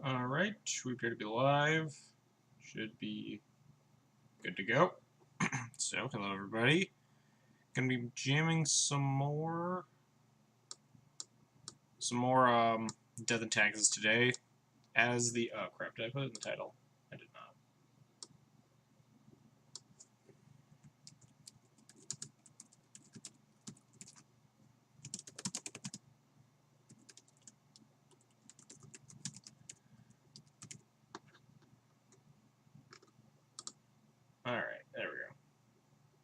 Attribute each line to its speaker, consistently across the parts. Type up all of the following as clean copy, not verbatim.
Speaker 1: Alright, we appear to be live. Should be good to go. So, hello everybody. Gonna be jamming some more Death and Taxes today as the... Oh crap, did I put it in the title? I did not. Alright, there we go.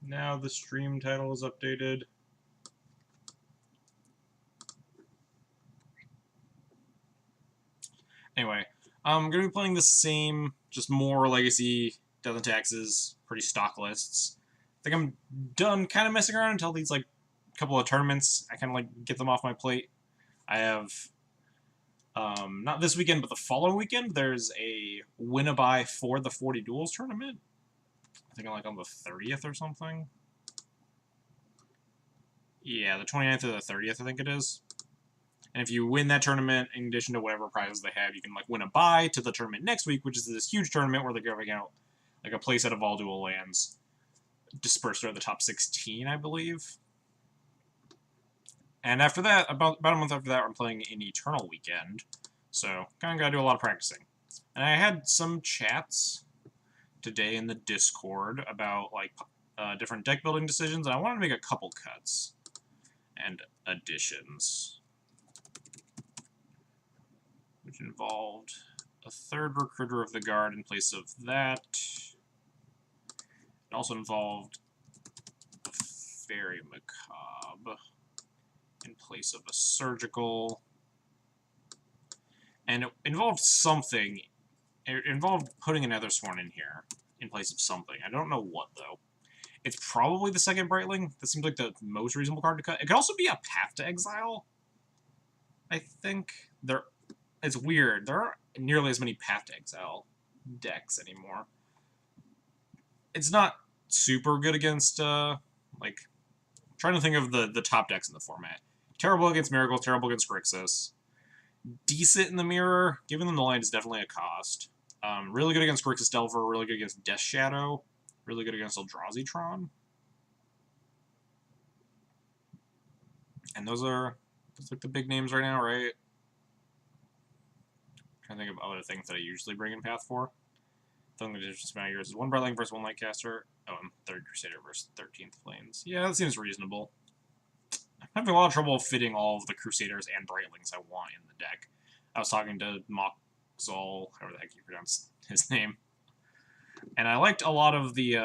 Speaker 1: Now the stream title is updated. Anyway, I'm going to be playing the same, just more Legacy, Death and Taxes, pretty stock lists. I think I'm done kind of messing around until these, like, couple of tournaments. I kind of, like, get them off my plate. I have, not this weekend, but the following weekend, there's a win-a-buy for the 40 Duels tournament. I think I'm, like, on the 30th or something. Yeah, the 29th or the 30th, I think it is. And if you win that tournament, in addition to whatever prizes they have, you can like win a buy to the tournament next week, which is this huge tournament where they're giving out like a playset of all dual lands dispersed throughout the top 16, I believe. And after that, about a month after that, I'm playing an Eternal Weekend. So kind of got to do a lot of practicing. And I had some chats today in the Discord about like different deck building decisions, and I wanted to make a couple cuts and additions, which involved a third Recruiter of the Guard in place of that. It also involved a Fairy Macabre in place of a Surgical. And it involved something. It involved putting another Sworn in here in place of something. I don't know what, though. It's probably the second Brightling. That seems like the most reasonable card to cut. It could also be a Path to Exile, I think. It's weird. There aren't nearly as many Path to Exile decks anymore. It's not super good against, like... I'm trying to think of the top decks in the format. Terrible against Miracle, terrible against Grixis. Decent in the Mirror. Giving them the land is definitely a cost. Really good against Grixis Delver, really good against Death Shadow. Really good against Eldrazi-tron. And those are like the big names right now, right? Trying to think of other things that I usually bring in Path for. The only difference amount of years is one Brightling versus one Lightcaster. Oh, and third Crusader versus 13th Plains. Yeah, that seems reasonable. I'm having a lot of trouble fitting all of the Crusaders and Brightlings I want in the deck. I was talking to Moxol, however the heck you pronounce his name, and I liked a lot of the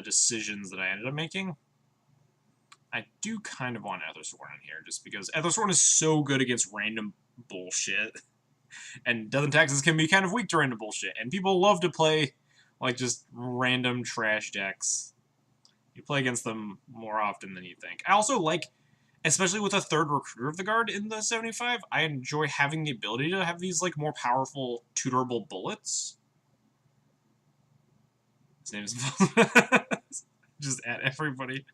Speaker 1: decisions that I ended up making. I do kind of want Ethersworn in here, just because Ethersworn is so good against random bullshit. And Death and Taxes can be kind of weak to random bullshit. And people love to play, like, just random trash decks. You play against them more often than you think. I also like, especially with a third Recruiter of the Guard in the 75, I enjoy having the ability to have these, like, more powerful tutorable bullets. His name is... Just at everybody.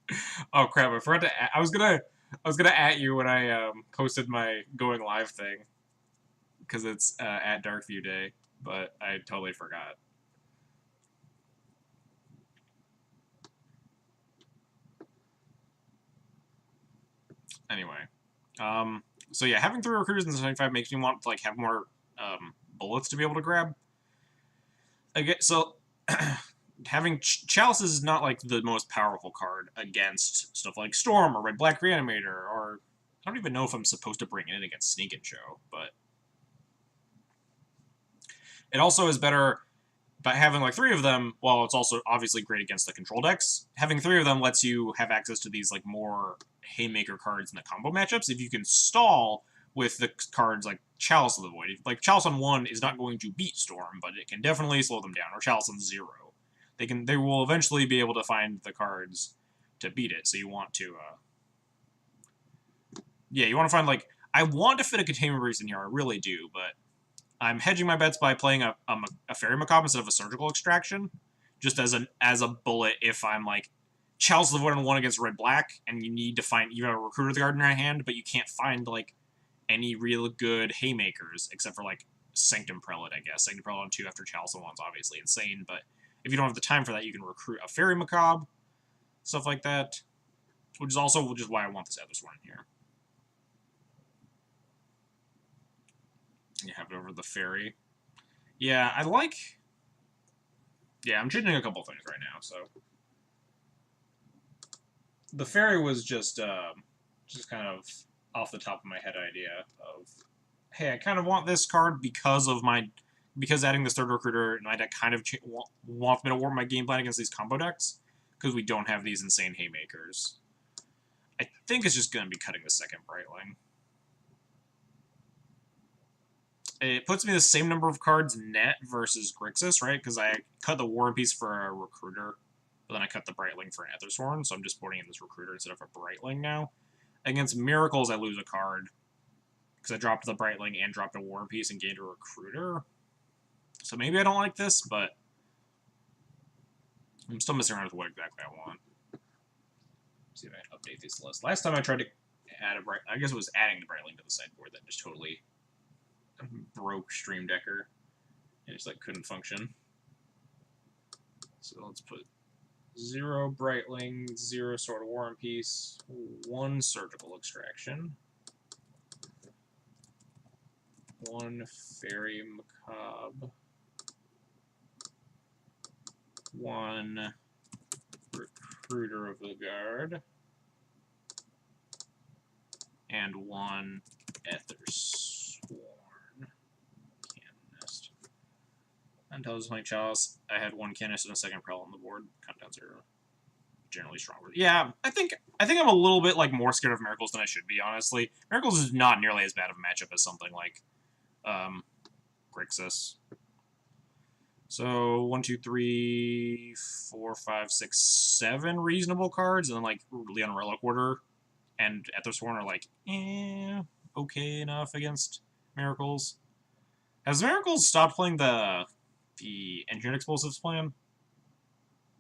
Speaker 1: Oh, crap, I forgot to add... I was gonna at you when I posted my going live thing, because it's at Darkview Day, but I totally forgot. Anyway, so yeah, having 3 recruiters in the 75 makes me want to like have more bullets to be able to grab. Again, so having Chalice is not like the most powerful card against stuff like Storm or Red Black Reanimator, or I don't even know if I'm supposed to bring it in against Sneak and Show, but it also is better by having like 3 of them. While it's also obviously great against the control decks, having 3 of them lets you have access to these like more Haymaker cards in the combo matchups. If you can stall with the cards like Chalice of the Void, like Chalice on 1 is not going to beat Storm, but it can definitely slow them down, or Chalice on 0. They will eventually be able to find the cards to beat it. So you want to, yeah, you want to find like, I want to fit a Containment Breach in here, I really do, but I'm hedging my bets by playing a Fairy Macabre instead of a Surgical Extraction, just as a bullet if I'm like Chalice of the Void on 1 against Red Black, and you need to find, you have a Recruiter of the Guard in your hand, but you can't find like any real good Haymakers except for like Sanctum Prelate, I guess. Sanctum Prelate on 2 after Chalice on 1's obviously insane, but if you don't have the time for that, you can recruit a Fairy Macabre, stuff like that, which is why I want this Ethersworn in here. You have it over the Fairy. Yeah, yeah, I'm changing a couple things right now, so... The Fairy was just kind of off the top of my head idea of, hey, I kind of want this card because adding this third recruiter in my deck kind of wants me to warp my game plan against these combo decks, because we don't have these insane haymakers. I think it's just going to be cutting the second Brightling. It puts me the same number of cards net versus Grixis, right? Because I cut the War and Peace for a recruiter, but then I cut the Brightling for an Ethersworn, so I'm just boarding in this recruiter instead of a Brightling now. Against Miracles, I lose a card, because I dropped the Brightling and dropped a War and Peace and gained a recruiter. So maybe I don't like this, but I'm still messing around with what exactly I want. Let's see if I can update this list. Last time I tried to add I guess it was adding the Brightling to the sideboard that just totally broke Stream Decker. It just like couldn't function. So let's put 0 Brightling, 0 Sword of War and Peace, 1 Surgical Extraction, 1 Fairy Macabre, 1 Recruiter of the Guard, and 1 Ethersworn. Canonist. Until I was playing Chalice, I had 1 Canonist and a second Prel on the board. Countdowns are generally stronger. Yeah, I think I'm a little bit like more scared of Miracles than I should be, honestly. Miracles is not nearly as bad of a matchup as something like Grixis. So 1, 2, 3, 4, 5, 6, 7 reasonable cards, and then like Leon Relic Order and Ethersworn are like, okay enough against Miracles. Has Miracles stopped playing the Engineered Explosives plan?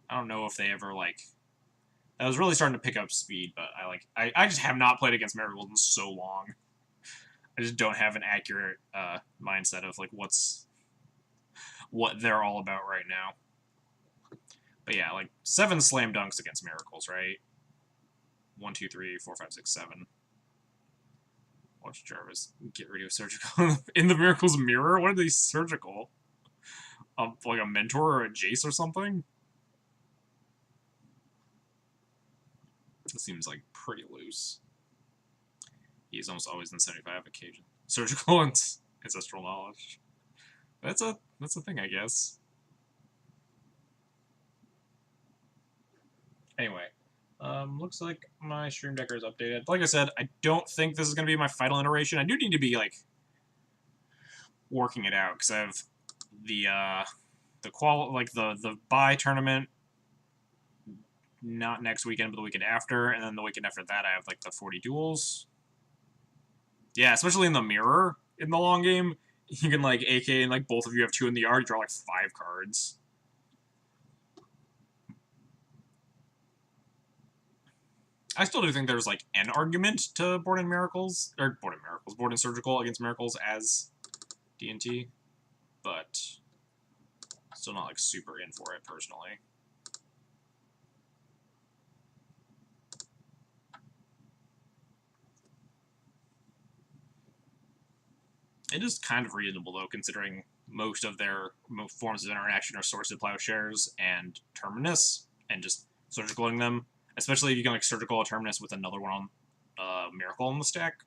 Speaker 1: I don't know if they ever like. I was really starting to pick up speed, but I just have not played against Miracles in so long. I just don't have an accurate mindset of like what they're all about right now. But yeah, like 7 slam dunks against Miracles, right? 1, 2, 3, 4, 5, 6, 7. Watch Jarvis get rid of Surgical in the Miracles mirror. What are these Surgical? Like a Mentor or a Jace or something? It seems like pretty loose. He's almost always in 75 occasion. Surgical and Ancestral Knowledge. That's a thing, I guess. Anyway, looks like my Stream Decker is updated. Like I said, I don't think this is going to be my final iteration. I do need to be like working it out because I have the bye tournament not next weekend but the weekend after, and then the weekend after that I have like the 40 duels. Yeah, especially in the mirror in the long game, you can like AK and like both of you have 2 in the yard, you draw like 5 cards. I still do think there's like an argument to board in Surgical against Miracles as D&T, but still not like super in for it personally. It is kind of reasonable though, considering most of their forms of interaction are Swords Plowshares and Terminus, and just surgicaling them. Especially if you can like surgical a Terminus with another one on Miracle in the stack,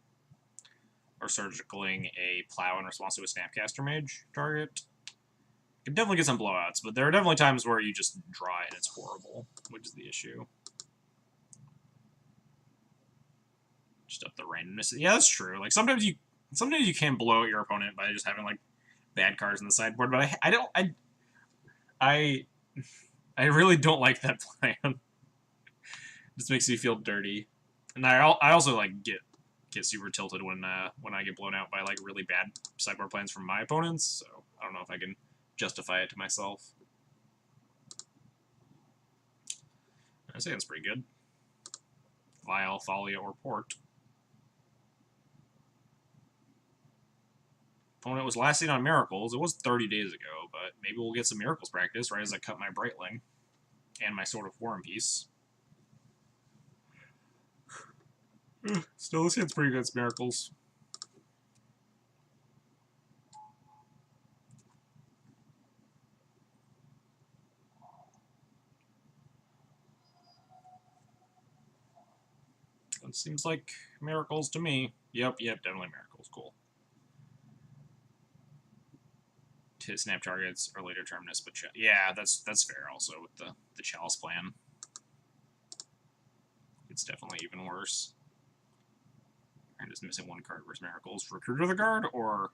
Speaker 1: or surgicaling a Plow in response to a Snapcaster Mage target. You can definitely get some blowouts, but there are definitely times where you just draw it and it's horrible, which is the issue. Just up the randomness. Yeah, that's true. Like sometimes you can blow out your opponent by just having like bad cards in the sideboard, but I really don't like that plan. Just makes me feel dirty, and I also like get super tilted when I get blown out by like really bad sideboard plans from my opponents. So I don't know if I can justify it to myself. I say that's pretty good. Vial, Thalia, or Port. Opponent was last seen on Miracles. It was 30 days ago, but maybe we'll get some Miracles practice right as I cut my Brightling and my Sword of War and Peace. Still, this hand's pretty good. It's Miracles. That seems like Miracles to me. Yep, definitely Miracles. Cool. To snap targets or later terminus, but yeah, that's fair. Also with the Chalice plan, it's definitely even worse. I'm just missing one card versus Miracles. Recruiter the guard or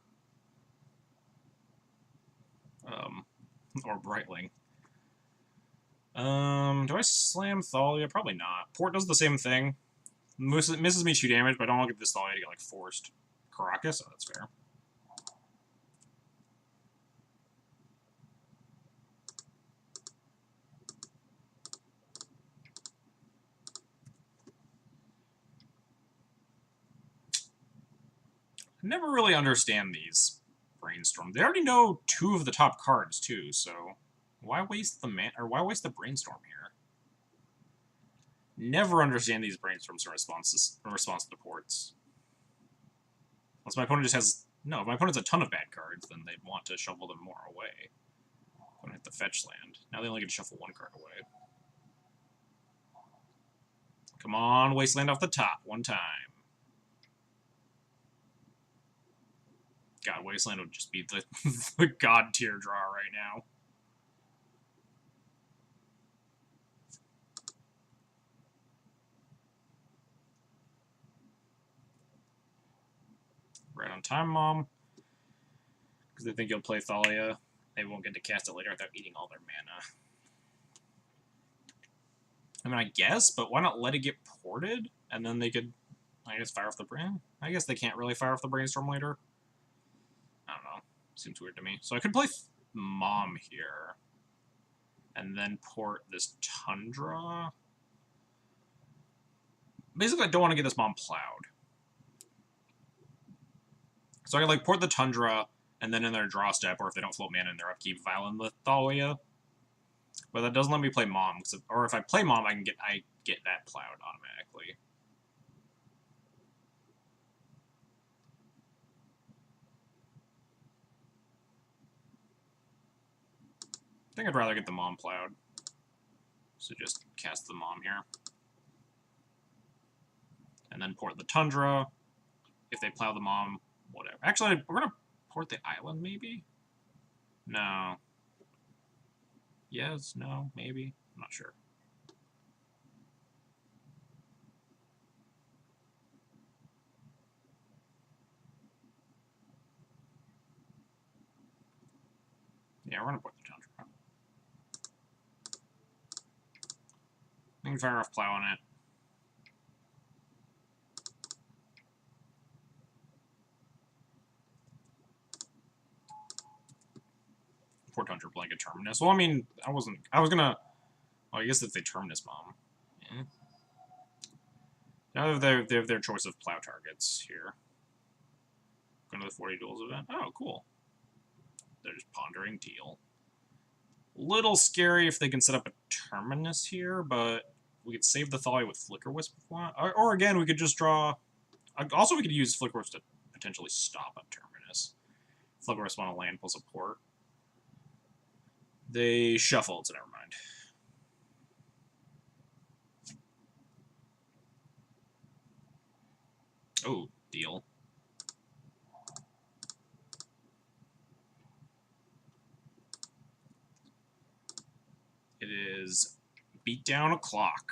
Speaker 1: Brightling. Do I slam Thalia? Probably not. Port does the same thing. Misses me 2 damage, but I don't want to get this Thalia to get like forced. Caracas? Oh, that's fair. I never really understand these Brainstorm. They already know 2 of the top cards too, so why waste the why waste the Brainstorm here? Never understand these Brainstorms in response to the ports. Unless my opponent just has no. If my opponent has a ton of bad cards, then they'd want to shuffle them more away. I'm gonna hit the fetch land. Now they only get to shuffle 1 card away. Come on, Wasteland off the top, 1 time. God, Wasteland would just be the god tier draw right now. Right on time, Mom. Because they think you'll play Thalia. They won't get to cast it later without eating all their mana. I mean, I guess, but why not let it get ported? And then they could, I guess, fire off the brain? I guess they can't really fire off the Brainstorm later. I don't know. Seems weird to me. So I could play Mom here. And then port this Tundra. Basically, I don't want to get this Mom plowed. So I could, like, port the Tundra, and then in their draw step, or if they don't float mana in their upkeep, Violin the Thalia. But that doesn't let me play Mom, or if I play Mom, I get that plowed automatically. I think I'd rather get the Mom plowed. So just cast the Mom here. And then port the Tundra. If they plow the Mom, whatever. Actually, we're going to port the island, maybe? No. Yes, no, maybe. I'm not sure. Yeah, we're going to port the Tundra. We can fire off plow on it. Port Tundra blanket Terminus. Well, I mean, I was gonna. Well, I guess if they Terminus Mom. Yeah. Now they have their choice of plow targets here. Going to the 40 duels event. Oh, cool. They're just pondering deal. Little scary if they can set up a Terminus here, but we could save the Thalia with Flicker Wisp if we want. Or again, we could just draw. Also, we could use Flicker Wisp to potentially stop a Terminus. Flicker Wisp on a land plus a port. They shuffled, so never mind. Oh, deal. It is Beatdown O'Clock.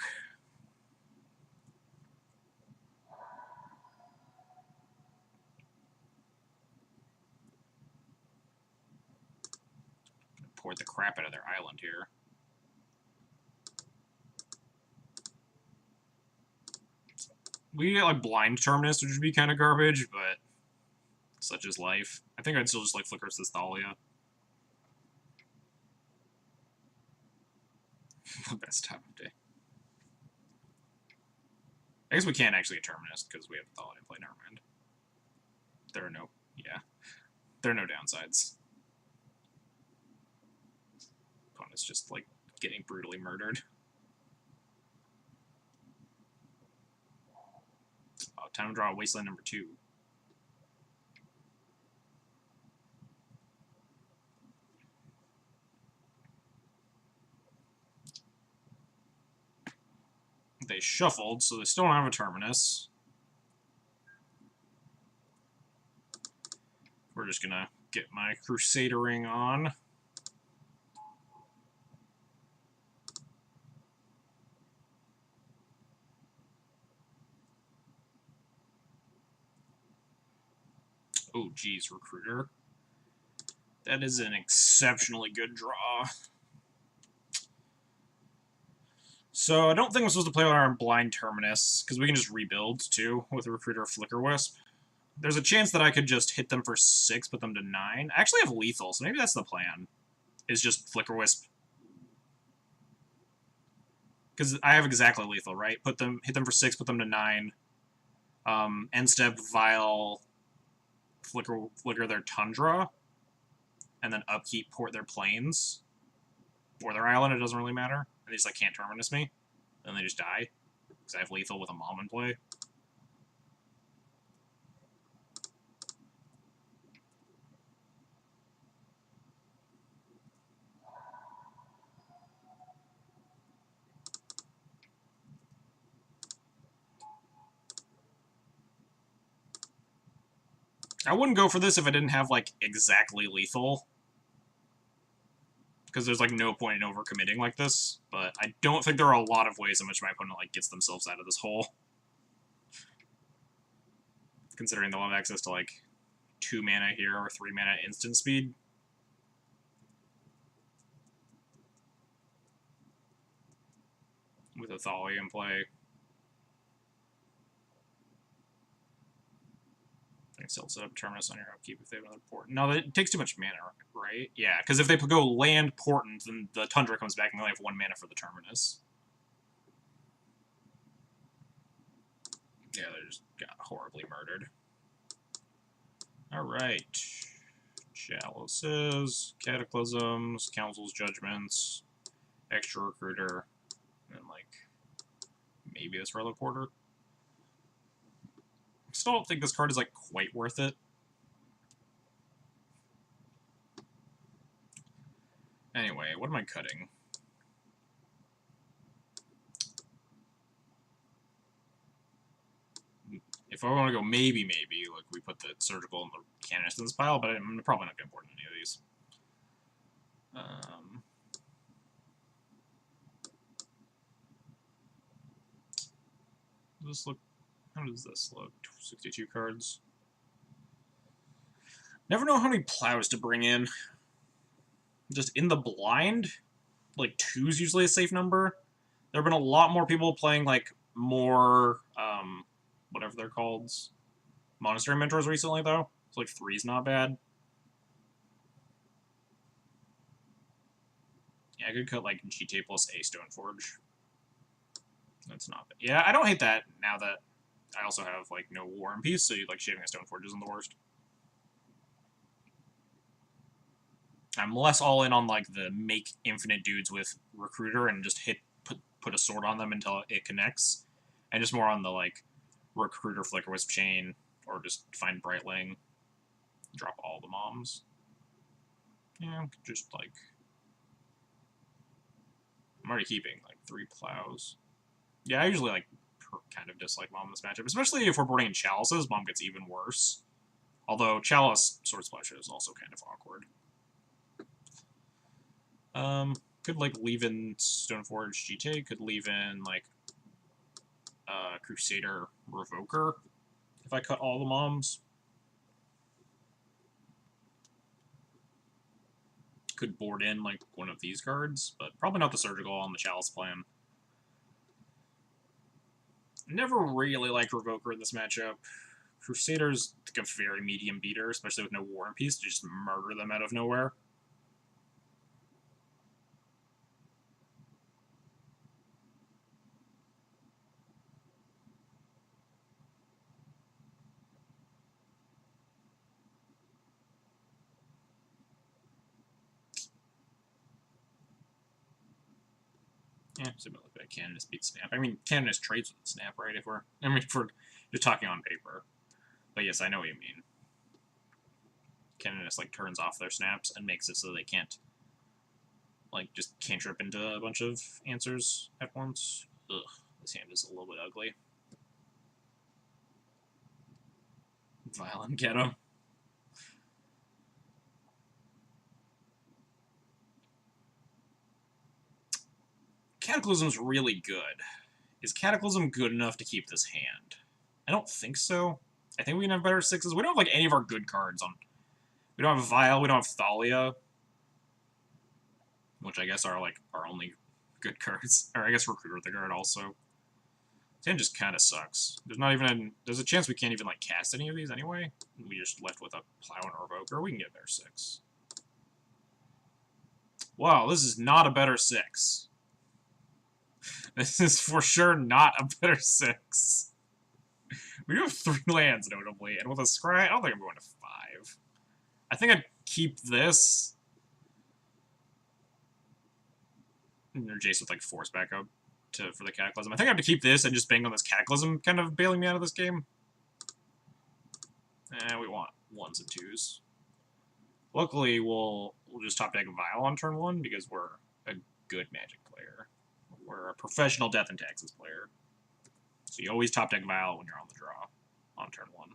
Speaker 1: Port the crap out of their island here. We get like blind Terminus, which would be kind of garbage, but such is life. I think I'd still just like Flickers this Thalia. The best time of day. I guess we can't actually get Terminus because we have Thalia to play. Never mind. There are no. Yeah. there are no downsides. Opponent's just, like, getting brutally murdered. Oh, time to draw Wasteland number 2. They shuffled, so they still don't have a Terminus. We're just gonna get my Crusadering on. Oh, geez, Recruiter. That is an exceptionally good draw. So I don't think I'm supposed to play with our Blind Terminus, because we can just rebuild, too, with a Recruiter Flicker Wisp. There's a chance that I could just hit them for 6, put them to 9. I actually have Lethal, so maybe that's the plan, is just Flicker Wisp. Because I have exactly Lethal, right? Hit them for 6, put them to 9. End step, Vile, Flicker their Tundra, and then upkeep, port their Plains. Or their island, it doesn't really matter. They just, like, can't Terminus me. Then they just die. Because I have Lethal with a Mom in play. I wouldn't go for this if I didn't have, like, exactly Lethal. Because there's, like, no point in overcommitting like this. But I don't think there are a lot of ways in which my opponent, like, gets themselves out of this hole. Considering they'll have access to, like, 2 mana here or 3 mana instant speed. With a Thalia in play. I can still set up Terminus on your upkeep if they have another port. No, it takes too much mana, right? Yeah, because if they go land Portent, then the Tundra comes back and they only have 1 mana for the Terminus. Yeah, they just got horribly murdered. Alright. Chalices, Cataclysms, Council's Judgments, Extra Recruiter, and then, like, maybe this Relic Porter. Still don't think this card is, like, quite worth it. Anyway, what am I cutting? If I want to go maybe, like, we put the Surgical and the Canonist in this pile, but I'm probably not going to board any of these. Does this look... How does this look? 62 cards. Never know how many plows to bring in. Just in the blind, like, 2's usually a safe number. There have been a lot more people playing, like, more, whatever they're called, Monastery Mentors recently, though. So, like, 3's not bad. Yeah, I could cut, like, GTA plus A Stoneforge. That's not bad. Yeah, I don't hate that now that I also have, like, no War and Peace, so, like, shaving a Stoneforge isn't the worst. I'm less all in on, like, the make infinite dudes with Recruiter and just put a sword on them until it connects. And just more on the, like, Recruiter Flicker Wisp chain, or just find Brightling, drop all the moms. Yeah, just, like... I'm already keeping, like, 3 plows. Yeah, I usually, like, kind of dislike Mom in this matchup, especially if we're boarding in Chalices, Mom gets even worse. Although Chalice Sword Splash is also kind of awkward. Could, like, leave in Stoneforge GTA, could leave in, like, Crusader Revoker, if I cut all the moms. Could board in, like, one of these cards, but probably not the Surgical on the Chalice plan. Never really liked Revoker in this matchup. Crusader's like a very medium beater, especially with no War and Peace, to just murder them out of nowhere. Similar to Canonist beats Snap. I mean, Canonist trades with the Snap, right? If we're just talking on paper. But yes, I know what you mean. Canonist like turns off their snaps and makes it so they can't just cantrip into a bunch of answers at once. Ugh, this hand is a little bit ugly. Violent Ghetto. Cataclysm's really good. Is Cataclysm good enough to keep this hand? I don't think so. I think we can have better 6s. We don't have like any of our good cards on. We don't have Vile, we don't have Thalia. Which I guess are like our only good cards. Or I guess Recruiter the guard also. This hand just kind of sucks. There's a chance we can't even like cast any of these anyway. We just left with a Plow and a Revoker. We can get a better 6. Wow, this is not a better 6. This is for sure not a better 6. We do have 3 lands, notably, and with a Scry, I don't think I'm going to 5. I think I'd keep this. And Jace with, like, Force back up for the Cataclysm. I think I have to keep this and just bang on this Cataclysm, kind of bailing me out of this game. And we want 1s and 2s. Luckily, we'll just top deck Vile on turn 1, because we're a good Magic player. We're a professional Death and Taxes player. So you always top deck Vile when you're on the draw on turn 1.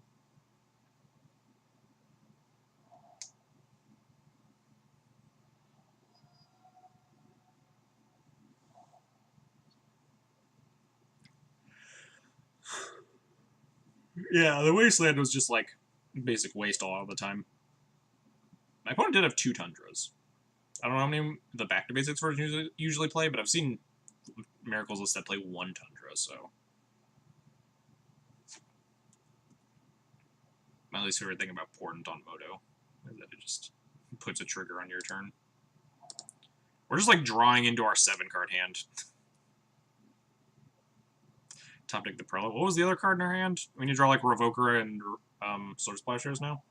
Speaker 1: Yeah, the Wasteland was just like basic waste all the time. My opponent did have 2 Tundras. I don't know how many the back to basics version usually play, but I've seen Miracles lists that play 1 Tundra, so. My least favorite thing about Portent on Moto is that it just puts a trigger on your turn. We're just like drawing into our 7-card hand. Top deck the Prelate. What was the other card in our hand? We need to draw like Revoker and Sword Splashers now.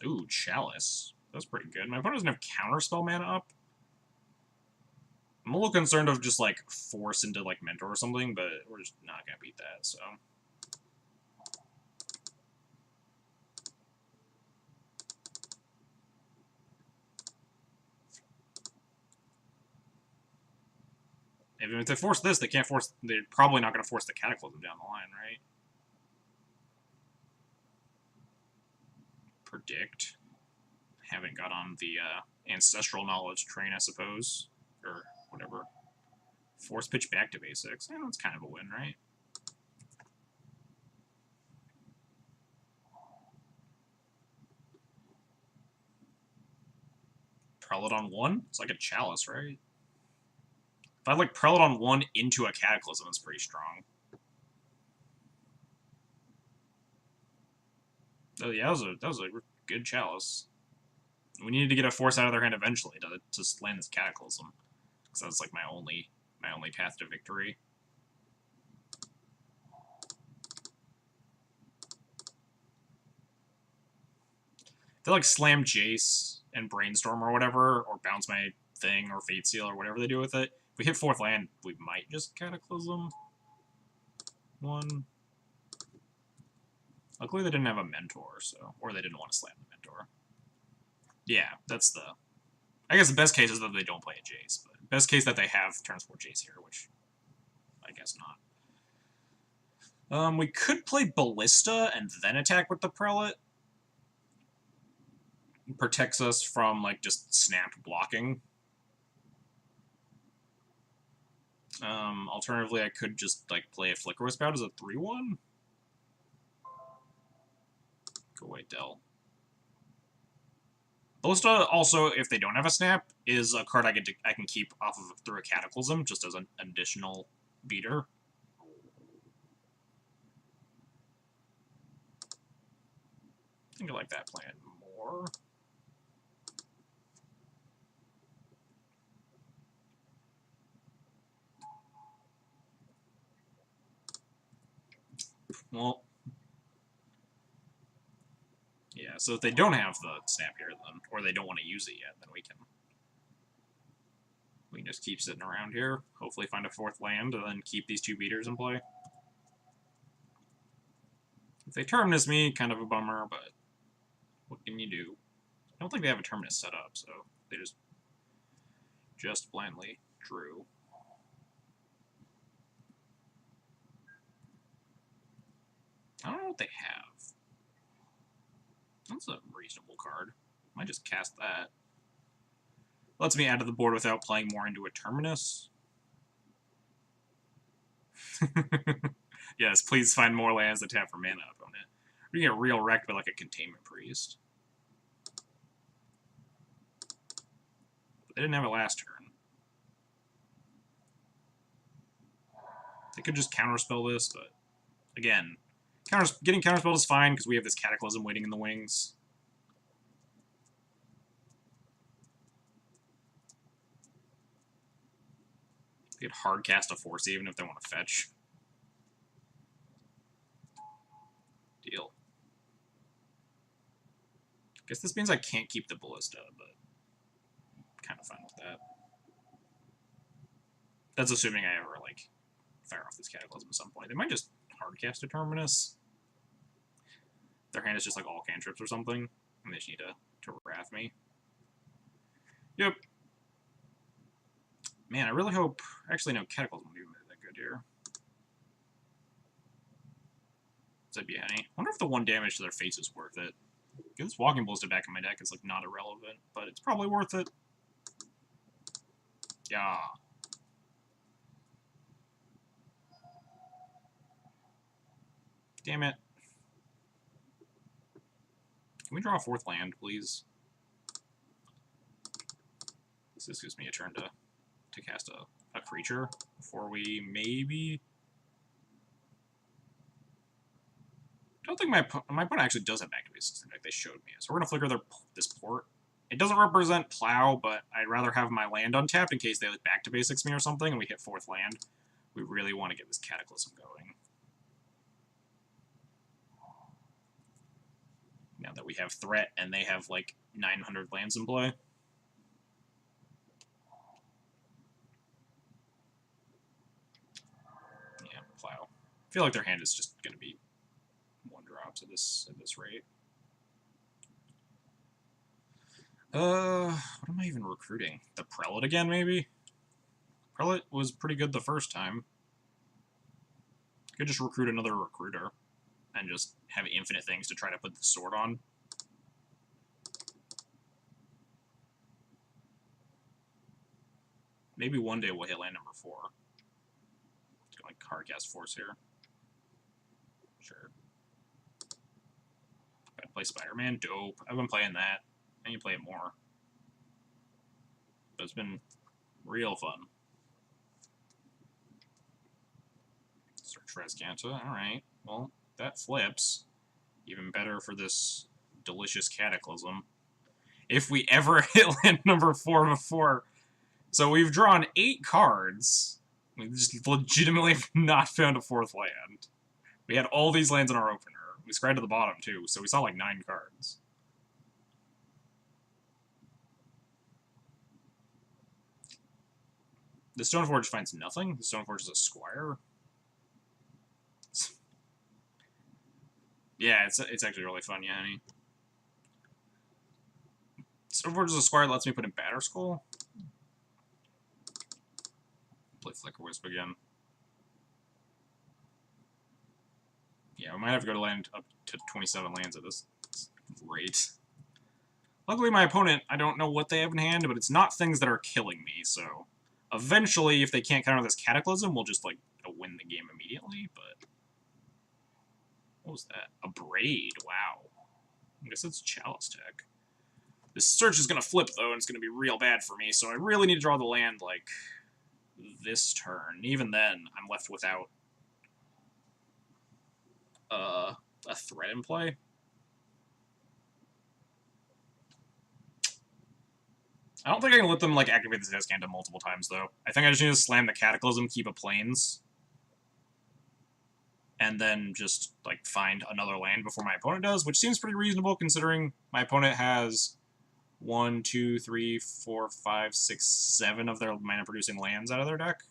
Speaker 1: Ooh, Chalice. That's pretty good. My opponent doesn't have Counterspell mana up. I'm a little concerned of just like force into like Mentor or something, but we're just not gonna beat that, so. If they force this, they can't force. They're probably not going to force the Cataclysm down the line, right? Predict. Haven't got on the ancestral knowledge train, I suppose, or whatever. Force pitch back to basics. That's kind of a win, right? Prelate on 1? It's like a Chalice, right? If I like Prelate on 1 into a Cataclysm, it's pretty strong. Oh yeah, that was a good Chalice. We needed to get a force out of their hand eventually to land this Cataclysm, because that's like my only path to victory. If they like slam Jace and Brainstorm or whatever, or bounce my thing or Fate Seal or whatever they do with it, if we hit 4th land, we might just Cataclysm 1. Luckily they didn't have a Mentor, so, or they didn't want to slam the Mentor. Yeah, that's the. I guess the best case is that they don't play a Jace, but best case that they have turns 4 Jace here, which I guess not. We could play Ballista and then attack with the Prelate. It protects us from like just snap blocking. Alternatively, I could just like play a Flicker Wisp out as a 3/1. Go away, Del. Ballista also, if they don't have a snap, is a card I can keep off of through a Cataclysm just as an additional beater. I think I like that plan more. Well, yeah, so if they don't have the snap here, then, or they don't want to use it yet, then we can We can just keep sitting around here, hopefully find a 4th land, and then keep these 2 beaters in play. If they terminus me, kind of a bummer, but what can you do? I don't think they have a terminus set up, so they just blindly drew. I don't know what they have. That's a reasonable card. Might just cast that. Lets me add to the board without playing more into a terminus. Yes, please find more lands that tap for mana, opponent. We get real wrecked by like a Containment Priest. But they didn't have it last turn. They could just counterspell this, but again, getting counterspelled is fine because we have this Cataclysm waiting in the wings. They could hard cast a Force even if they want to fetch. Deal. Guess this means I can't keep the Ballista, but I'm kind of fine with that. That's assuming I ever, like, fire off this Cataclysm at some point. They might just hardcast a Terminus. Their hand is just, like, all cantrips or something, and they just need to wrath me. Yep. Man, I really hope... Actually, no, Cataclysm won't even be that good here. That'd be any. I wonder if the 1 damage to their face is worth it. Get this Walking Ballista back in my deck is, like, not irrelevant, but it's probably worth it. Yeah. Damn it. Can we draw a 4th land, please? This gives me a turn to cast a creature before we maybe... I don't think my opponent actually does have active bases like they showed me. So we're going to flicker this port. It doesn't represent Plow, but I'd rather have my land untapped in case they like back to basics me or something and we hit 4th land. We really want to get this Cataclysm going. Now that we have threat and they have like 900 lands in play. Yeah, Plow. I feel like their hand is just going to be 1 drops at this rate. What am I even recruiting? The Prelate again, maybe? Prelate was pretty good the first time. Could just recruit another recruiter and just have infinite things to try to put the sword on. Maybe one day we'll hit land number 4. Let's go like hardcast Force here. Sure. Gotta play Spider-Man. Dope. I've been playing that. I need to play it more. But it's been real fun. Search for Escanta. Alright. Well, that flips. Even better for this delicious Cataclysm. If we ever hit land number 4 before. So we've drawn 8 cards. We just legitimately have not found a 4th land. We had all these lands in our opener. We scryed to the bottom, too, so we saw like 9 cards. The Stoneforge finds nothing. The Stoneforge is a squire. Yeah, it's actually really fun, yeah, honey. Stoneforge is a squire that lets me put in Batterskull. Play Flicker Wisp again. Yeah, we might have to go to land up to 27 lands at this rate. Luckily, my opponent, I don't know what they have in hand, but it's not things that are killing me, so... Eventually, if they can't counter this Cataclysm, we'll just, like, win the game immediately, but... What was that? A Braid, wow. I guess it's Chalice Tech. This search is gonna flip, though, and it's gonna be real bad for me, so I really need to draw the land, like, this turn. Even then, I'm left without a threat in play. I don't think I can let them, like, activate this Escanta multiple times, though. I think I just need to slam the Cataclysm, keep a Plains, and then just, like, find another land before my opponent does, which seems pretty reasonable, considering my opponent has 1, 2, 3, 4, 5, 6, 7 of their mana-producing lands out of their deck.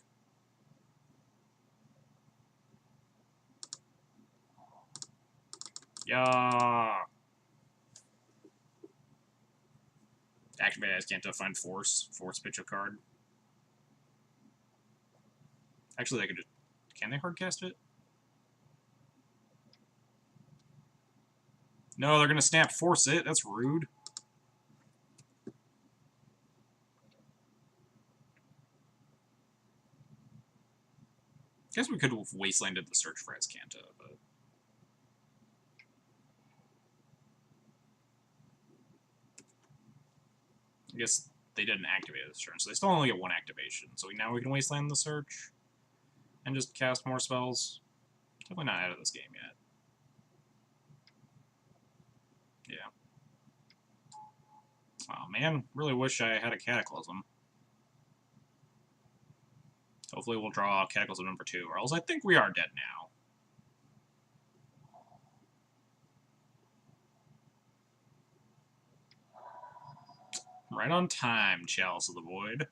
Speaker 1: Yeah. Activate as can't find force. Force pitch a card. Actually, they could just. Can they hardcast it? No, they're gonna snap force it. That's rude. Guess we could have wastelanded the search for Azcanta, but. I guess they didn't activate it this turn, so they still only get 1 activation. So now we can wasteland the search and just cast more spells. Definitely not out of this game yet. Yeah. Oh man, really wish I had a Cataclysm. Hopefully we'll draw Cataclysm number 2, or else I think we are dead now. Right on time, Chalice of the Void.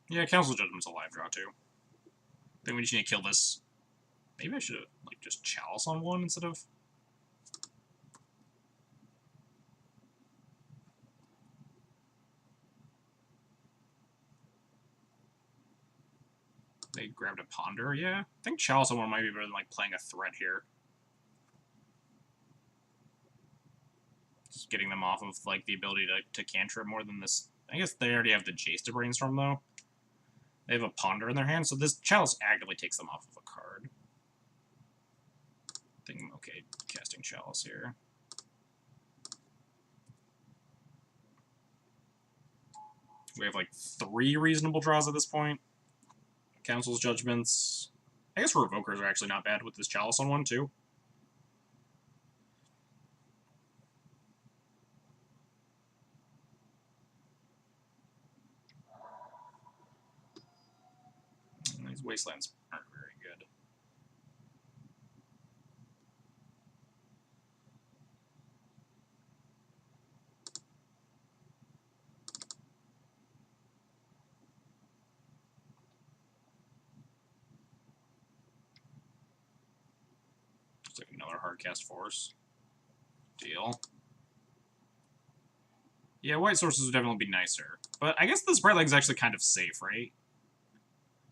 Speaker 1: Yeah, Council Judgment's a live draw too. I think we just need to kill this. Maybe I should have like just Chalice on 1 instead of. They grabbed a Ponder, yeah. I think Chalice on 1 might be better than like playing a threat here. Just getting them off of like the ability to cantrip more than this. I guess they already have the Jace to brainstorm though. They have a Ponder in their hand, so this Chalice actively takes them off of a card. I think I'm okay casting Chalice here. We have like 3 reasonable draws at this point. Council's Judgments. I guess Revokers are actually not bad with this Chalice on 1 too. And these Wastelands aren't very good. It's like another hardcast force. Deal. Yeah, white sources would definitely be nicer. But I guess this Bright Leg is actually kind of safe, right?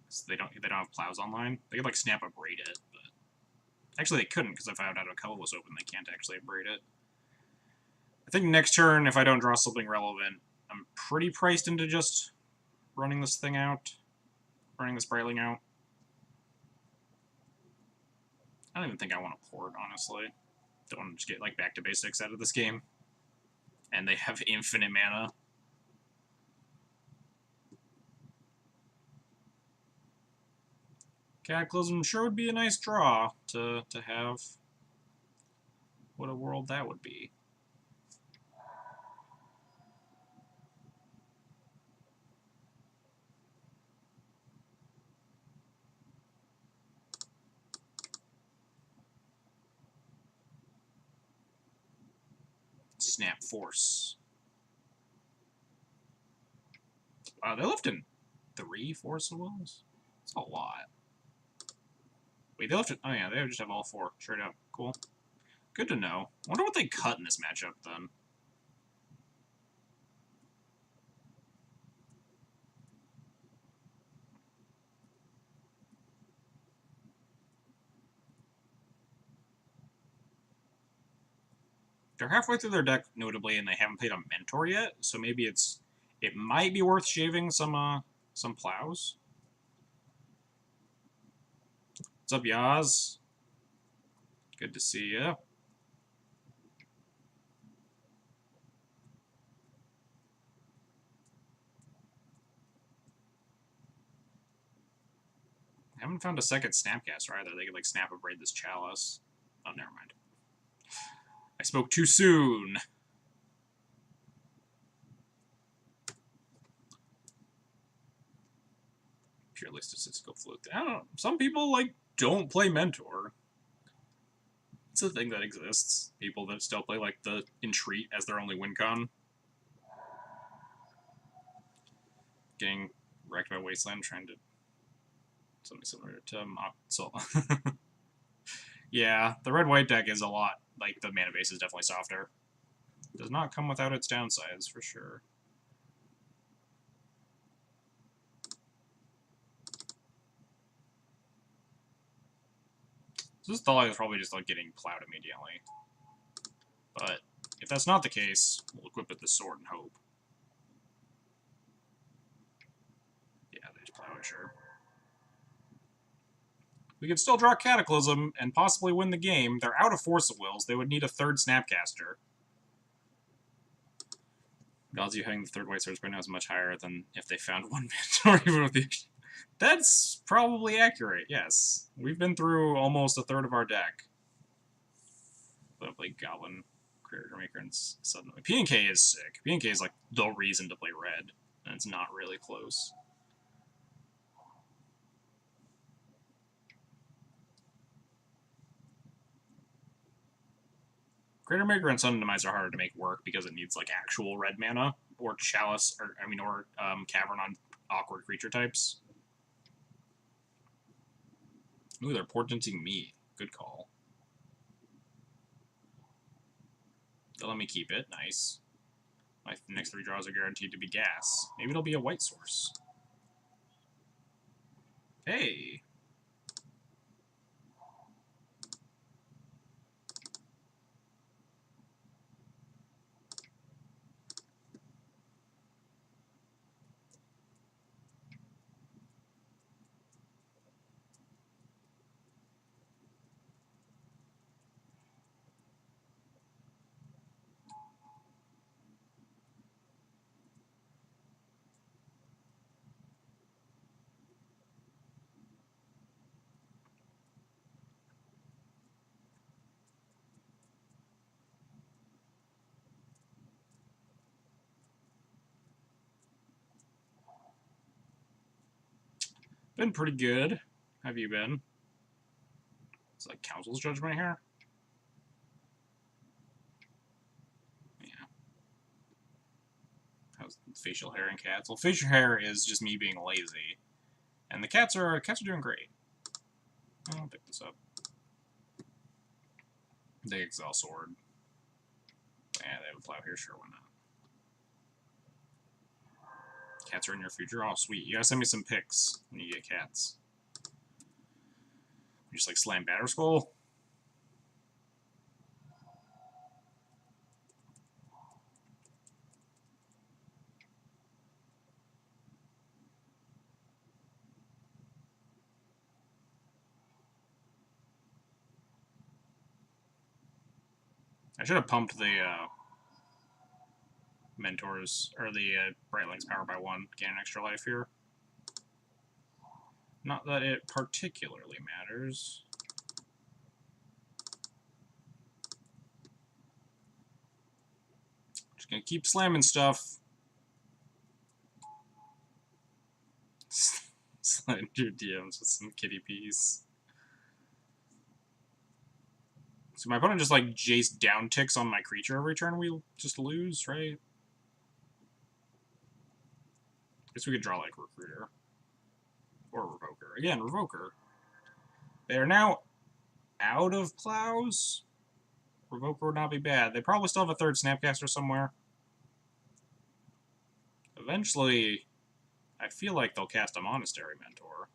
Speaker 1: So they don't have plows online. They could like snap abrade it, but actually they couldn't because if I had a colorless open, they can't actually abrade it. I think next turn, if I don't draw something relevant, I'm pretty priced into just running this thing out, running this Brightling out. I don't even think I want to port, honestly. Don't want to just get like back to basics out of this game. And they have infinite mana. Cataclysm sure would be a nice draw to have. What a world that would be. Snap Force. They left in 3 Force of Wills? That's a lot. Wait, they left it. Oh yeah, they just have all 4 straight up. Cool. Good to know. I wonder what they cut in this matchup then. They're halfway through their deck, notably, and they haven't played a Mentor yet, so maybe it might be worth shaving some plows. What's up, Yaz? Good to see ya. I haven't found a second Snapcaster either. They could like snap and braid this Chalice. Oh, never mind. I spoke too soon. purely statistical fluke. I don't know. Some people, like, don't play Mentor. It's a thing that exists. People that still play, like, the Entreat as their only win con. Getting wrecked by Wasteland, trying to... something similar to Soul. Yeah, the red-white deck is a lot... like, the mana base is definitely softer. Does not come without its downsides, for sure. So this Thalia is probably just, like, getting plowed immediately. But if that's not the case, we'll equip it with the sword and hope. Yeah, they just plow it, sure. We could still draw Cataclysm and possibly win the game. They're out of Force of Wills. They would need a third Snapcaster. The odds of you hitting the third White Swords right now is much higher than if they found one Mentor, even with the... That's probably accurate, yes. We've been through almost a third of our deck. But I play Goblin, Creator Maker, and suddenly... P&K is sick. P&K is like the reason to play red, and it's not really close. Creator Maker and Sun Demise are harder to make work because it needs like actual red mana, or Chalice, or Cavern on awkward creature types. Ooh, they're portenting me. Good call. They'll let me keep it. Nice. My next 3 draws are guaranteed to be gas. Maybe it'll be a white source. Hey! Been pretty good. How have you been? It's like Council's Judgment here? Yeah. How's facial hair and cats? Well, facial hair is just me being lazy. And the cats are doing great. I'll pick this up. They Exile Sword. Yeah, they have a plow here, sure, why not? Cats are in your future? Oh, sweet. You gotta send me some pics when you get cats. You just, like, slam Batterskull? I should have pumped the, Mentors, or the Brightling's power by 1, gain an extra life here. Not that it particularly matters. Just gonna keep slamming stuff. Slide your DMs with some kitty peas. So my opponent just like Jace down ticks on my creature every turn, we just lose, right? Guess we could draw like Recruiter. Or Revoker. Again, Revoker. They are now out of plows. Revoker would not be bad. They probably still have a third Snapcaster somewhere. Eventually, I feel like they'll cast a Monastery Mentor.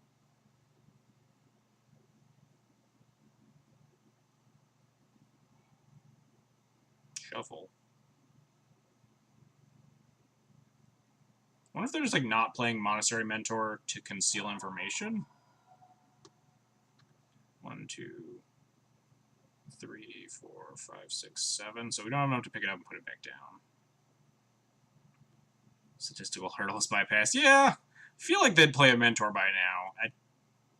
Speaker 1: Shuffle. I wonder if they're just like not playing Monastery Mentor to conceal information. 1, 2, 3, 4, 5, 6, 7. So we don't have enough to pick it up and put it back down. Statistical hurdles bypass. Yeah, I feel like they'd play a Mentor by now. I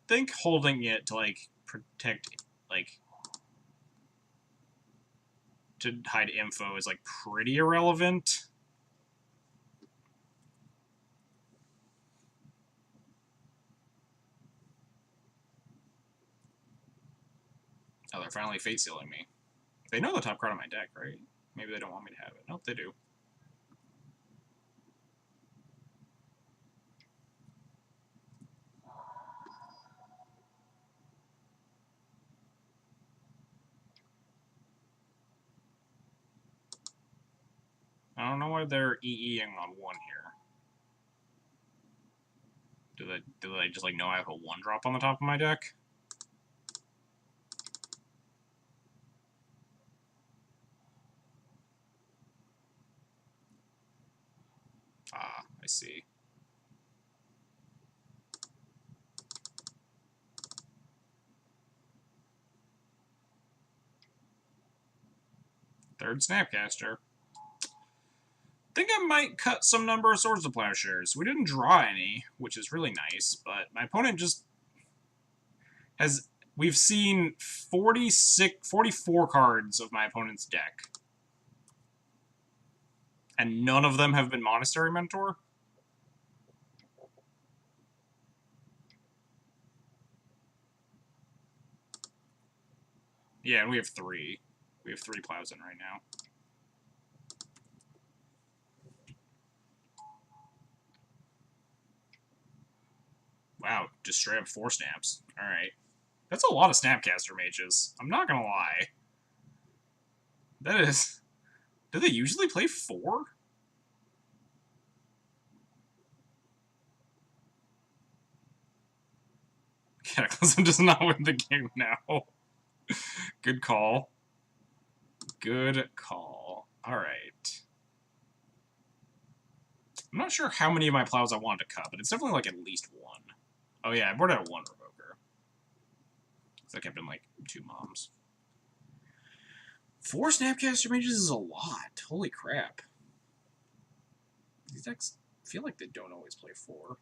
Speaker 1: think holding it to like protect, like, to hide info is like pretty irrelevant. Oh, they're finally fate sealing me. They know the top card on my deck, right? Maybe they don't want me to have it. Nope, they do. I don't know why they're EEing on 1 here. Do they just like know I have a 1-drop on the top of my deck? Ah, I see. Third Snapcaster. Think I might cut some number of Swords to Plowshares. We didn't draw any, which is really nice, but my opponent just has... We've seen 44 cards of my opponent's deck. And none of them have been Monastery Mentor? Yeah, and we have 3. We have 3 plows in right now. Wow, just straight up 4 snaps. Alright. That's a lot of Snapcaster mages. I'm not gonna lie. That is... Do they usually play 4? Cataclysm does not win the game now. Good call. Good call. Alright. I'm not sure how many of my plows I want to cut, but it's definitely like at least 1. Oh yeah, I boarded out 1 Revoker. Because I kept in like 2 moms. 4 Snapcaster mages is a lot. Holy crap. These decks feel like they don't always play 4.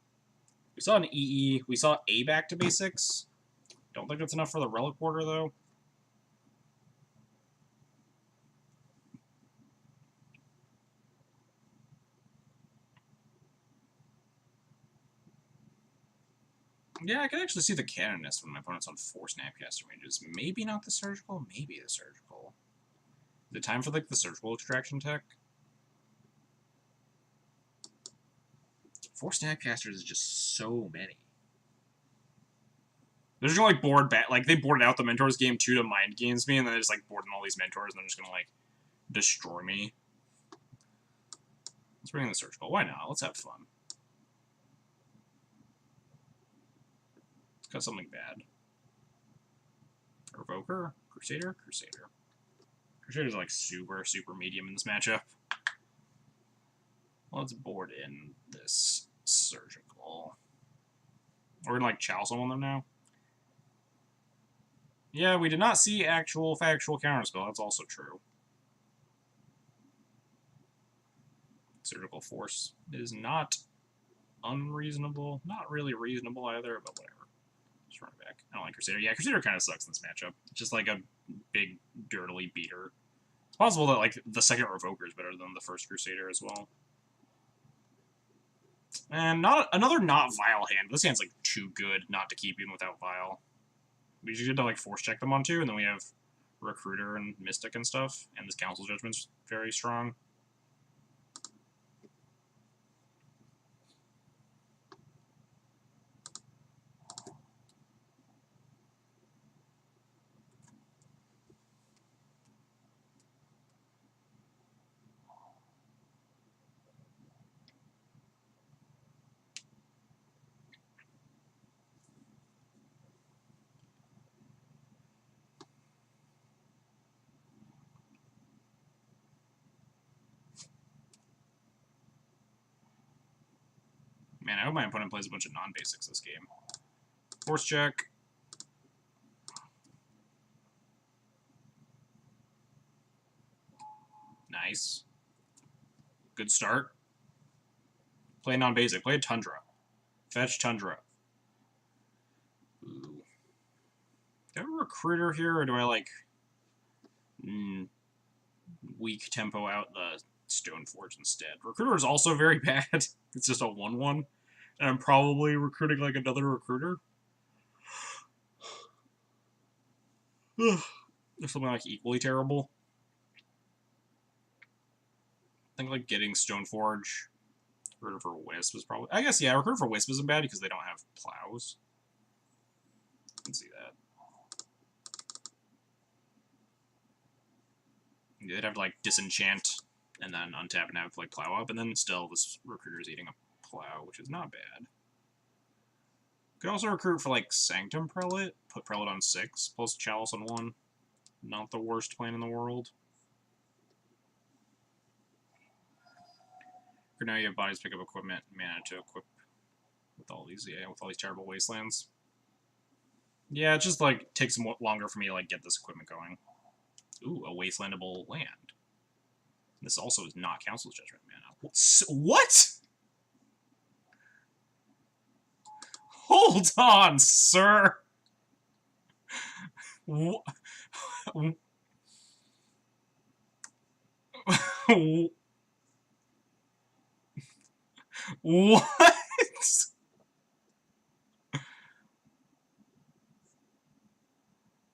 Speaker 1: We saw an EE. We saw a back to basics. Don't think that's enough for the Relic Border, though. Yeah, I can actually see the Canonist when my opponent's on 4 Snapcaster mages. Maybe not the Surgical, maybe the Surgical. Is it time for, like, the Surgical Extraction tech? 4 Snapcasters is just so many. They're just gonna, like, board back. Like, they boarded out the Mentors game 2 to Mind Games me, and then they just, like, board in all these Mentors, and they're just gonna, like, destroy me. Let's bring in the Surgical. Why not? Let's have fun. Let's cut something bad. Revoker? Crusader? Crusader. Crusader's, like, super, super medium in this matchup. Let's board in this Surgical. We're gonna, like, chow some on them now. Yeah, we did not see actual factual counterspell. That's also true. Surgical Force is not unreasonable. Not really reasonable either, but whatever. Just run it back. I don't like Crusader. Yeah, Crusader kind of sucks in this matchup. It's just like a big, dirtily beater. It's possible that like the second Revoker is better than the first Crusader as well. And another not Vile hand. This hand's like too good not to keep even without Vile. We just get to like force check them on 2, and then we have Recruiter and Mystic and stuff. And this Council Judgment's very strong. Man, I hope my opponent plays a bunch of non-basics this game. Force check. Nice. Good start. Play non-basic. Play a Tundra. Fetch Tundra. Ooh. Do I have a Recruiter here, or do I, like, weak tempo out the Stoneforge instead? Recruiter is also very bad. It's just a 1-1. And I'm probably recruiting, like, another Recruiter. Or something like equally terrible. I think like getting Stoneforge, Recruiter for Wisp is probably. I guess yeah, Recruiter for Wisp isn't bad because they don't have plows. I can see that. They'd have to like disenchant and then untap and have like plow up, and then still this recruiter's eating a plow, which is not bad. Could also recruit for like Sanctum Prelate, put Prelate on 6, plus Chalice on 1. Not the worst plan in the world. For now, you have bodies pick up equipment, mana to equip with all these, with all these terrible wastelands. Yeah, it just like takes longer for me to like get this equipment going. Ooh, a wastelandable land. This also is not Council's Judgment mana. What? Hold on, sir. What? What?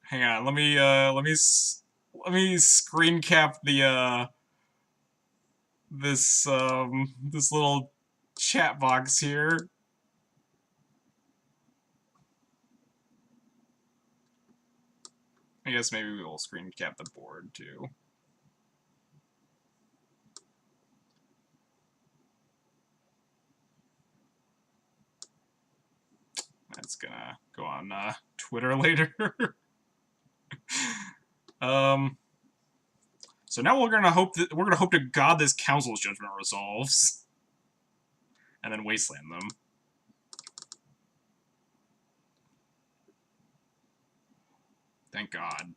Speaker 1: Hang on, let me screen cap the this little chat box here. I guess maybe we will screen cap the board too. That's gonna go on Twitter later. So now we're gonna hope to God this Council's Judgment resolves, and then wasteland them. Thank God.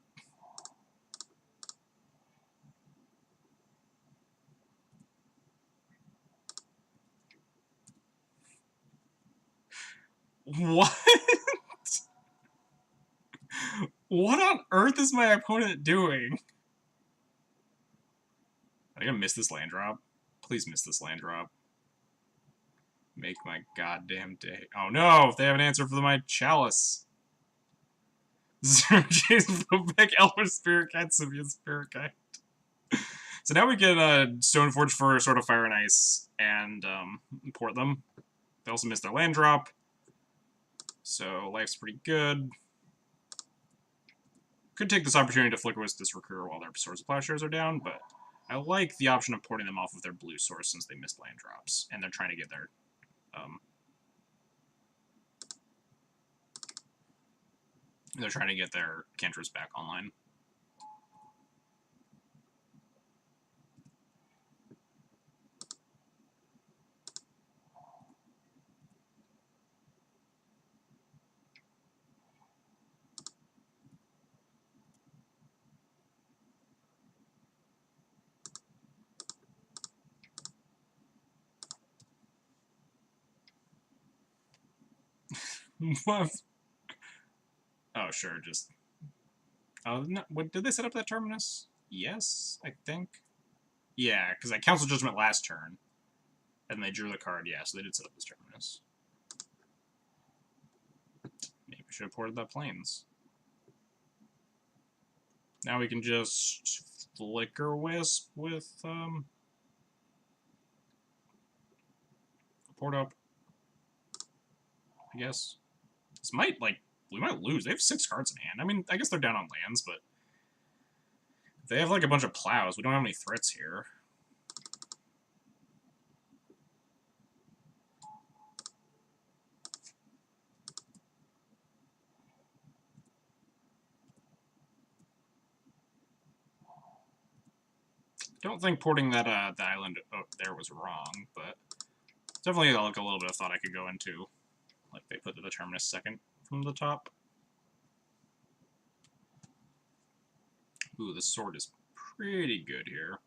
Speaker 1: What? What on earth is my opponent doing? Are they gonna miss this land drop? Please miss this land drop. Make my goddamn day. Oh no, they have an answer for my Chalice. Jason Bobek, Elder Spirit Kite, Simeon Spirit Kite. So now we get Stoneforge for Sword of Fire and Ice and import them. They also missed their land drop. So life's pretty good. Could take this opportunity to flicker with this recruiter while their Swords of Plowshares are down, but I like the option of porting them off of their blue source since they missed land drops, and they're trying to get their cantrips back online. What? Oh, sure, just... Oh, no, what, did they set up that Terminus? Yes, I think. Yeah, because I Council Judgment last turn, and they drew the card, yeah, so they did set up this Terminus. Maybe we should have ported that Plains. Now we can just Flicker Wisp with, port up. I guess. This might, like, we might lose. They have 6 cards in hand. I mean, I guess they're down on lands, but if they have, like, a bunch of plows, we don't have any threats here. Don't think porting that the island up there was wrong, but definitely like a little bit of thought I could go into. Like they put the Terminus second from the top. Ooh, this sword is pretty good here.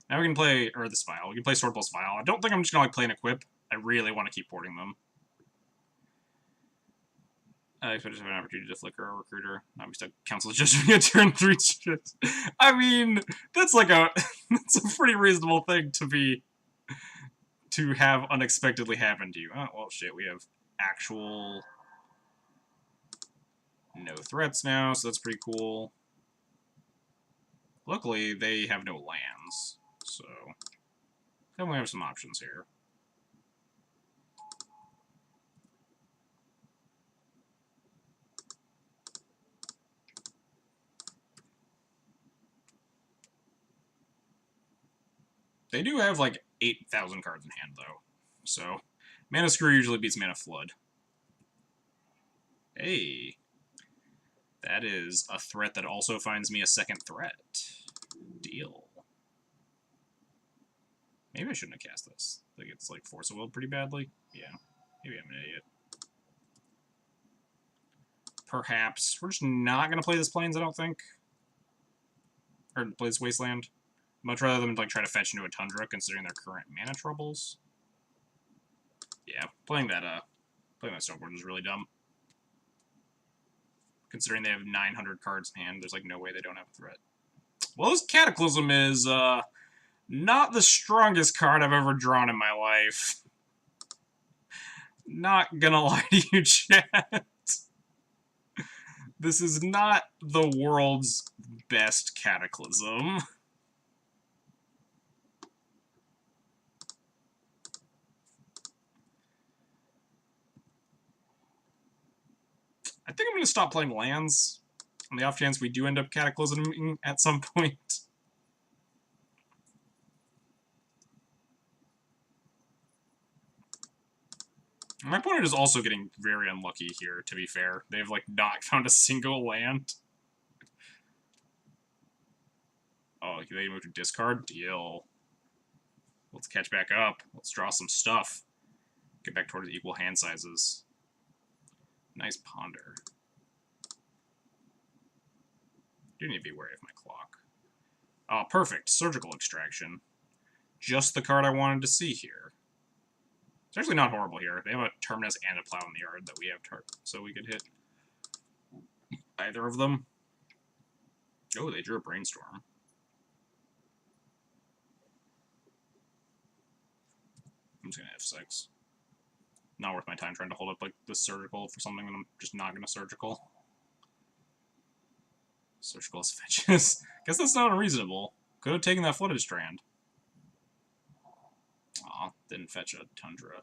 Speaker 1: Now we can play, or this Vial. We can play Sword plus Vial. I don't think I'm just gonna like play an equip. I really want to keep porting them. I expect to have an opportunity to flicker a recruiter. Now we stuck Council of Judgment at turn 3 shit. I mean, that's like a that's a pretty reasonable thing to have unexpectedly happen to you. Oh well shit, we have actual no threats now, so that's pretty cool. Luckily, they have no lands, so definitely have some options here. They do have, like, 8,000 cards in hand, though. So, Mana Screw usually beats Mana Flood. Hey. That is a threat that also finds me a second threat. Deal. Maybe I shouldn't have cast this. Like, it's, like, Force of Will pretty badly. Yeah. Maybe I'm an idiot. Perhaps. We're just not going to play this Plains, I don't think. Or play this Wasteland. Much rather than, like, try to fetch into a Tundra, considering their current mana troubles. Yeah, playing that Stoneforge is really dumb. Considering they have 900 cards in hand, there's, like, no way they don't have a threat. Well, this Cataclysm is, not the strongest card I've ever drawn in my life. Not gonna lie to you, chat. This is not the world's best Cataclysm. I think I'm going to stop playing lands, on the off chance we do end up Cataclysming at some point. My opponent is also getting very unlucky here, to be fair. They've, like, not found a single land. Oh, they moved to discard? Deal. Let's catch back up. Let's draw some stuff. Get back towards equal hand sizes. Nice ponder. Do need to be wary of my clock. Oh, perfect. Surgical Extraction. Just the card I wanted to see here. It's actually not horrible here. They have a Terminus and a Plow in the yard that we have, so we could hit either of them. Oh, they drew a Brainstorm. I'm just going to F6. Not worth my time trying to hold up, like, the Surgical for something that I'm just not going to Surgical. Surgical as fetches. Guess that's not unreasonable. Could have taken that Flooded Strand. Aw, didn't fetch a Tundra.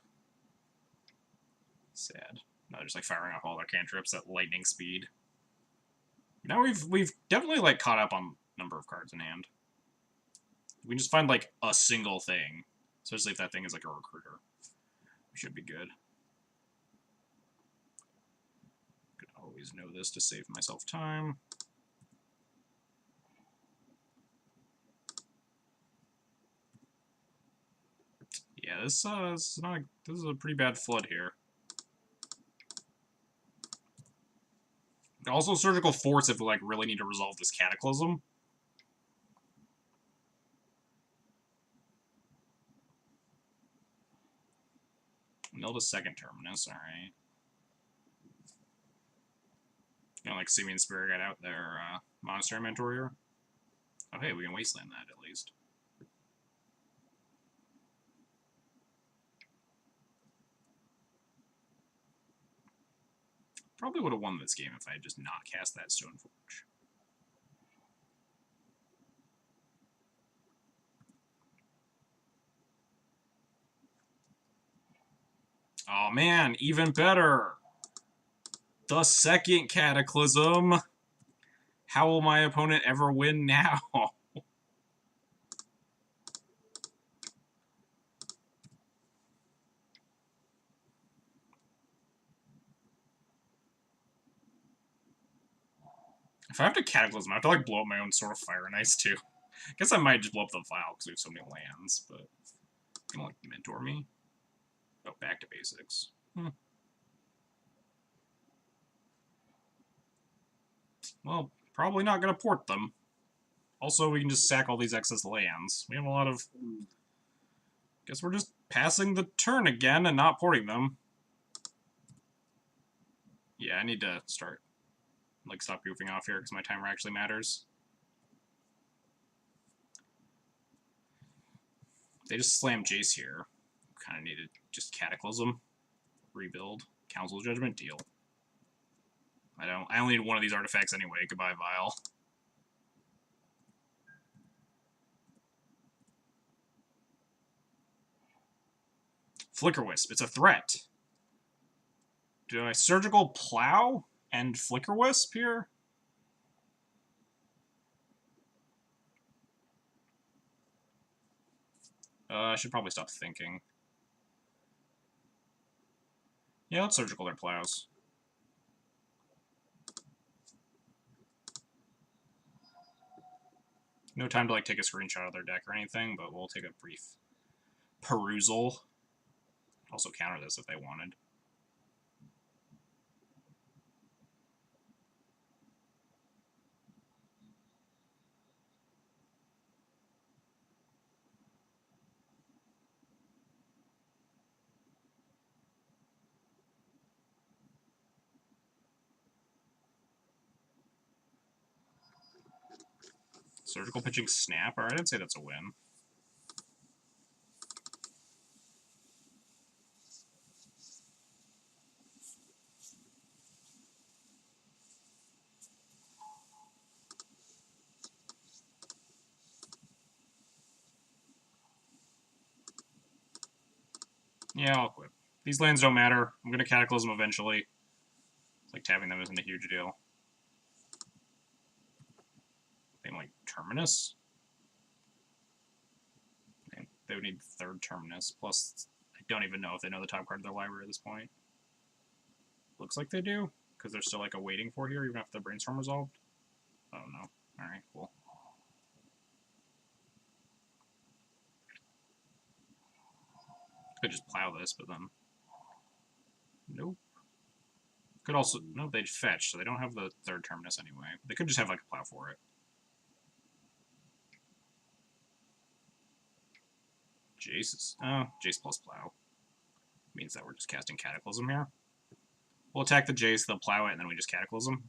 Speaker 1: Sad. No, they're just, like, firing off all their cantrips at lightning speed. Now we've definitely, like, caught up on number of cards in hand. We can just find, like, a single thing. Especially if that thing is, like, a Recruiter. We should be good. Could always know this to save myself time. Yeah, this is a pretty bad flood here. Also, Surgical Force if we, like, really need to resolve this Cataclysm. Milled a second Terminus, alright. You know, like, Simian Spirit got out their Monastery Mentor here. Oh, hey, we can Wasteland that, at least. Probably would have won this game if I had just not cast that Stoneforge. Oh man, even better! The second Cataclysm! How will my opponent ever win now? If I have to Cataclysm, I have to, like, blow up my own Sword of Fire and Ice, too. I guess I might just blow up the vial because we have so many lands, but... You can, like, mentor me? Oh, back to basics. Well, probably not going to port them. Also, we can just sack all these excess lands. We have a lot of... Guess we're just passing the turn again and not porting them. Yeah, I need to start... Like, stop goofing off here because my timer actually matters. They just slammed Jace here. Kind of needed just Cataclysm. Rebuild. Council Judgment. Deal. I only need one of these artifacts anyway. Goodbye, Vial. Flicker Wisp. It's a threat. Do I Surgical Plow and Flicker Wisp here? I should probably stop thinking. Yeah, let's Surgical their Plows. No time to, like, take a screenshot of their deck or anything, but we'll take a brief perusal. Also counter this if they wanted. Surgical Pitching Snap. Alright, I'd say that's a win. Yeah, I'll quit. These lands don't matter. I'm going to Cataclysm eventually. It's like tapping them isn't a huge deal. They like Terminus. They would need third Terminus. Plus, I don't even know if they know the top card of their library at this point. Looks like they do, because there's still like a waiting for here, even after the Brainstorm resolved. Oh no. Alright, cool. Could just plow this, but then... Nope. Could also... No, they'd fetch, so they don't have the third Terminus anyway. They could just have like a plow for it. Jace's... Oh, Jace plus plow. Means that we're just casting Cataclysm here. We'll attack the Jace, they'll plow it, and then we just Cataclysm.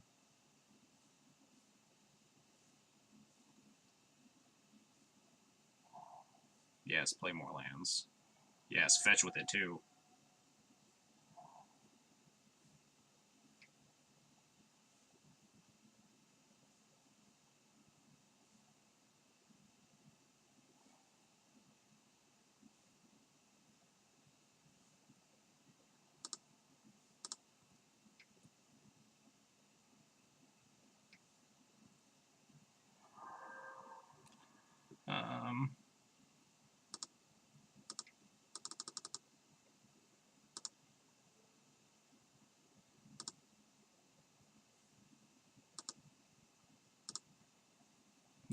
Speaker 1: Yes, play more lands. Yes, fetch with it too.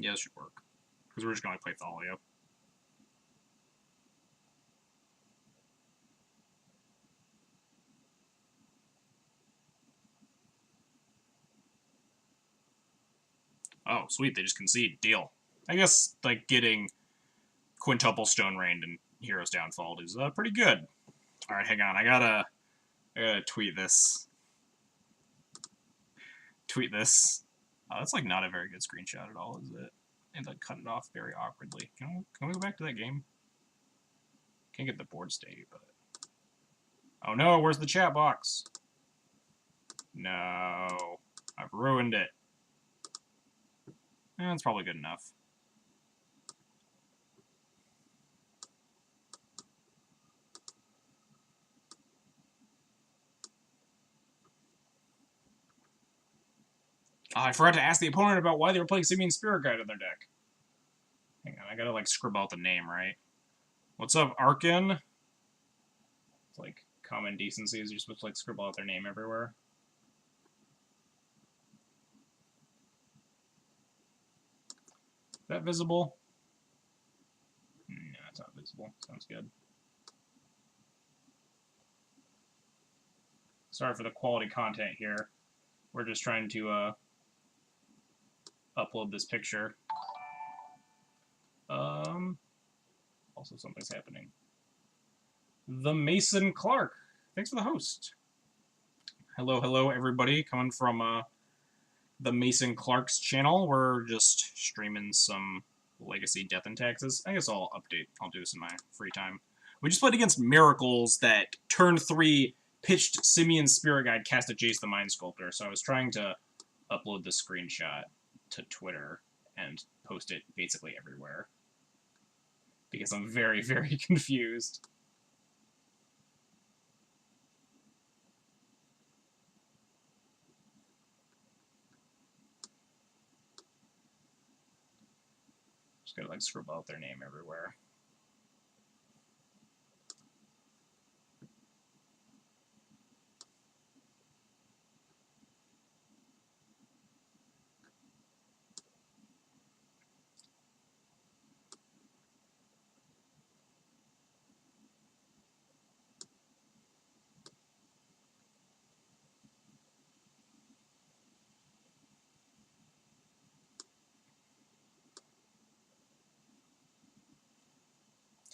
Speaker 1: Yeah, this should work. Because we're just going to play Thalia. Oh, sweet, they just concede. Deal. I guess, like, getting quintuple Stone Rain and Hero's Downfall is pretty good. Alright, hang on. I gotta tweet this. Tweet this. Oh, that's, like, not a very good screenshot at all, is it? And, like, cut it off very awkwardly. Can we go back to that game? Can't get the board state, but... Oh no, where's the chat box? No. I've ruined it. That's probably good enough. Oh, I forgot to ask the opponent about why they were playing Simian Spirit Guide in their deck. Hang on, I gotta, like, scribble out the name, right? What's up, Arkin? It's like common decencies. You're supposed to, like, scribble out their name everywhere. Is that visible? No, it's not visible. Sounds good. Sorry for the quality content here. We're just trying to upload this picture. Also something's happening. The Mason Clark. Thanks for the host. Hello, hello, everybody. Coming from the Mason Clark's channel. We're just streaming some Legacy Death and Taxes. I guess I'll do this in my free time. We just played against Miracles that turn 3 pitched Simian Spirit Guide, cast a Jace the Mind Sculptor. So I was trying to upload the screenshot to Twitter and post it basically everywhere. Because I'm very, very confused. Just gotta like scribble out their name everywhere.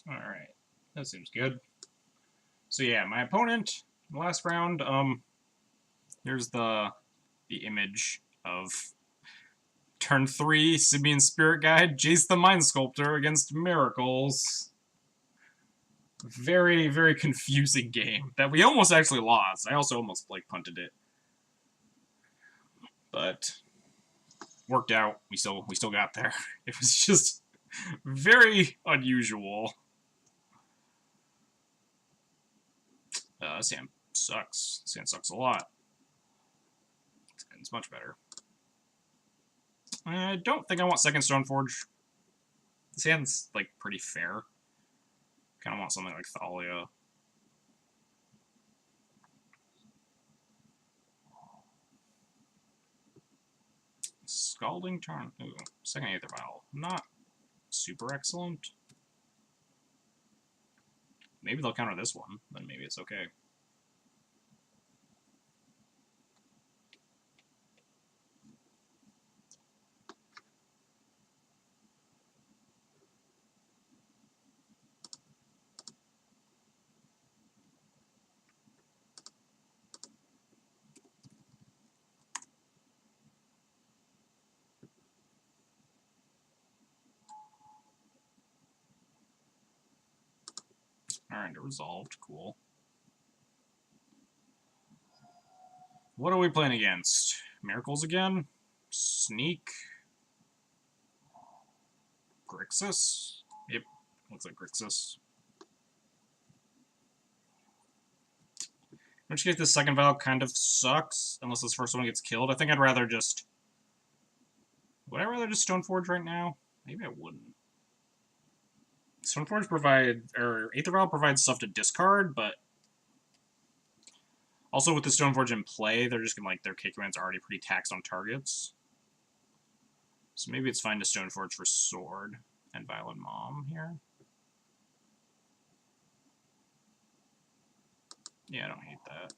Speaker 1: Alright, that seems good. So yeah, my opponent, last round, here's the image of turn 3, Simeon Spirit Guide, Jace the Mind Sculptor against Miracles. Very, very confusing game that we almost actually lost. I also almost like punted it. But worked out. We still got there. It was just very unusual. This hand sucks. This hand sucks a lot. It's much better. I don't think I want second Stoneforge. This hand's, like, pretty fair. Kind of want something like Thalia. Scalding Tarn. Ooh, second Aether Vial. Not super excellent. Maybe they'll counter this one, then maybe it's okay. Alright, it resolved. Cool. What are we playing against? Miracles again? Sneak? Grixis? Yep, looks like Grixis. In which case, this second Vial kind of sucks, unless this first one gets killed. I think I'd rather just... Would I rather just Stoneforge right now? Maybe I wouldn't. Stoneforge or Aether Vial provides stuff to discard, but also with the Stoneforge in play, they're just gonna, like, their kick command's already pretty taxed on targets. So maybe it's fine to Stoneforge for Sword and Violent Mom here. Yeah, I don't hate that.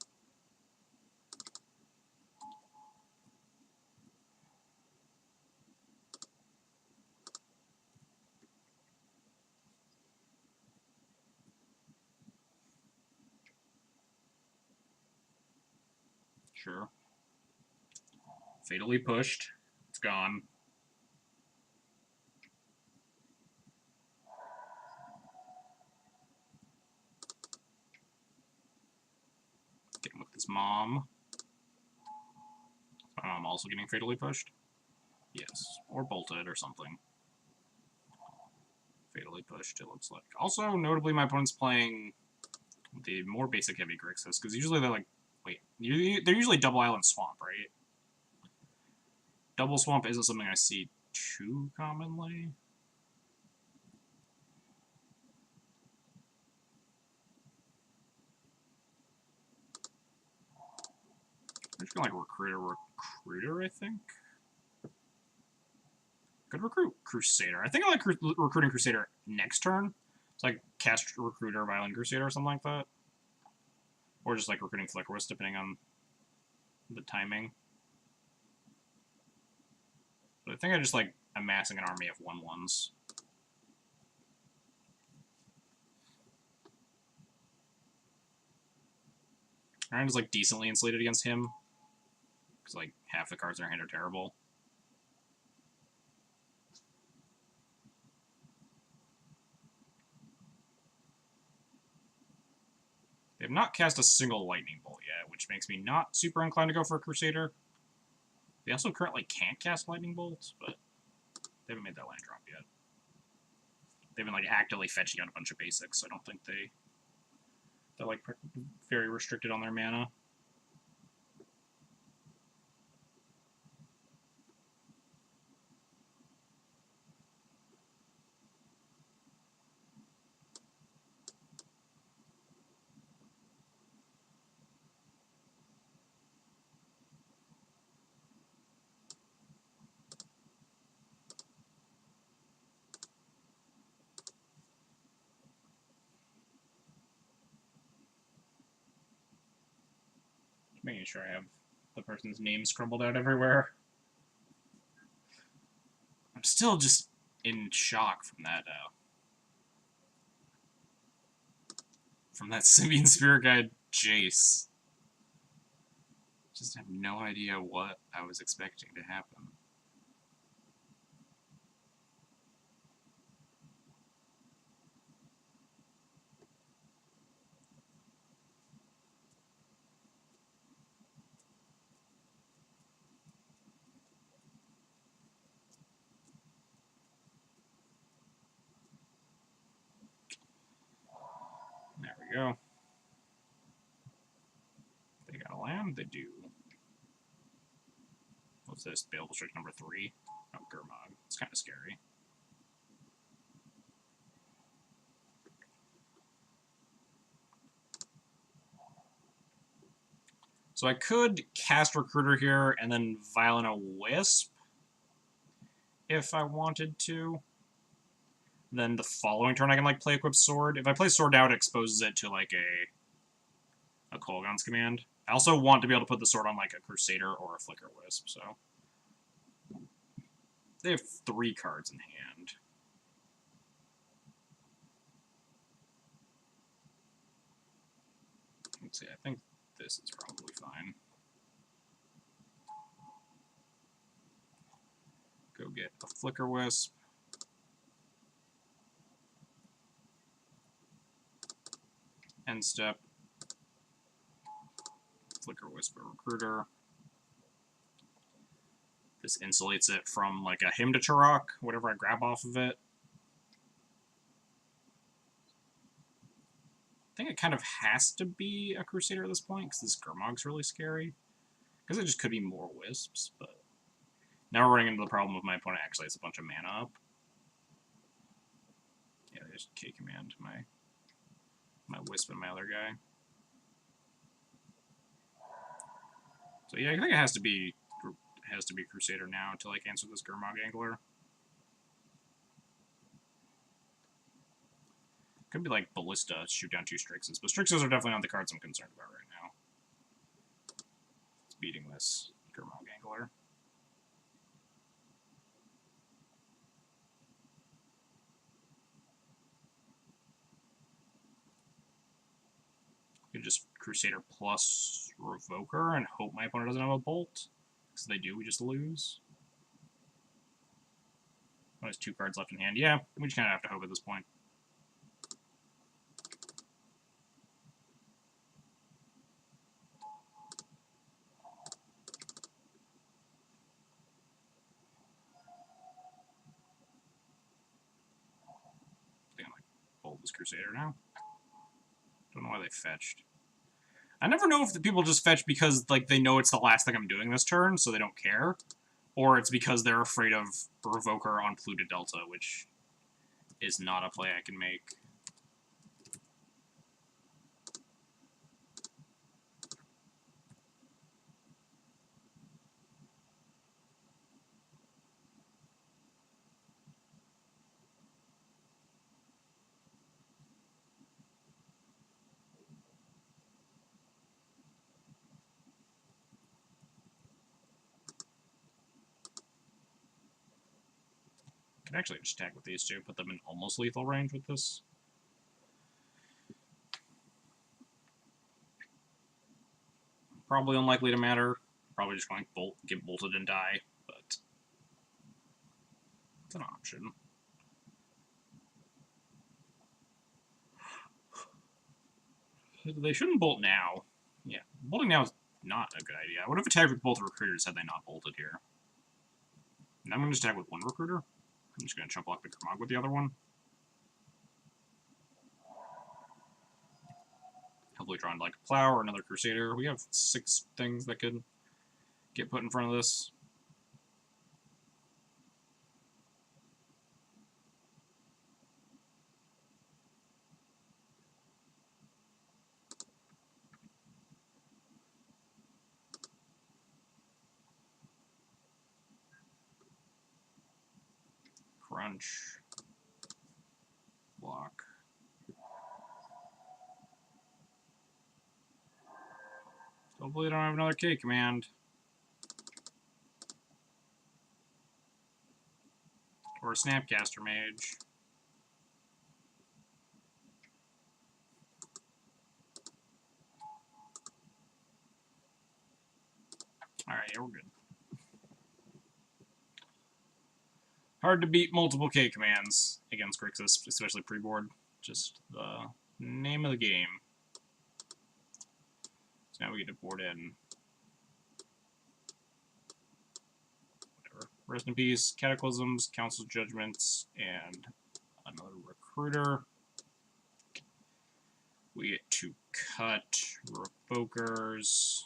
Speaker 1: Sure. Fatally pushed. It's gone. Get him with his mom. I'm also getting fatally pushed. Yes, or bolted or something. Fatally pushed, it looks like. Also, notably, my opponent's playing the more basic heavy Grixis, because usually they're like, wait, they're usually double island swamp, right? Double swamp isn't something I see too commonly. I'm just gonna like recruiter, I think. Could recruit Crusader. I think I like recruiting Crusader next turn. It's like cast Recruiter, Violent Crusader, or something like that. Or just like recruiting Flickerwist, depending on the timing. But I think I just like amassing an army of 1/1s. Iron is like decently insulated against him. Because like half the cards in our hand are terrible. They have not cast a single Lightning Bolt yet, which makes me not super inclined to go for a Crusader. They also currently can't cast Lightning Bolts, but they haven't made that land drop yet. They've been like actively fetching out a bunch of basics, so I don't think they're like very restricted on their mana. Making sure I have the person's name scribbled out everywhere. I'm still just in shock from that Simian Spirit Guide Jace. Just have no idea what I was expecting to happen. There we go. They got a land? They do. What's this? Baleful Strike number 3? Oh, Gurmag. It's kind of scary. So I could cast Recruiter here and then Violent a Wisp if I wanted to. Then the following turn I can like play Equip Sword. If I play Sword now, it exposes it to like a Kolaghan's Command. I also want to be able to put the sword on like a Crusader or a Flicker Wisp, so. They have 3 cards in hand. Let's see, I think this is probably fine. Go get a Flicker Wisp. End step. Flicker Wisp or Recruiter. This insulates it from like a Hymn to Turok, whatever I grab off of it. I think it kind of has to be a Crusader at this point, because this Gurmag's really scary. Because it just could be more Wisps, but... Now we're running into the problem of my opponent actually has a bunch of mana up. Yeah, they just K-command my Wisp and my other guy. So yeah, I think it has to be Crusader now to like answer this Gurmag Angler. Could be like Ballista, shoot down 2 Strixes, but Strixes are definitely not the cards I'm concerned about right now. It's beating this Gurmag Angler. Could just Crusader plus Revoker and hope my opponent doesn't have a Bolt. Because if they do, we just lose. Oh, there's 2 cards left in hand. Yeah, we just kind of have to hope at this point. I think I'm like Bolt this Crusader now. Don't know why they fetched. I never know if the people just fetch because like they know it's the last thing I'm doing this turn, so they don't care, or it's because they're afraid of Revoker on Polluted Delta, which is not a play I can make. I can actually just tag with these 2, put them in almost lethal range with this. Probably unlikely to matter. Probably just going to get bolted and die, but it's an option. They shouldn't bolt now. Yeah, bolting now is not a good idea. I would have attacked with both recruiters had they not bolted here. And I'm going to just attack with 1 recruiter. I'm just going to chump block the Gurmag with the other one. Hopefully drawing like a Plow or another Crusader. We have 6 things that could get put in front of this. Crunch. Block. Still Hopefully I don't have another K command. Or a Snapcaster Mage. Alright, yeah, we're good. Hard to beat multiple K commands against Grixis, especially pre-board. Just the name of the game. So now we get to board in. Whatever. Rest in peace, Cataclysms, Council Judgments, and another Recruiter. We get to cut Revokers,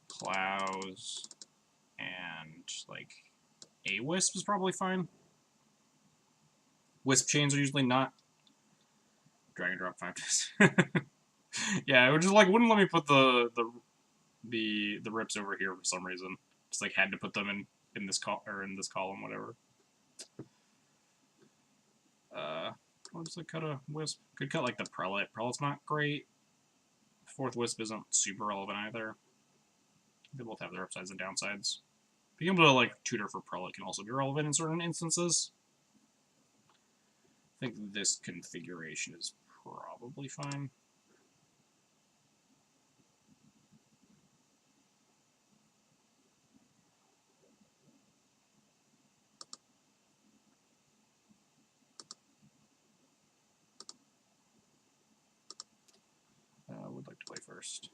Speaker 1: Plows, and like a Wisp is probably fine. Wisp chains are usually not. Drag and drop 5 times. Yeah, it would just like wouldn't let me put the rips over here for some reason. Just like had to put them in this column, whatever. I'll just like cut a Wisp. Could cut like the Prelate. Prelate's not great. Fourth Wisp isn't super relevant either. They both have their upsides and downsides. Being able to like tutor for Prelate can also be relevant in certain instances. I think this configuration is probably fine. I would like to play first.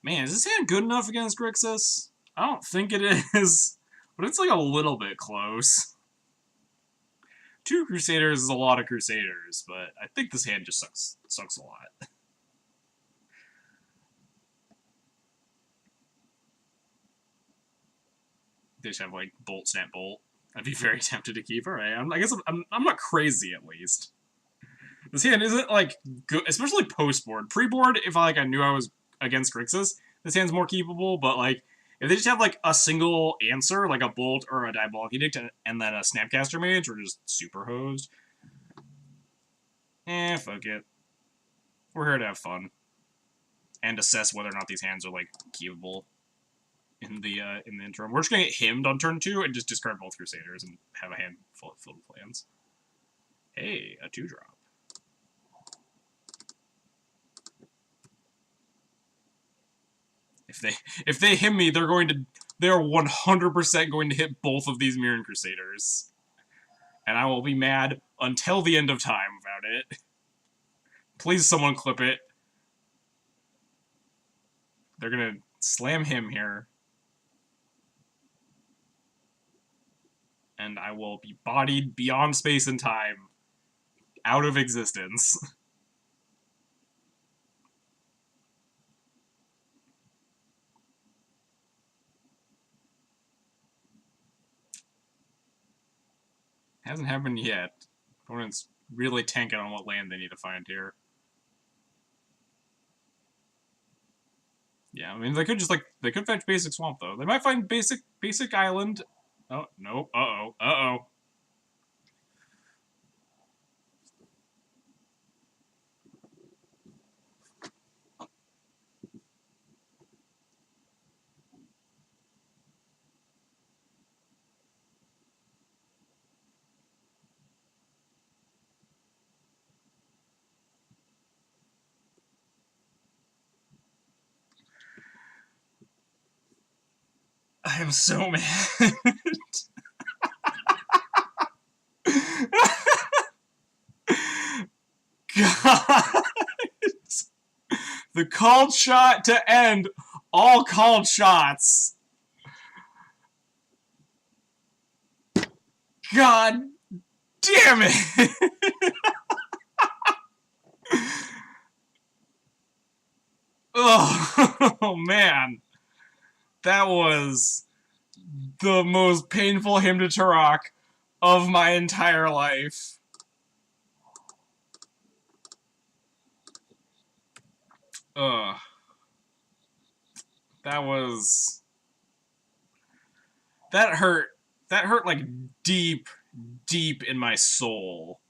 Speaker 1: Man, is this hand good enough against Grixis? I don't think it is, but it's like a little bit close. 2 Crusaders is a lot of Crusaders, but I think this hand just sucks a lot. They just have like Bolt, Snap, Bolt. I'd be very tempted to keep. Alright, I guess I'm not crazy at least. This hand isn't like good, especially post board. Pre board, if I knew I was against Grixis, this hand's more keepable. But like if they just have like a single answer, like a Bolt or a Diabolic Edict, and then a Snapcaster Mage, we're just super hosed. Fuck it. We're here to have fun and assess whether or not these hands are like keepable in the interim. We're just gonna get himmed on turn 2 and just discard both Crusaders and have a hand filled with plans. Hey, a 2-drop. If they hit me, they're 100% going to hit both of these Mirren Crusaders. And I will be mad until the end of time about it. Please someone clip it. They're gonna slam him here. And I will be bodied beyond space and time. Out of existence. Hasn't happened yet. Opponent's really tanking on what land they need to find here. Yeah, I mean, they could fetch basic swamp, though. They might find basic island. Oh, no. Uh-oh. Uh-oh. I am so mad. God. The called shot to end all called shots. God damn it. Oh, man. That was the most painful hymn to Turok of my entire life. Ugh. That was... That hurt. That hurt, like, deep, deep in my soul.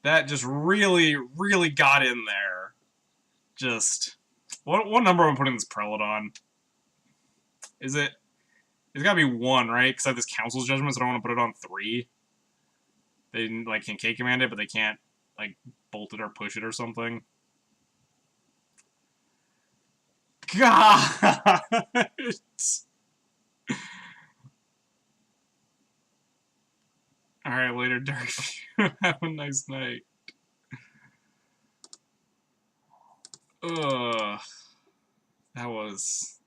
Speaker 1: That just really, really got in there. Just... What number am I putting this prelate on? Is it... It's gotta be 1, right? Because I have this council's judgment, so I don't want to put it on 3. They, like, can K-command it, but they can't, like, bolt it or push it or something. God! Alright, later, Darkview. Have a nice night. Ugh. That was...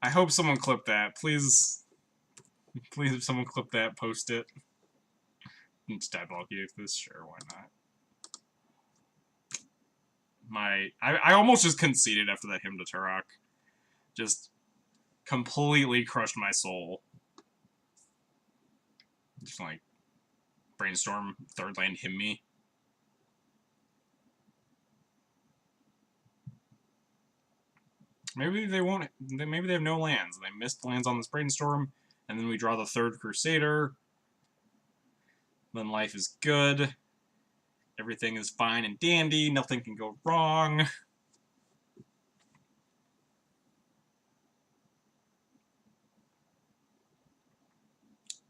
Speaker 1: I hope someone clipped that. Please... Please, if someone clip that, post it. It's diabolical this, sure, why not? I almost just conceded after that hymn to Turok. Just completely crushed my soul. Just like brainstorm, 3rd land, hymn me. Maybe they won't. Maybe they have no lands. They missed lands on this brainstorm, and then we draw the 3rd Crusader. Then life is good. Everything is fine and dandy. Nothing can go wrong.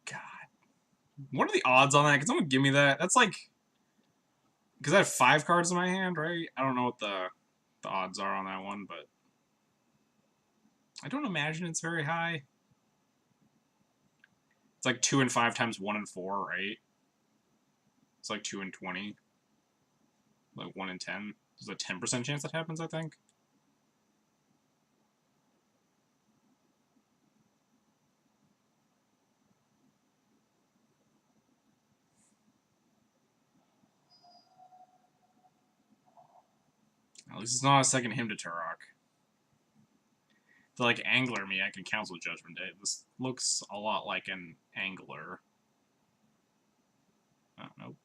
Speaker 1: God. What are the odds on that? Can someone give me that? That's like... Because I have 5 cards in my hand, right? I don't know what the odds are on that one, but... I don't imagine it's very high. It's like 2 and 5 times 1 and 4, right? It's like 2 and 20. Like 1 in 10. There's a 10% chance that happens, I think. At least it's not a second hymn to Turok. To like angler me, I can cancel Judgment Day. This looks a lot like an angler. Oh, nope.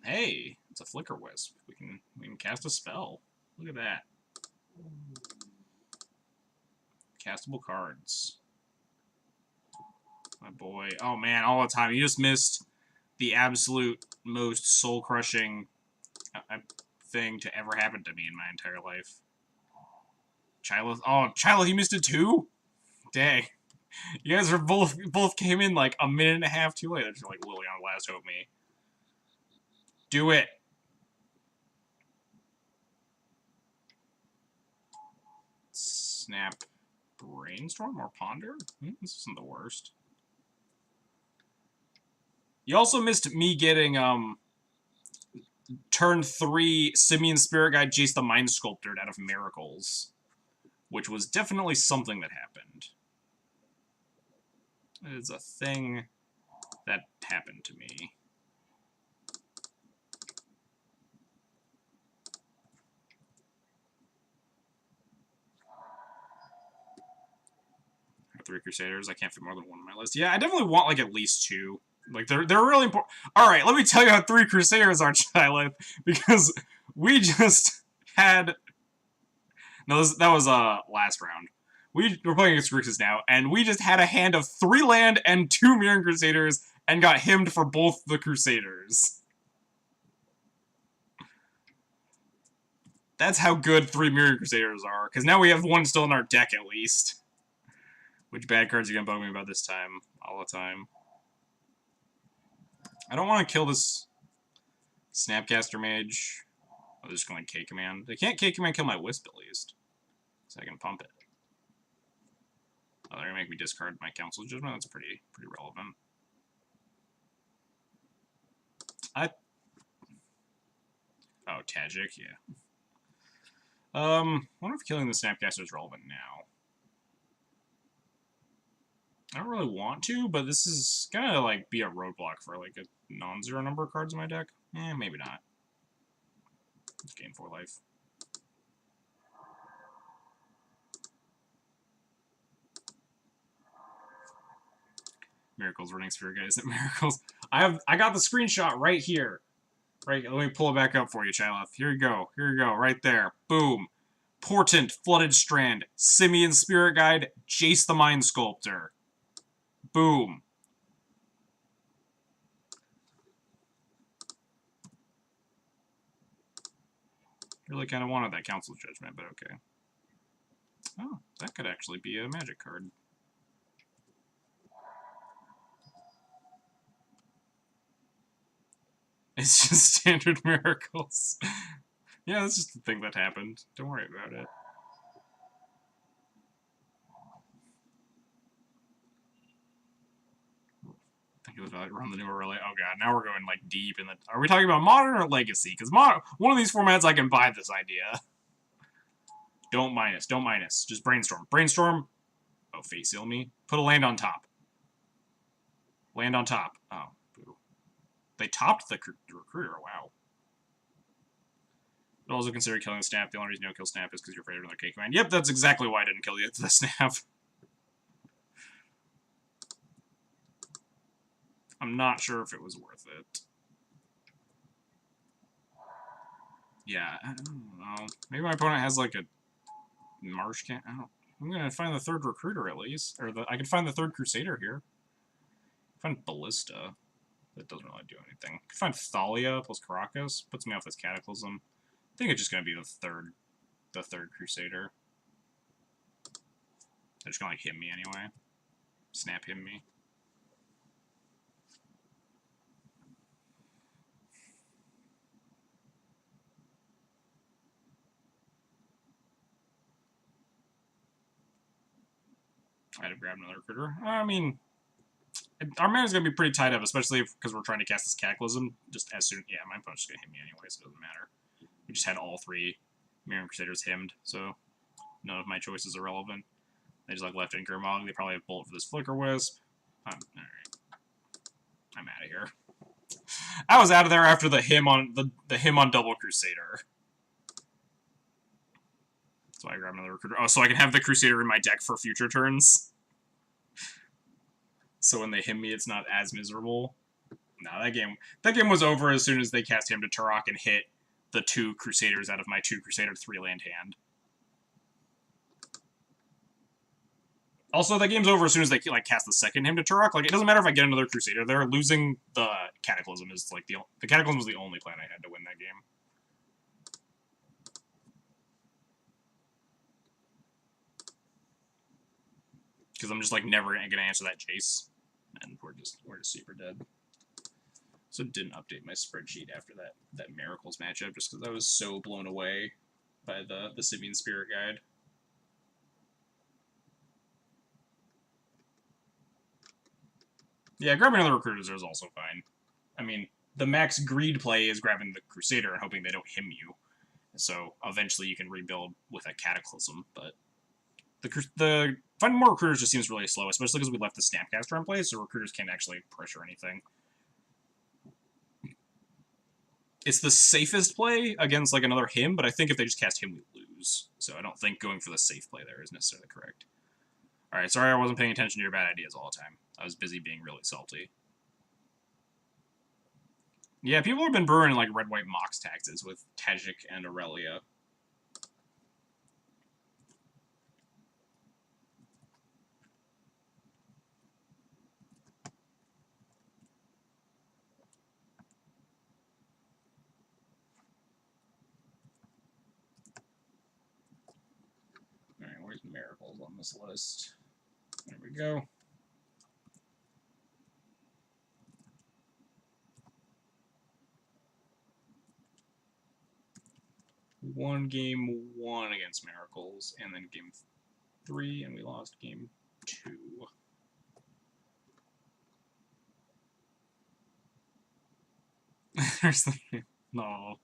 Speaker 1: Hey, it's a Flicker Wisp. We can cast a spell. Look at that. Castable cards. My boy. Oh man, all the time. You just missed the absolute most soul-crushing thing to ever happen to me in my entire life. Chilith. Oh, Chilith, you missed it too? Dang. You guys are both came in like a minute and a half too late. They're just like Liliana Last Hope me. Do it. Snap Brainstorm or Ponder? This isn't the worst. You also missed me getting turn 3 Simian Spirit Guide Jace the Mind Sculptor out of Miracles, which was definitely something that happened. It is a thing that happened to me. Three Crusaders. I can't fit more than 1 on my list. Yeah, I definitely want like at least 2. Like they're really important. All right, let me tell you how 3 Crusaders are, Chilith, because we just had. No, that was last round. We're playing against Grixis now, and we just had a hand of 3 land and 2 Mirran Crusaders, and got hymned for both the Crusaders. That's how good 3 Mirran Crusaders are, because now we have 1 still in our deck at least. Which bad cards are you gonna bug me about this time? All the time. I don't want to kill this Snapcaster Mage. I'm just going to K-Command. They can't K-Command kill my Wisp, at least. So I can pump it. Oh, they're gonna make me discard my Council Judgment? That's pretty relevant. Oh, Tajik, yeah. I wonder if killing the Snapcaster is relevant now. I don't really want to, but this is gonna like be a roadblock for like a non-zero number of cards in my deck. Maybe not. Let's gain 4 life. Miracles running Sphere guys. Miracles. I got the screenshot right here. Right, let me pull it back up for you, Chilith. Here you go. Here you go. Right there. Boom. Portent, Flooded Strand, Simian Spirit Guide, Jace the Mind Sculptor. Boom. Really kind of wanted that Council's Judgment, but okay. Oh, that could actually be a magic card. It's just standard miracles. Yeah, that's just the thing that happened. Don't worry about it. Think of it run the newer relay. Oh god, now we're going like deep in the. Are we talking about modern or legacy? Because one of these formats I can buy this idea. Don't minus. Don't minus. Just brainstorm. Brainstorm. Oh, face seal me. Put a land on top. Land on top. Oh, boo. They topped the recruiter. Wow. But also consider killing the snap. The only reason you don't kill snap is because you're afraid of another K command. Yep, that's exactly why I didn't kill the snap. I'm not sure if it was worth it. Yeah, I don't know. Maybe my opponent has like a Marsh can. I'm gonna find the third recruiter at least, or I can find the third Crusader here. Find Ballista. That doesn't really do anything. I can find Thalia plus Caracas. Puts me off this Cataclysm. I think it's just gonna be the third Crusader. They're just gonna like hit me anyway. Snap hit me. I'd have grabbed another recruiter. I mean, our mana's gonna be pretty tied up, especially because we're trying to cast this Cataclysm just as soon. Yeah, my opponent's just gonna hit me anyway, so it doesn't matter. We just had all three Mirror Crusaders himmed, so none of my choices are relevant. They just like left in Gurmag. They probably have Bolt for this Flicker Wisp. Alright. I'm out of here. I was out of there after the him on the him on Double Crusader. So I grab another recruiter. Oh, so I can have the Crusader in my deck for future turns. So when they hit me, it's not as miserable. No, that game was over as soon as they cast him to Turok and hit the 2 Crusaders out of my 2 Crusader 3-land hand. Also, that game's over as soon as they like cast the second him to Turok. Like, it doesn't matter if I get another Crusader there. Losing the Cataclysm is like the Cataclysm was the only plan I had to win that game. Because I'm just like never gonna answer that Jace, and we're just super dead. So didn't update my spreadsheet after that Miracles matchup just because I was so blown away by the Simian Spirit Guide. Yeah, grabbing another Recruiters is also fine. I mean, the max greed play is grabbing the Crusader and hoping they don't him you. So eventually you can rebuild with a Cataclysm, but the finding more Recruiters just seems really slow, especially because we left the Snapcaster in place, so Recruiters can't actually pressure anything. It's the safest play against like another him, but I think if they just cast him, we lose. So I don't think going for the safe play there is necessarily correct. Alright, sorry I wasn't paying attention to your bad ideas all the time. I was busy being really salty. Yeah, people have been brewing like red-white Mox taxes with Tajik and Aurelia. Alright, where's Miracles on this list? There we go. We won game 1 against Miracles, and then game 3, and we lost game 2. There's the no.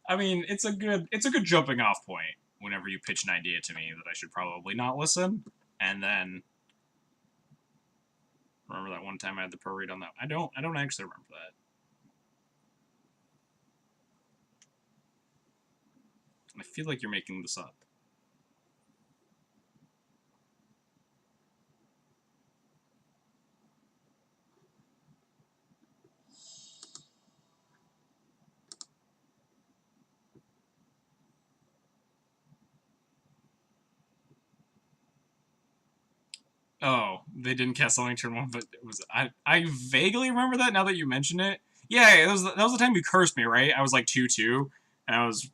Speaker 1: I mean, it's a good jumping off point whenever you pitch an idea to me that I should probably not listen, and then remember that one time I had the pro read on that. I don't actually remember that. I feel like you're making this up. Oh, they didn't cast something turn 1, but it was I vaguely remember that now that you mention it. Yeah, that was the time you cursed me, right? I was like 2-2, and I was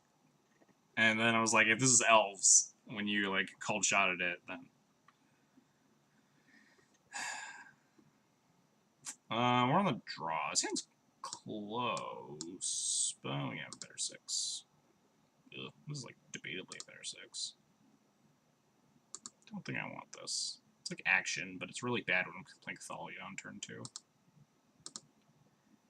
Speaker 1: And then I was like, if this is elves, when you, like, called shot at it, then... we're on the draw. This hand's close, but we have a better 6. Ugh, this is, like, debatably a better 6. Don't think I want this. It's like action, but it's really bad when I'm playing Thalia on turn 2.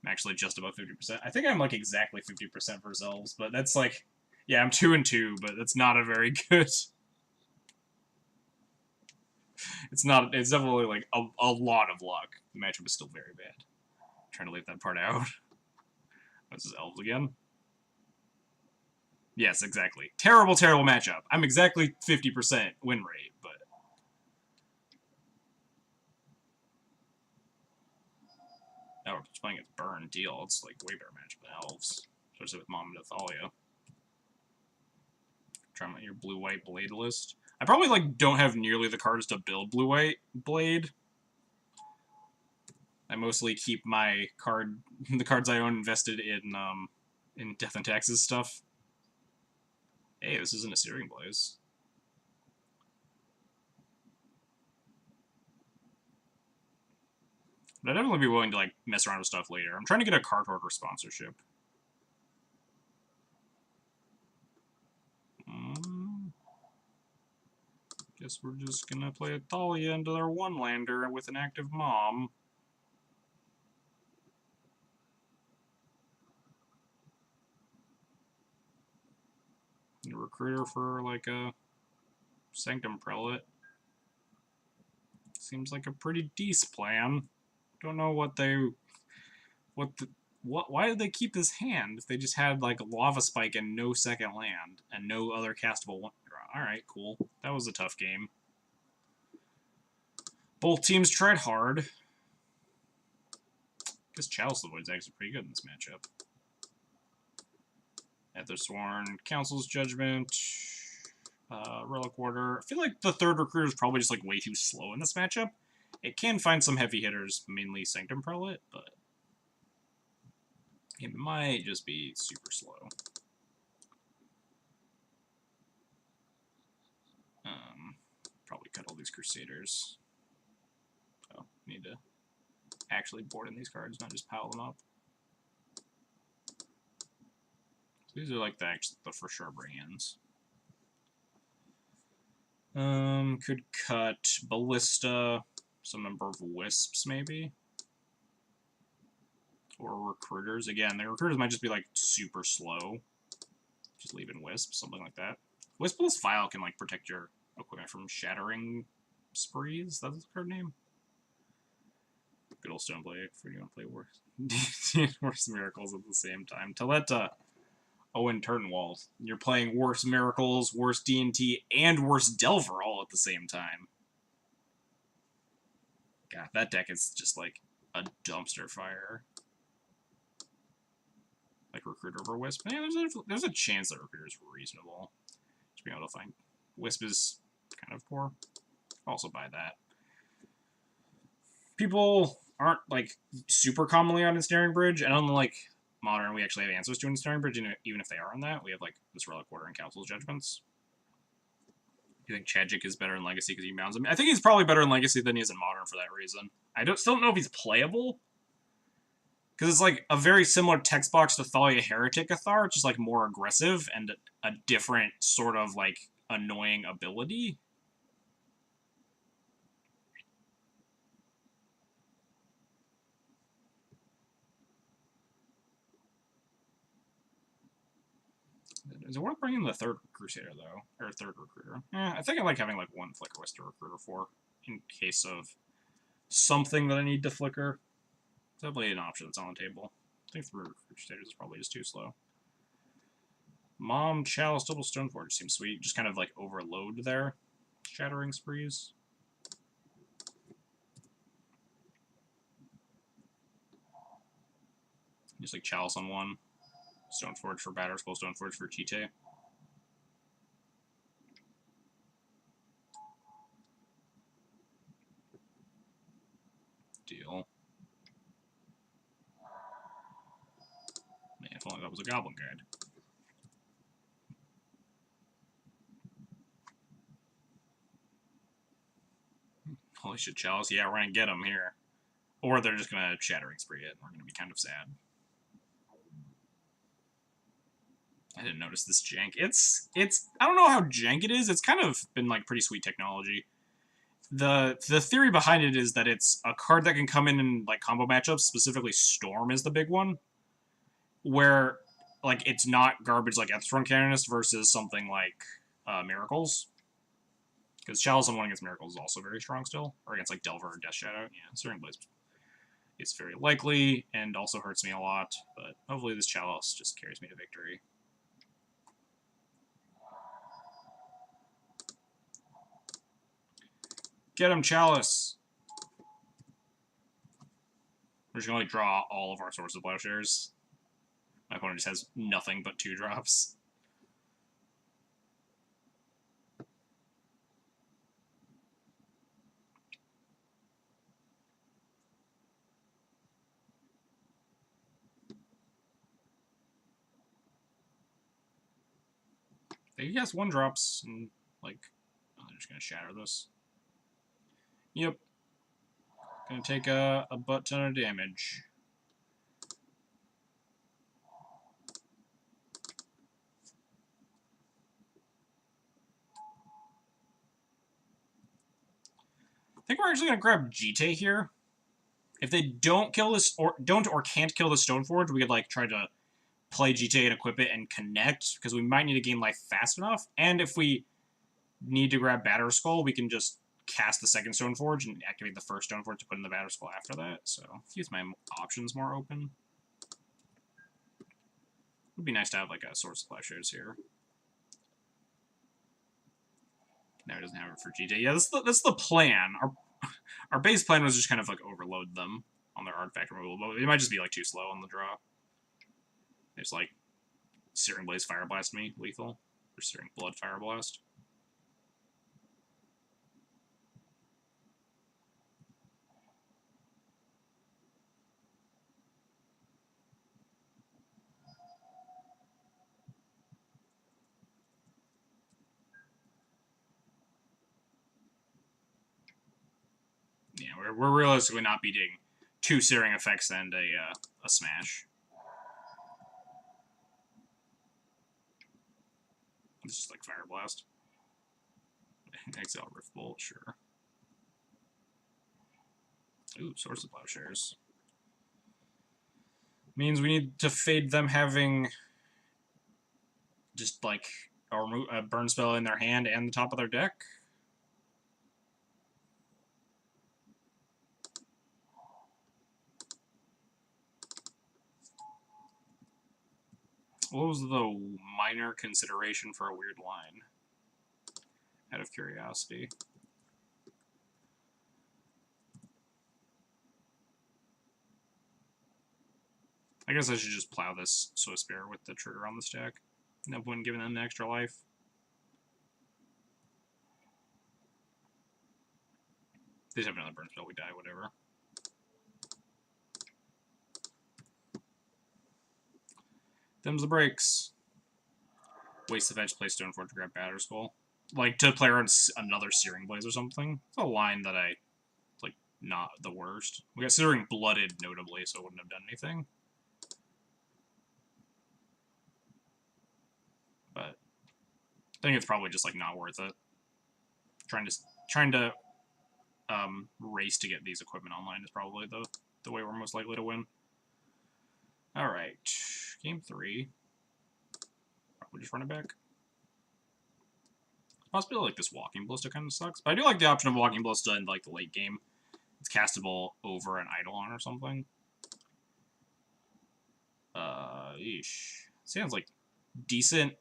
Speaker 1: I'm actually just about 50%. I think I'm like exactly 50% for elves, but that's like... Yeah, I'm 2-2, but that's not a very good... It's not... It's definitely like a lot of luck. The matchup is still very bad. I'm trying to leave that part out. This is elves again. Yes, exactly. Terrible, terrible matchup. I'm exactly 50% win rate, but... Oh, we're just playing against Burn. Deal. It's like way better matchup than elves. Especially with Mom and Thalia. Trying your blue-white blade list. I probably like don't have nearly the cards to build blue-white blade. I mostly keep my the cards I own invested in Death and Taxes stuff. Hey, this isn't a Searing Blaze. But I'd definitely be willing to like mess around with stuff later. I'm trying to get a card hoarder sponsorship. Guess we're just gonna play a Thalia into their one-lander with an active Mom. A recruiter for like a Sanctum Prelate. Seems like a pretty decent plan. Don't know what why did they keep this hand if they just had like a Lava Spike and no second land and no other castable one draw? Alright, cool. That was a tough game. Both teams tried hard. I guess Chalice of the Void's actually pretty good in this matchup. Aethersworn, Council's Judgment, Relic Order. I feel like the third recruiter is probably just like way too slow in this matchup. It can find some heavy hitters, mainly Sanctum Prelate, but it might just be super slow. Probably cut all these Crusaders. Oh, need to actually board in these cards, not just pile them up. So these are like the for sure bring-ins. Could cut Ballista, some number of Wisps maybe. Or Recruiters. Again, the Recruiters might just be like super slow. Just leave in Wisp, something like that. Wispless File can like protect your equipment from shattering sprees. That's the card name. Good old Stoneblade. If you want to play Worst Miracles at the same time. Taletta, Owen Turtenwald. You're playing Worst Miracles, Worst D&T, and Worst Delver all at the same time. God, that deck is just like a dumpster fire. Like Recruiter over Wisp. Man, there's a chance that Recruiter is reasonable. Just being able to find Wisp is kind of poor. Also buy that. People aren't like super commonly on Ensnaring Bridge, and unlike Modern, we actually have answers to Ensnaring Bridge, and even if they are on that, we have like this Relic Order and Council's Judgments. Do you think Chadjic is better in Legacy because he mounts him? I think he's probably better in Legacy than he is in Modern for that reason. I still don't know if he's playable. Because it's like a very similar text box to Thalia Heretic Athar, just like more aggressive and a different sort of like annoying ability. Is it worth bringing the third Crusader though, or third Recruiter? I think I like having like one Flicker Wister Recruiter for in case of something that I need to flicker. It's definitely an option that's on the table. I think three Crusaders is probably just too slow. Mom, Chalice, Double Stoneforge seems sweet. Just kind of like overload there. Shattering sprees. Just like Chalice on one. Stoneforge for Batterskull, Stoneforge for Cheetah. Deal. Man, if only that was a Goblin Guide. Holy shit, Chalice. Yeah, we're gonna get them here. Or they're just gonna Shattering Spree it. We're gonna be kind of sad. I didn't notice this jank. It's I don't know how jank it is. It's kind of been like pretty sweet technology. The theory behind it is that it's a card that can come in like combo matchups. Specifically, Storm is the big one, where like it's not garbage like Ethrone Canonist versus something like Miracles. Because Chalice on one against Miracles is also very strong still, or against like Delver or Death Shadow. Yeah, Searing Blaze is very likely and also hurts me a lot. But hopefully this Chalice just carries me to victory. Get him, Chalice! We're just gonna like draw all of our Swords of Plowshares. My opponent just has nothing but 2-drops. He has 1-drops, and like, I'm just gonna shatter this. Yep. Gonna take a butt ton of damage. I think we're actually gonna grab Jite here. If they don't kill this, or can't kill the Stoneforge, we could like try to play Jite and equip it and connect, because we might need to gain life fast enough. And if we need to grab Batter Skull, we can just cast the second Stoneforge and activate the first Stoneforge to put in the Batter Skull after that. So keeps my options more open. Would be nice to have like a Swords of Plowshares here. No, it doesn't have it for Jite. Yeah, that's the plan. Our base plan was just kind of like overload them on their artifact removal, but it might just be like too slow on the draw. It's like Searing Blaze Fire Blast me, lethal. Or Searing Blood Fire Blast. Yeah, we're realistically not beating 2 Searing effects and a Smash. It's just like Fire Blast. Exile Rift Bolt, sure. Ooh, Swords of Plowshares. Means we need to fade them having just like a burn spell in their hand and the top of their deck. What was the minor consideration for a weird line? Out of curiosity. I guess I should just plow this Swiss Bear with the trigger on the stack. No point in giving them an extra life. They just have another burn spell, we die, whatever. Them's the breaks. Waste the fetch, play Stoneforge to grab Batter Skull. Like, to play around another Searing Blaze or something. It's a line that I, like, not the worst. We got Searing Blooded, notably, so it wouldn't have done anything. But I think it's probably just, like, not worth it. Trying to race to get these equipment online is probably the way we're most likely to win. Alright. Game 3. Probably just run it back. Possibly like this Walking Ballista kind of sucks, but I do like the option of Walking Ballista in like the late game. It's castable over an Eidolon or something. Sounds like decent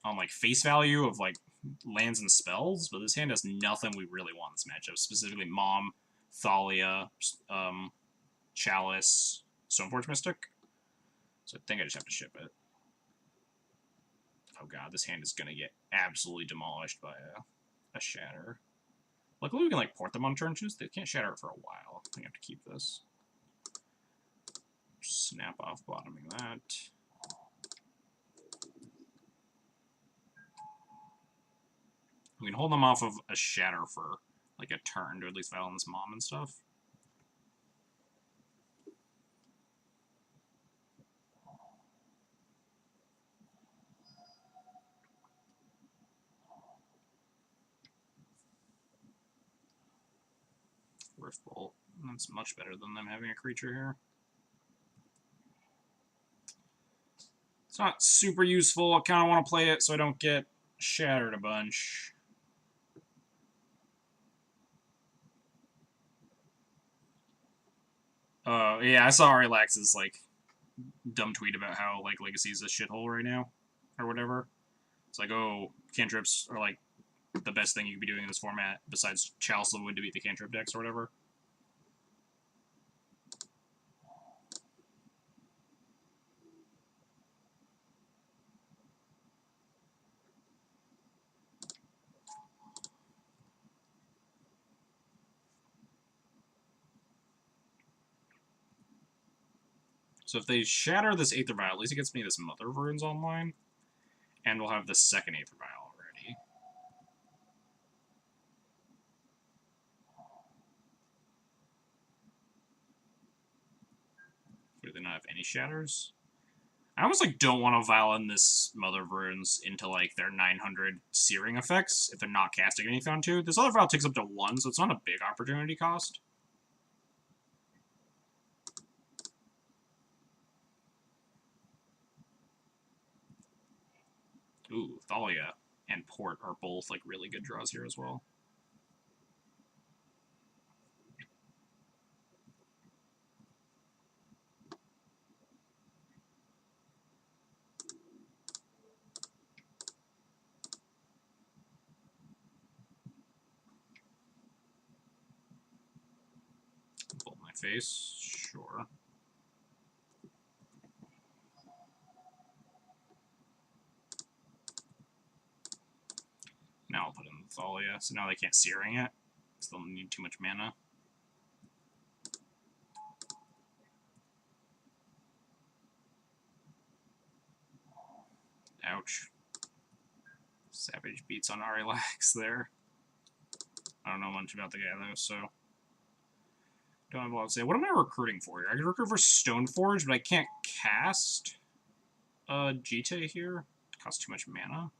Speaker 1: on like face value of like lands and spells, but this hand has nothing we really want in this matchup. Specifically, Mom, Thalia, Chalice, Stoneforge Mystic. So I think I just have to ship it. Oh god, this hand is gonna get absolutely demolished by a shatter. Luckily we can like port them on turn 2, so they can't shatter it for a while. I think I have to keep this. Snap off bottoming that. We can hold them off of a shatter for like a turn to at least Valen's mom and stuff. Rift Bolt. That's much better than them having a creature here. It's not super useful. I kind of want to play it so I don't get shattered a bunch. Yeah, I saw Relax's, like, dumb tweet about how, like, Legacy is a shithole right now, or whatever. It's like, oh, cantrips are, like, the best thing you could be doing in this format, besides Chalice of the Wood to beat the cantrip decks or whatever. So if they shatter this Aether Vial, at least it gets me this Mother of Runes online, and we'll have the second Aether Vial already. Do they not have any shatters? I almost like don't want to vial in this Mother of Runes into like their 900 searing effects if they're not casting anything onto. This other vial takes up to 1, so it's not a big opportunity cost. Ooh, Thalia and Port are both like really good draws here as well. Bolt my face, sure. Now I'll put in the Thalia, so now they can't searing it, because they'll need too much mana. Ouch. Savage beats on Arilax there. I don't know much about the guy though, so don't have a lot to say. What am I recruiting for here? I could recruit for Stoneforge, but I can't cast Jite here. It costs too much mana.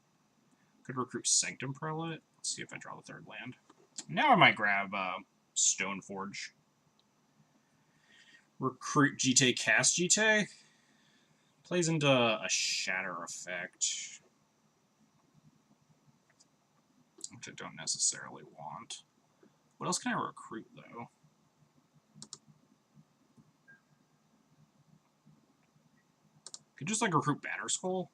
Speaker 1: Could recruit Sanctum Prelate. Let's see if I draw the third land. Now I might grab Stoneforge. Recruit Jite, cast Jite. Plays into a Shatter effect, which I don't necessarily want. What else can I recruit, though? Could just, like, recruit Batterskull.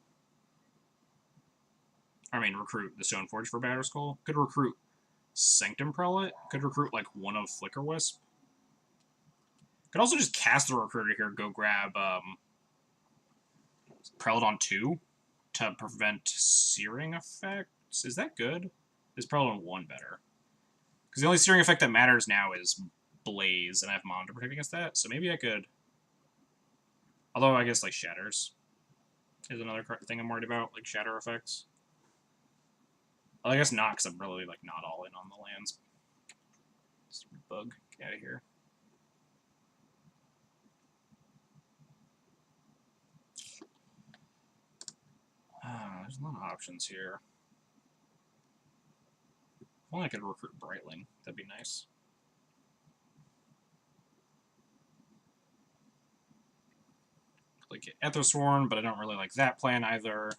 Speaker 1: I mean, recruit the Stoneforge for Batterskull. Could recruit Sanctum Prelate. Could recruit, like, one of Flicker Wisp. Could also just cast the recruiter here, go grab Prelate on 2 to prevent searing effects. Is that good? Is Prelate on 1 better? Because the only searing effect that matters now is Blaze, and I have Mana to protect against that, so maybe I could... Although, I guess, like, Shatters is another thing I'm worried about, like, Shatter effects. Well, I guess not, because I'm really, like, not all in on the lands. Stupid bug. Get out of here. There's a lot of options here. If only I could recruit Brightling. That'd be nice. Like Ethersworn, but I don't really like that plan either.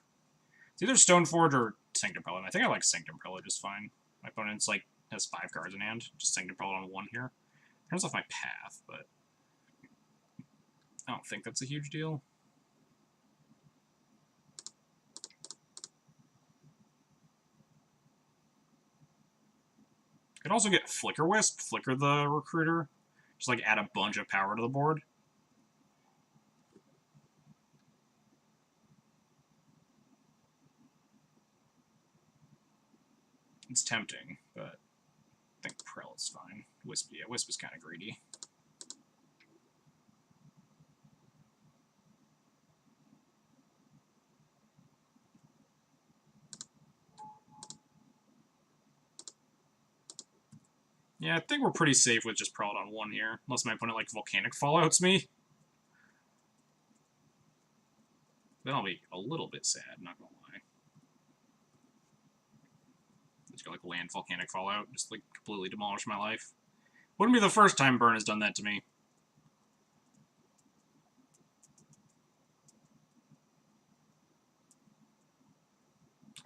Speaker 1: It's either Stoneforge or Sanctum Prelate. I think I like Sanctum Prelate just fine. My opponent's like has 5 cards in hand. Just Sanctum Prelate on 1 here. Turns off my path, but I don't think that's a huge deal. Could also get Flicker Wisp, Flicker the Recruiter. Just like add a bunch of power to the board. It's tempting, but I think Prelate's fine. Wisp, yeah, Wisp is kind of greedy. Yeah, I think we're pretty safe with just Prowled on 1 here. Unless my opponent, like, Volcanic Fallouts me. Then I'll be a little bit sad, not gonna lie. Just go, like, land Volcanic Fallout. Just, like, completely demolish my life. Wouldn't be the first time Burn has done that to me.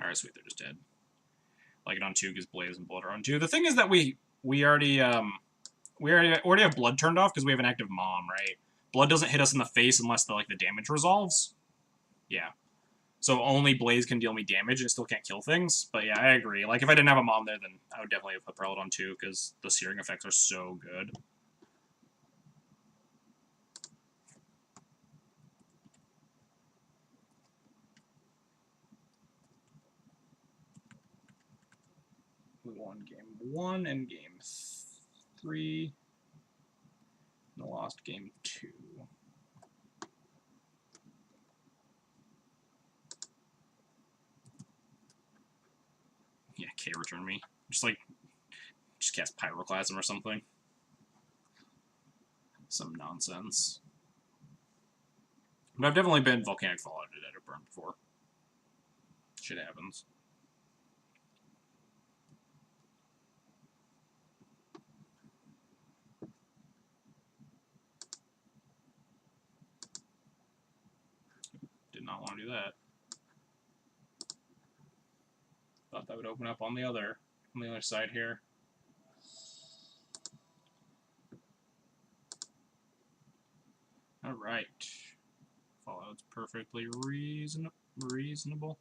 Speaker 1: Alright, sweet, they're just dead. Like it on 2 because Blaze and Blood are on 2. The thing is that we already have Blood turned off because we have an active Mom, right? Blood doesn't hit us in the face unless the damage resolves. Yeah. So only Blaze can deal me damage and still can't kill things. But yeah, I agree. Like if I didn't have a Mom there, then I would definitely have put Prelate on 2 because the searing effects are so good. We won game 1 and game 3. And lost game 2. Yeah, K return me. Just cast Pyroclasm or something. Some nonsense. But I've definitely been Volcanic Fallout at a Burn before. Shit happens. Did not want to do that. Thought that would open up on the other side here. Alright. Fallout's perfectly reasonable.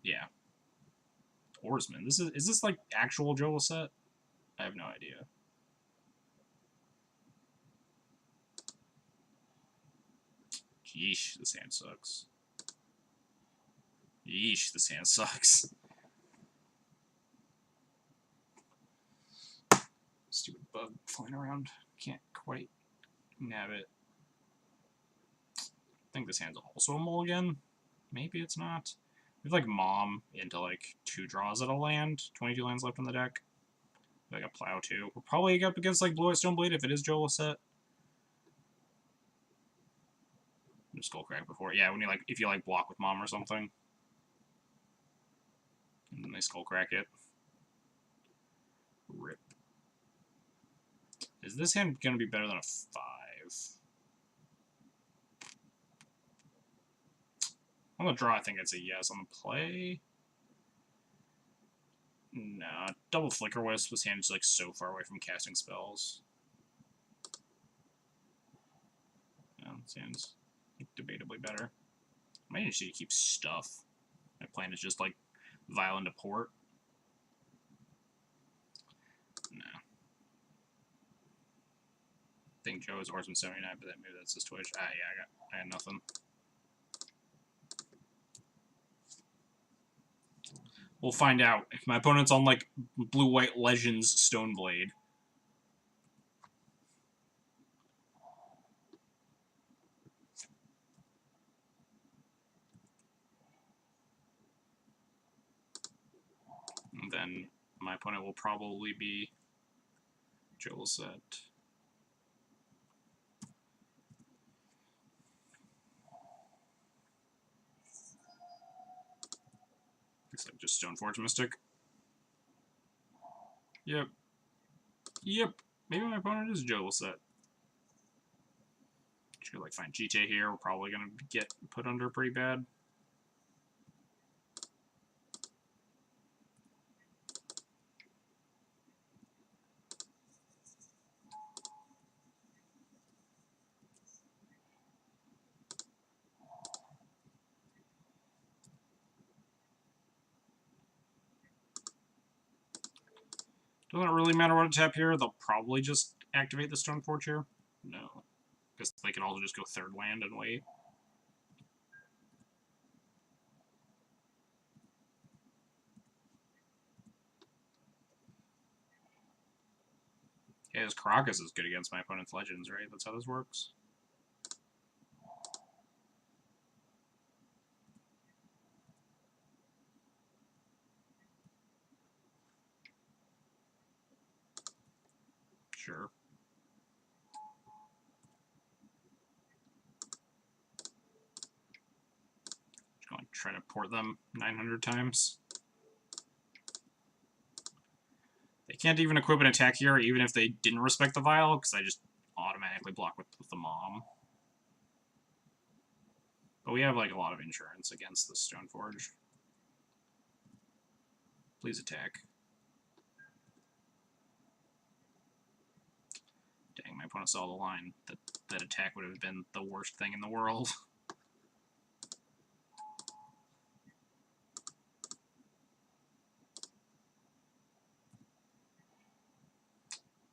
Speaker 1: Yeah. Oarsman. Is this like actual Joel set? I have no idea. Yeesh, this hand sucks. Yeesh, this hand sucks. Stupid bug flying around. Can't quite nab it. I think this hand's also a mulligan. Maybe it's not. We have like Mom into like 2 draws at a land. 22 lands left in the deck. Like a Plow too. We're probably up against like Blue-White Stoneblade if it is Joel set. Skullcrack before. Yeah, when you like if you like block with Mom or something. And then they Skullcrack it. Rip. Is this hand gonna be better than a 5? On the draw, I think I'd say yes. On the play, nah. Double Flicker Wisp. This hand is like so far away from casting spells. Yeah, this hand's debatably better. I might actually keep stuff. My plan is just like Violent to Port. Nah. I think Joe is Oarsman 79, but maybe that's his Twitch. Ah, yeah, I got nothing. We'll find out. If my opponent's on, like, Blue-White Legends Stoneblade. And then my opponent will probably be Joel set. Looks like just Stoneforge Mystic. Yep. Yep. Maybe my opponent is Joel set. Should like find GTA here. We're probably gonna get put under pretty bad. Doesn't really matter what to tap here. They'll probably just activate the Stoneforge here. No. Because they can also just go 3rd land and wait. Yeah, this Caracas is good against my opponent's Legends, right? That's how this works. Sure. Just going to try to port them 900 times. They can't even equip an attack here, even if they didn't respect the vial, because I just automatically block with the mom. But we have like a lot of insurance against the Stoneforge. Please attack. Dang, my opponent saw the line. That attack would have been the worst thing in the world.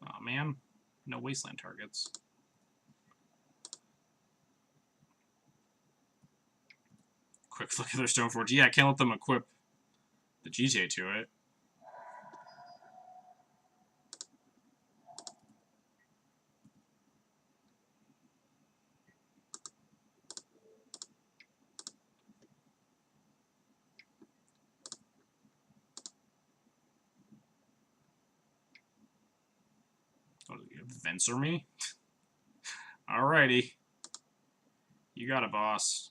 Speaker 1: Aw, man. No wasteland targets. Quick look at their Stoneforge. Yeah, I can't let them equip the GTA to it. Venser me? Alrighty. You got it, boss.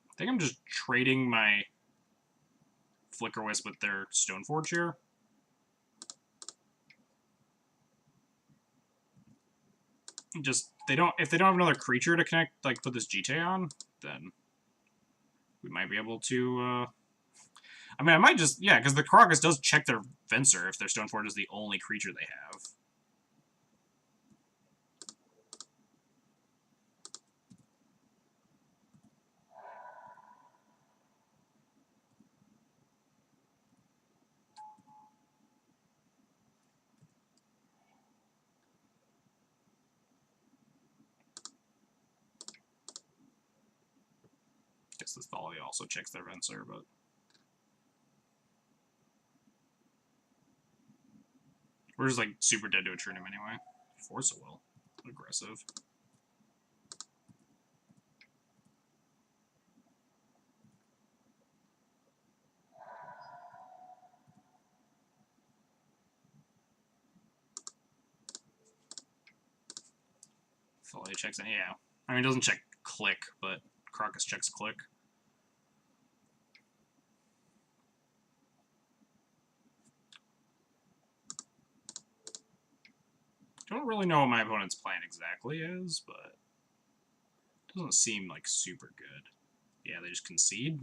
Speaker 1: I think I'm just trading my Flicker Wisp with their Stoneforge here. Just if they don't have another creature to connect, like put this GTA on, then we might be able to. I mean, I might just because the Karakas does check their Venser if their Stoneforge is the only creature they have. Guess this volley also checks their Venser, but we're just like super dead to a Trinum anyway. Force a Will. Aggressive. Volley checks in, yeah. I mean, it doesn't check click, but Karakas checks click. I don't really know what my opponent's plan exactly is, but it doesn't seem like super good. Yeah, they just concede.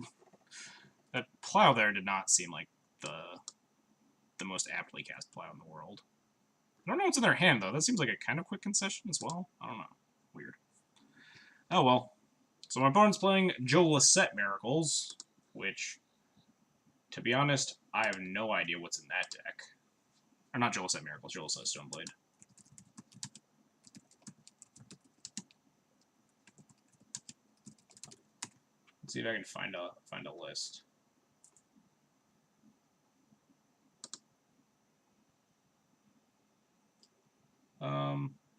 Speaker 1: That plow there did not seem like the most aptly cast plow in the world. I don't know what's in their hand, though. That seems like a kind of quick concession as well. I don't know. Weird. Oh, well. So my opponent's playing Joe Lissette Miracles, which, to be honest, I have no idea what's in that deck. Or not Joe Lissette Miracles, Joe Lissette Stoneblade. Let's see if I can find a list.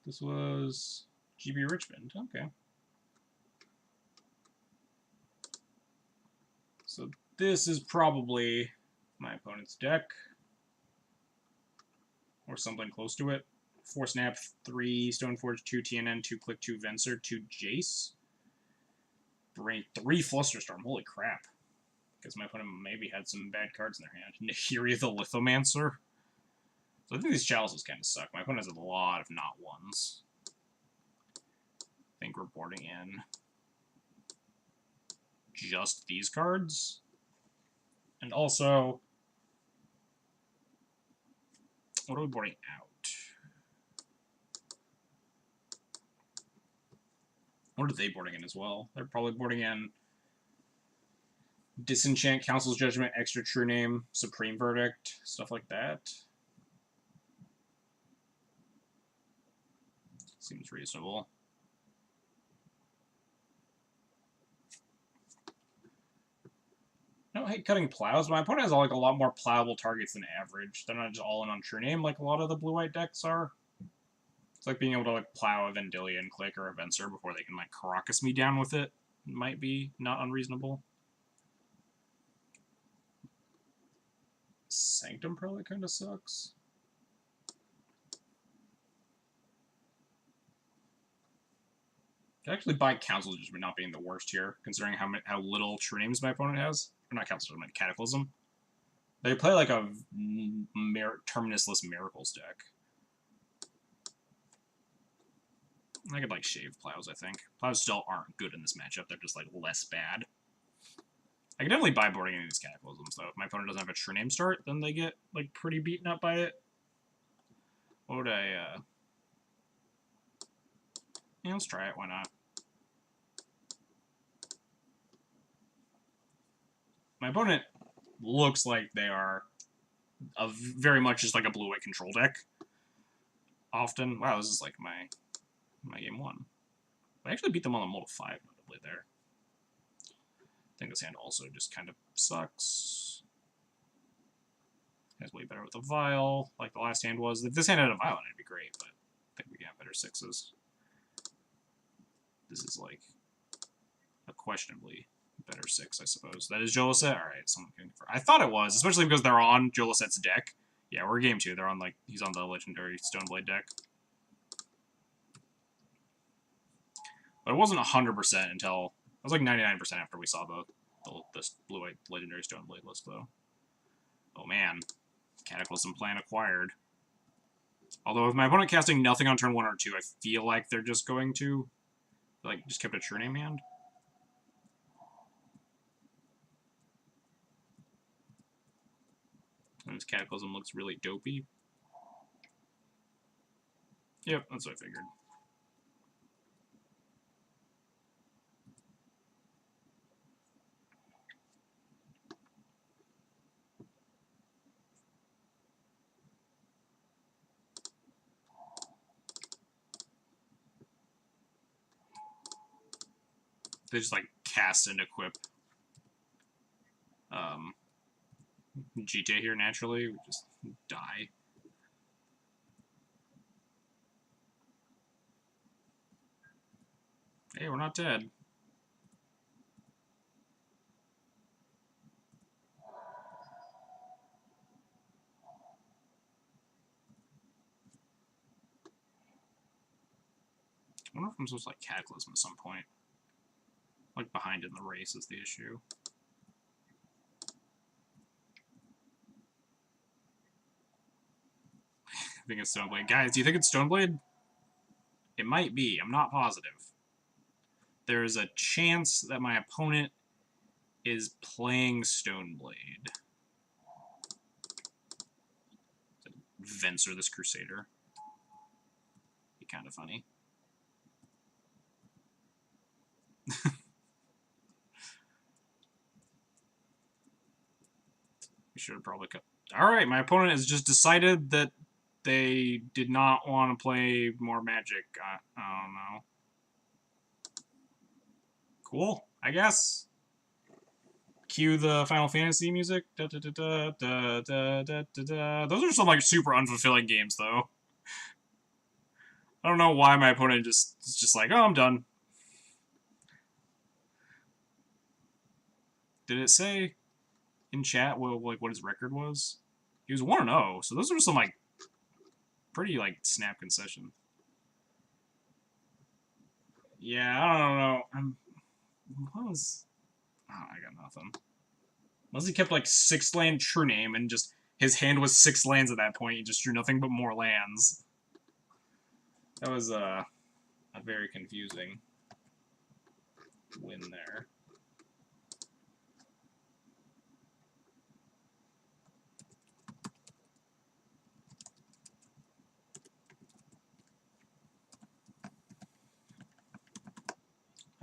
Speaker 1: This was GB Richmond. Okay. So this is probably my opponent's deck, or something close to it. 4 Snap, 3 Stoneforge, 2 TNN, 2 Click, 2 Venser, 2 Jace. Brain 3 Flusterstorm. Holy crap! Because my opponent maybe had some bad cards in their hand. Nahiri the Lithomancer. So I think these chalices kind of suck. My opponent has a lot of not ones. I think we're boarding in just these cards. And also, what are we boarding out? What are they boarding in as well? They're probably boarding in Disenchant, Council's Judgment, Extra True Name, Supreme Verdict, stuff like that. Seems reasonable. like cutting plows. My opponent has like a lot more plowable targets than average. They're not just all in on True Name like a lot of the blue-white decks are. It's like being able to like plow a Vendilion and click or a Venser before they can like Caracas me down with it. Might be not unreasonable. Sanctum probably kind of sucks. Could actually buy Council Judgment not being the worst here, considering how little True Names my opponent has. Or not Council Judgment, Cataclysm. They play like a Terminusless Miracles deck. I could like shave Plows, I think. Plows still aren't good in this matchup, they're just like less bad. I could definitely buy boarding any of these Cataclysms, though. If my opponent doesn't have a True Name start, then they get like pretty beaten up by it. What would I, yeah, let's try it, why not? My opponent looks like they are very much just like a blue-white control deck. Often. Wow, this is like my game 1. I actually beat them on the Mold of 5, notably, there. I think this hand also just kind of sucks. It's way better with a Vial, like the last hand was. If this hand had a Vial, it'd be great, but I think we can have better 6s. This is like a questionably better 6, I suppose. That is Joliset? Alright, someone can confirm. I thought it was, especially because they're on Joliset's deck. Yeah, we're game 2. They're on, like, he's on the legendary Stoneblade deck. But it wasn't 100% until... It was like 99% after we saw this blue-white legendary Stoneblade list, though. Oh, man. Cataclysm plan acquired. Although, with my opponent casting nothing on turn 1 or 2, I feel like they're just going to... Like, just kept a True Name hand. And this Cataclysm looks really dopey. Yep, that's what I figured. They just, like, cast and equip GTA here naturally. We just die. Hey, we're not dead. I wonder if I'm supposed to, like, Cataclysm at some point. Like, behind in the race is the issue. I think it's Stoneblade. Guys, do you think it's Stoneblade? It might be. I'm not positive. There's a chance that my opponent is playing Stoneblade. Venser this Crusader. Be kind of funny. We should have probably cut. Alright, my opponent has just decided that they did not want to play more Magic. I don't know. Cool, I guess. Cue the Final Fantasy music. Da, da, da, da, da, da, da, da, da. Those are some like super unfulfilling games, though. I don't know why my opponent is just like, oh, I'm done. Did it say in chat what his record was? He was 1-0, so those are some like pretty like snap concession. Yeah, I don't know. What was? Oh, I got nothing. Unless he kept like 6-land True Name and just his hand was 6 lands at that point. He just drew nothing but more lands. That was a very confusing win there.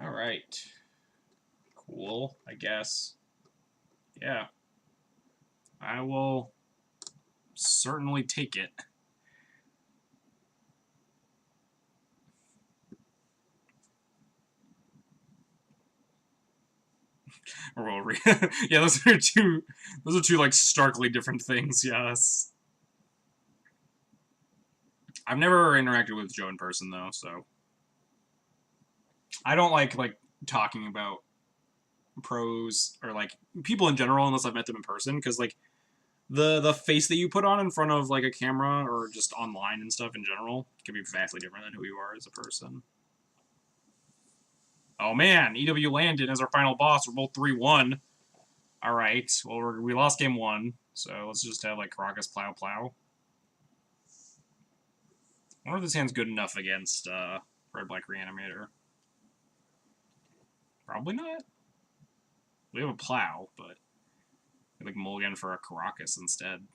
Speaker 1: All right. Cool, I guess. Yeah. I will certainly take it. Or we'll yeah, those are two like starkly different things. Yes. I've never interacted with Joe in person though, so I don't like talking about pros or like people in general unless I've met them in person, because like the face that you put on in front of like a camera or just online and stuff in general can be vastly different than who you are as a person. Oh man, EW Landon as our final boss. We're both 3-1. All right. Well, we lost game 1, so let's just have like Caracas plow plow. I wonder if this hand's good enough against Red Black Reanimator. Probably not. We have a plow, but we like mulligan for a Caracas instead.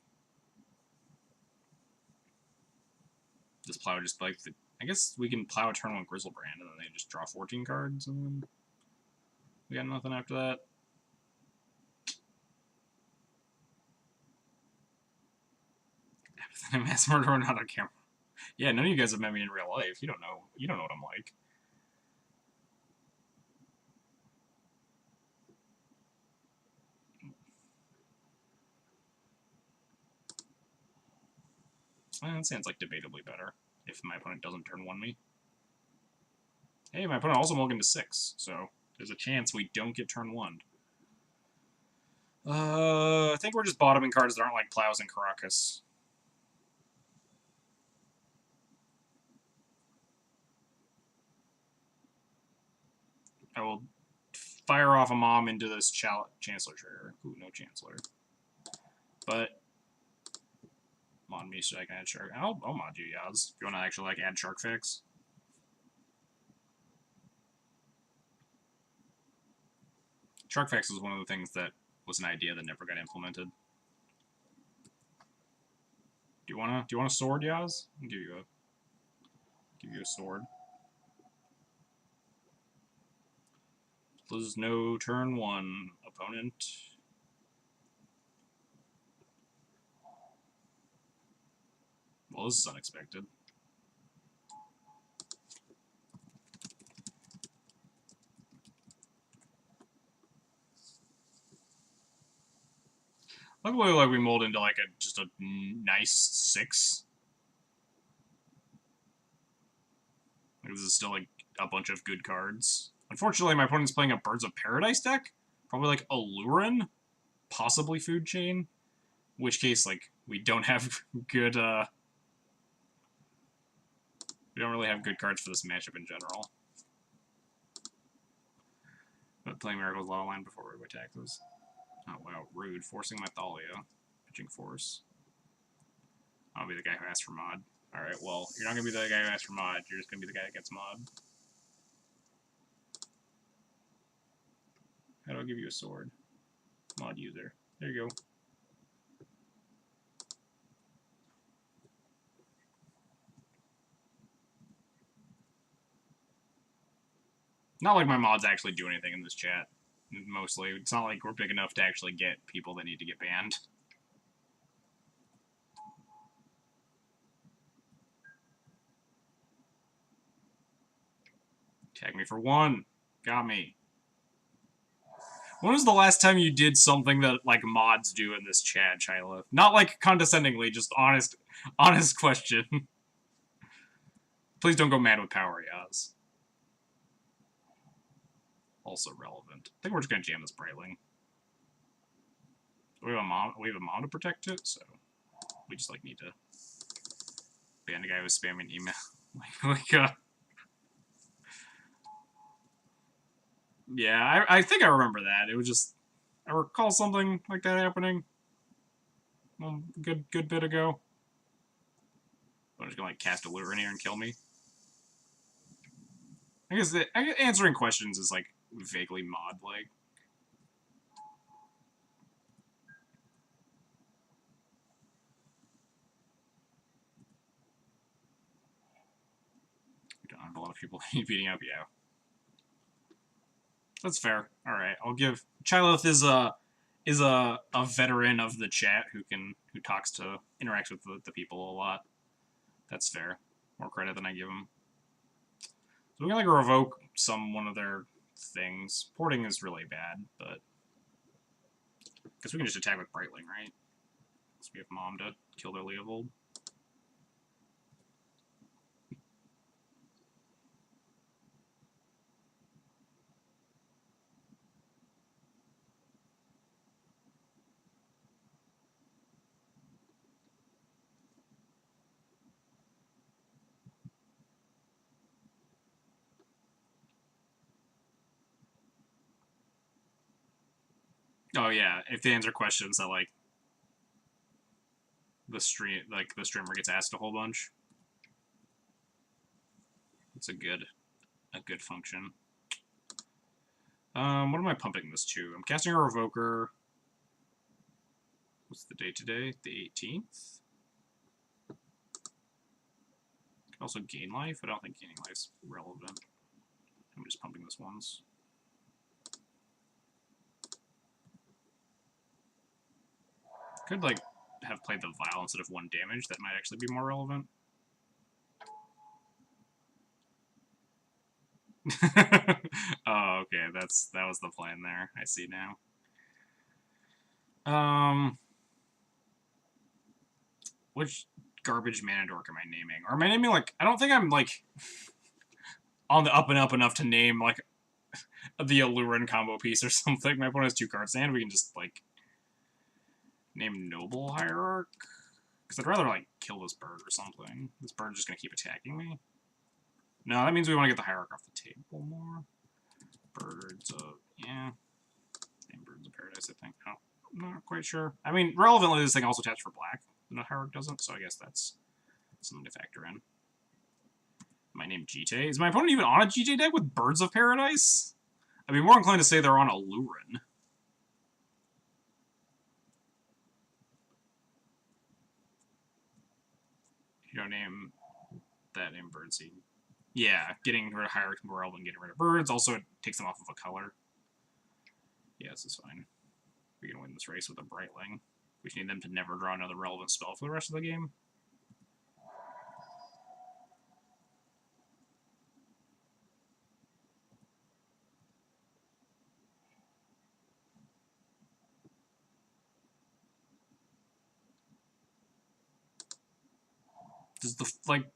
Speaker 1: This plow just like the. I guess we can plow a turn 1 Grizzlebrand and then they just draw 14 cards and then we got nothing after that. Mass murderer not on camera. Yeah, none of you guys have met me in real life. You don't know what I'm like. That sounds like debatably better if my opponent doesn't turn 1 me. Hey, my opponent also mulliganed to 6, so there's a chance we don't get turn 1. I think we're just bottoming cards that aren't like plows and Caracas. I will fire off a mom into this Chancellor trigger. Ooh, no Chancellor. But mod me so I can add Shark. I'll mod you, Yaz. If you want to actually like add Shark Fix. Shark Fix is one of the things that was an idea that never got implemented. Do you want a sword, Yaz? I'll give you a sword. Lose no turn 1 opponent. Well, this is unexpected. Luckily, like we mold into like just a nice 6. Like, this is still like a bunch of good cards. Unfortunately, my opponent's playing a Birds of Paradise deck. Probably like Alurin, possibly Food Chain. In which case, like, we don't have good, we don't really have good cards for this matchup in general. But playing Miracle's Law Line before we attack those. Oh, wow, rude. Forcing my Thalia. Pitching Force. I'll be the guy who asked for mod. Alright, well, you're not going to be the guy who asked for mod. You're just going to be the guy that gets mod. How do I give you a sword? Mod user. There you go. Not like my mods actually do anything in this chat. Mostly. It's not like we're big enough to actually get people that need to get banned. Tag me for 1. Got me. When was the last time you did something that, like, mods do in this chat, Chyla? Not, like, condescendingly, just honest question. Please don't go mad with power, Yaz. Also relevant. I think we're just gonna jam this Brightling. We have a mom to protect it, so we just, like, need to ban a guy who's spamming email. Yeah, I think I remember that. It was just, I recall something like that happening a good bit ago. I'm just gonna like cast a lure in here and kill me. I guess answering questions is like vaguely mod-like. We don't have a lot of people beating up, yeah. That's fair. All right, I'll give Chyleth is a veteran of the chat who interacts with the people a lot. That's fair. More credit than I give him. So we can like revoke one of their things. Porting is really bad, but I guess we can just attack with Brightling, right? So we have Mom to kill their Leovold. Oh yeah, if they answer questions that like the streamer gets asked a whole bunch. It's a good function. What am I pumping this to? I'm casting a Revoker. What's the date today? The 18th? Can also gain life. I don't think gaining life's relevant. I'm just pumping this once. Could like have played the Vial instead of 1 damage. That might actually be more relevant. Oh, okay. That was the plan there. I see now. Which garbage mana dork am I naming? Or am I naming like I don't think I'm like on the up and up enough to name like the Allurin combo piece or something. My opponent has 2 cards in hand. We can just like name Noble Hierarch. Because I'd rather like kill this bird or something. This bird's just gonna keep attacking me. No, that means we want to get the Hierarch off the table more. Birds of yeah. Name Birds of Paradise, I think. Oh, I'm not quite sure. I mean, relevantly, this thing also attached for black. The Hierarch doesn't, so I guess that's something to factor in. My name Jite. Is my opponent even on a Jite deck with Birds of Paradise? I'd be more inclined to say they're on a Lurin. You don't name that name Birdseed. Yeah, getting rid of Hierarch more relevant than getting rid of birds. Also, it takes them off of a color. Yeah, this is fine. We can win this race with a Brightling. We just need them to never draw another relevant spell for the rest of the game.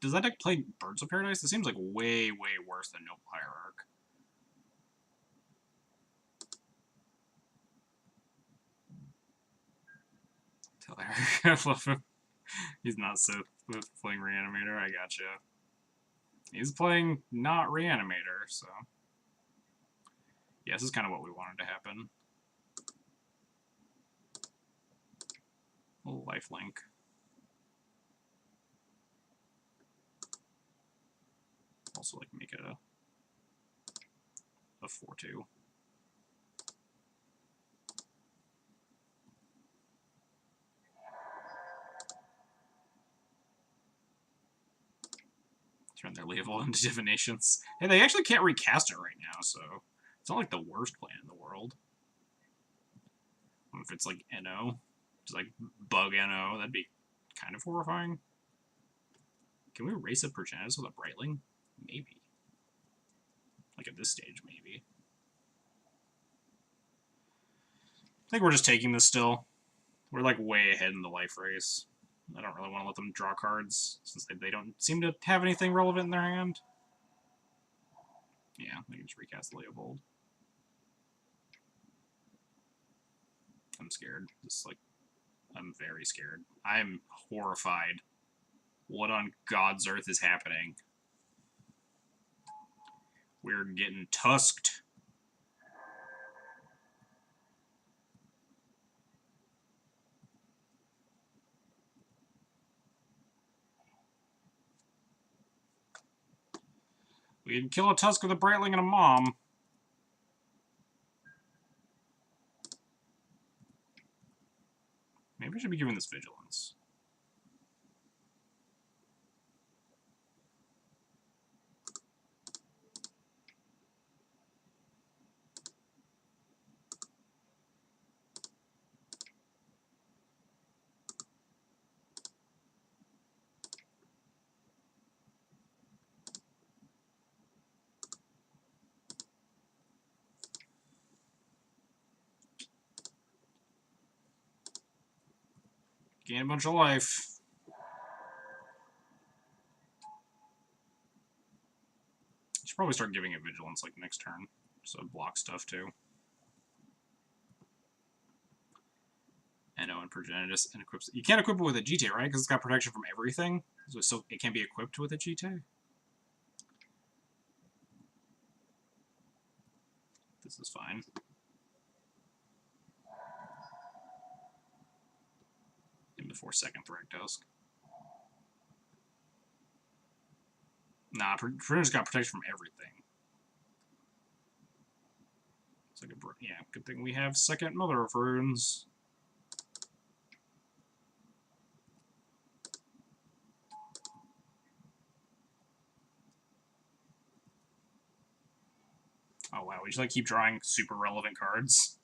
Speaker 1: Does that deck play Birds of Paradise? It seems like way, way worse than Noble Hierarch. Tell Hierarch I love him. He's not Sith with playing Reanimator, I gotcha. He's playing not Reanimator, so... Yeah, this is kind of what we wanted to happen. A little lifelink. Also, like, make it a 4-2. Turn their Leovold into Divinations. Hey, they actually can't recast it right now, so it's not like the worst plan in the world. If it's like NO, just like bug NO, that'd be kind of horrifying. Can we erase a Progenitus with a Brightling? Maybe. Like at this stage, maybe. I think we're just taking this still. We're like way ahead in the life race. I don't really want to let them draw cards, since they don't seem to have anything relevant in their hand. Yeah, they can just recast Leovold. I'm scared. I'm very scared. I'm horrified. What on God's earth is happening? We're getting tusked. We can kill a Tusk with a Brightling and a Mom. Maybe I should be giving this Vigilance. Gain a bunch of life. Should probably start giving it vigilance like next turn, so block stuff too. And Progenitus and equips. You can't equip it with a GT, right? Because it's got protection from everything. So it can't be equipped with a GT. This is fine. Even before second Thragtusk. Nah, Progenitus got protection from everything. It's like yeah, good thing we have second Mother of Runes. Oh wow, we just like keep drawing super relevant cards.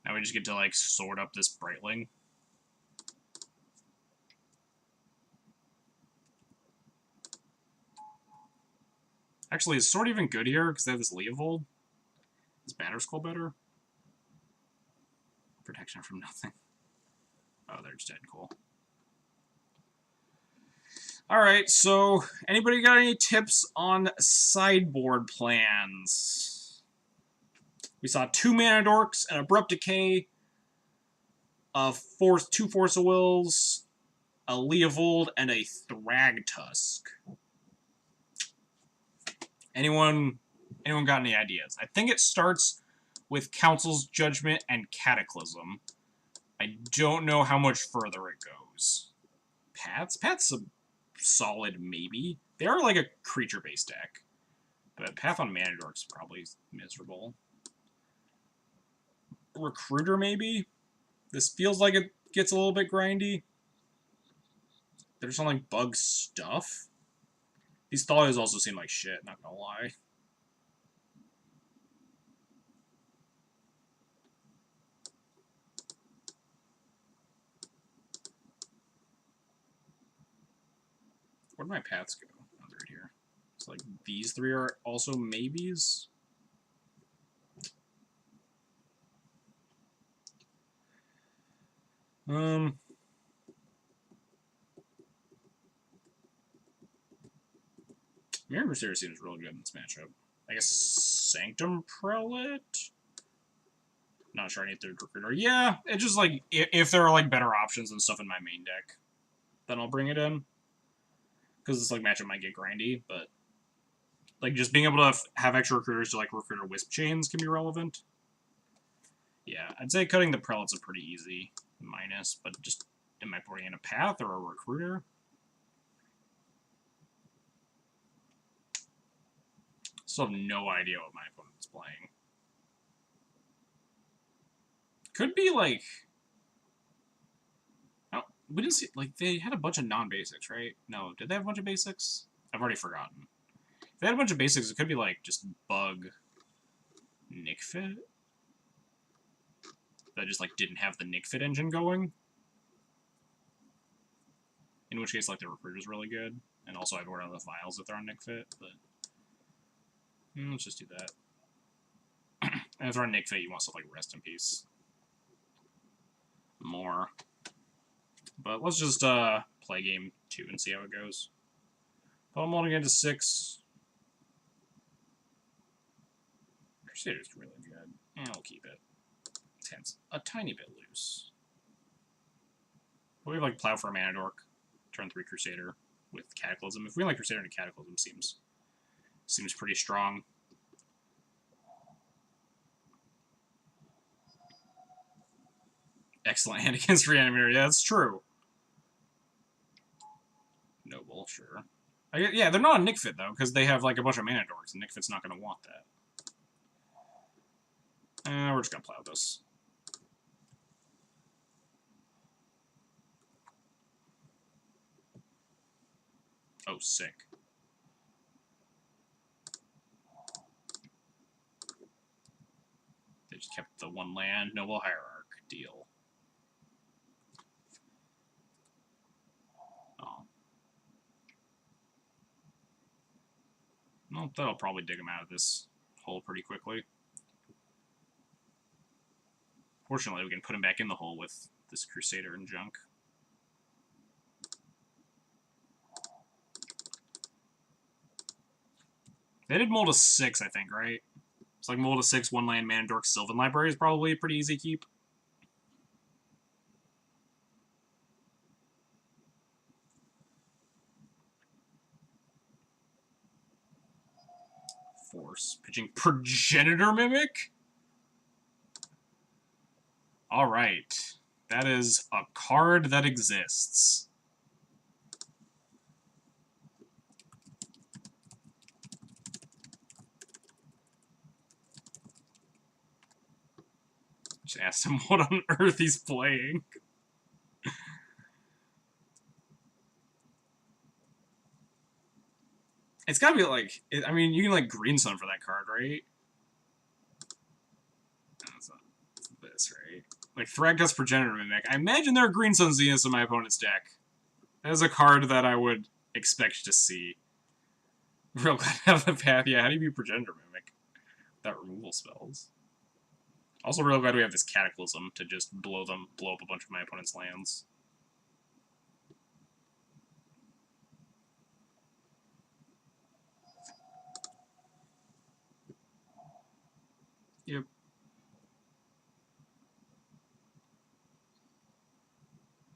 Speaker 1: Now we just get to like sort up this Brightling. Actually, is Sword even good here? Because they have this Leovold? Is Batterskull better? Protection from nothing. Oh, they're just dead. Cool. Alright, so anybody got any tips on sideboard plans? We saw 2 Mana Dorks, an Abrupt Decay, two Force of Wills, a Leovold, and a Thragtusk. Anyone got any ideas? I think it starts with Council's Judgment and Cataclysm. I don't know how much further it goes. Paths? Paths a solid maybe. They are like a creature-based deck. But Path on Mana Dork's probably miserable. Recruiter maybe? This feels like it gets a little bit grindy. They're just on like bug stuff. These Thalias also seem like shit, not gonna lie. Where do my paths go? Oh, they're right here. It's like these 3 are also maybes. Mirror Crusader seems really good in this matchup. I guess Sanctum Prelate? Not sure I need third recruiter. Yeah, it's just like, if there are like better options and stuff in my main deck, then I'll bring it in. Because this like matchup might get grindy, but like just being able to have extra recruiters to like recruiter Wisp Chains can be relevant. Yeah, I'd say cutting the Prelate's a pretty easy minus, but just am I putting in a Path or a recruiter? Still have no idea what my opponent's playing. Could be like... Oh, we didn't see... Like, they had a bunch of non-basics, right? No, did they have a bunch of basics? I've already forgotten. If they had a bunch of basics, it could be like just Bug Nickfit? That just like didn't have the Nickfit engine going. In which case, like, the recruiter's really good. And also I'd order the files if they're on Nickfit, but... let's just do that. And if they're on Nickfit, you want stuff like Rest in Peace. More. But let's just play game 2 and see how it goes. But I'm molding into 6. Crusader's really good. And we'll keep it. 10's a tiny bit loose. But we have like Plow for a Mana Dork, turn 3 Crusader with Cataclysm. If we like Crusader into Cataclysm, seems pretty strong. Excellent hand against Reanimator. Yeah, that's true. Noble, sure. Yeah, they're not on Nickfit, though, because they have like a bunch of Mana Dorks, and Nickfit's not going to want that. We're just going to plow this. Oh, sick. They just kept the 1 land, Noble Hierarch deal. Oh. Well, that'll probably dig him out of this hole pretty quickly. Fortunately, we can put him back in the hole with this Crusader and junk. They did mold a 6, I think, right? It's like mold a 6, 1-land Mana Dork Sylvan Library is probably a pretty easy keep. Force. Pitching Progenitor Mimic? Alright. That is a card that exists. Just asked him what on earth he's playing. It's gotta be like, I mean, you can like Green Sun for that card, right? No, it's not. It's this, right? Like Thragtusk Progenitor Mimic. I imagine there are Green Sun Zeniths in my opponent's deck. That is a card that I would expect to see. Real glad to have the path. Yeah, how do you beat Progenitor Mimic? Without removal spells. Also real glad we have this Cataclysm to just blow up a bunch of my opponent's lands. Yep.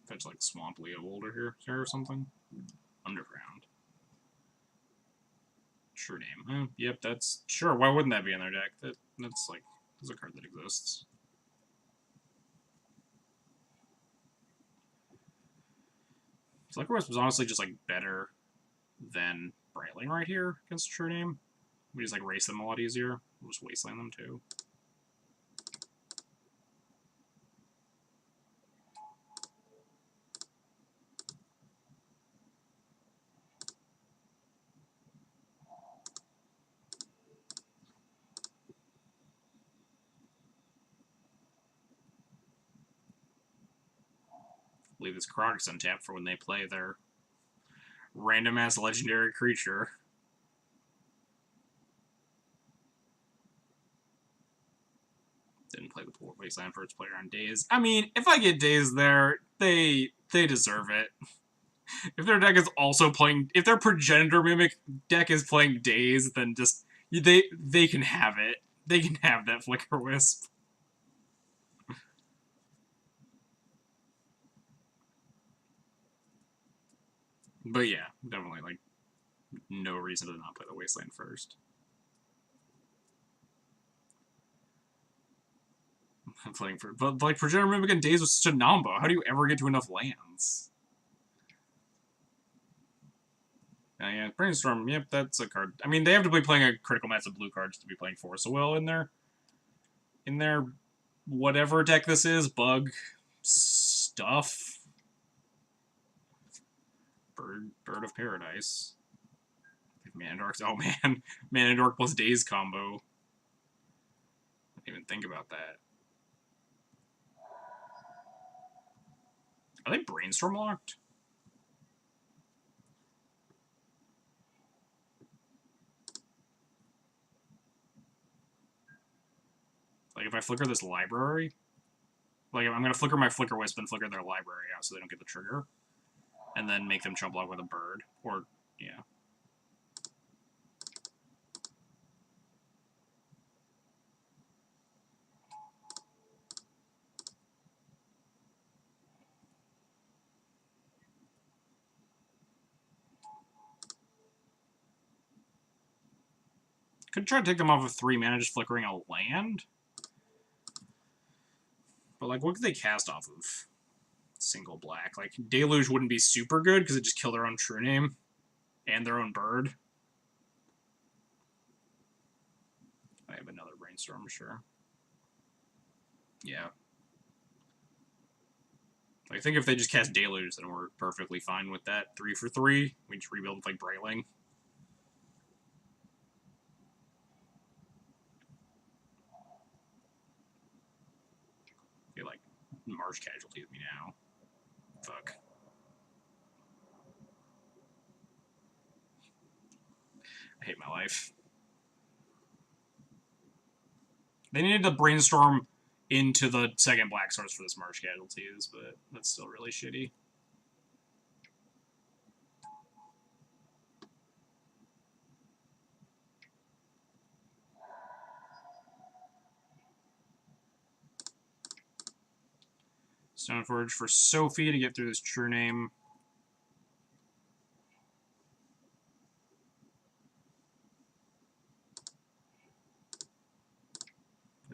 Speaker 1: Fetch like Swamp Leo Boulder here or something. Underground. True Name. Yep, that's sure. Why wouldn't that be in their deck? That's like there's a card that exists. Select Wisp was honestly just like better than Brightling right here against True Name. We just like race them a lot easier. We'll just wasteland them too. Leave this Chronix untapped for when they play their random ass legendary creature. Didn't play the Wasteland for its player on Daze. I mean, if I get Daze there, they deserve it. If their deck is also playing, if their Progenitor Mimic deck is playing Daze, then just they can have it. They can have that Flicker Wisp. But yeah, definitely like no reason to not play the Wasteland first. I'm playing for, but like Progenitor Mimic and Daze was such a nombo. How do you ever get to enough lands? Yeah, Brainstorm. Yep, that's a card. I mean, they have to be playing a critical mass of blue cards to be playing Force of Will in their whatever deck this is. Bug stuff. Bird of Paradise. Mana Dork. Oh man, Mana Dork plus Daze combo. I didn't even think about that. Are they Brainstorm locked? Like if I flicker this library, like I'm gonna flicker my Flicker Wisp and flicker their library out so they don't get the trigger, and then make them chump block with a bird, or yeah. Could try to take them off of 3 mana, just flickering a land. But like, what could they cast off of single black? Like, Deluge wouldn't be super good because it just kill their own True Name and their own bird. I have another Brainstorm, sure. Yeah. I think if they just cast Deluge, then we're perfectly fine with that. 3 for 3. We just rebuild with like Brightling. They like Marsh casualties me now. Fuck. I hate my life. They needed to Brainstorm into the second black source for this March Casualties, but that's still really shitty. Stoneforge for Sophie to get through this True Name.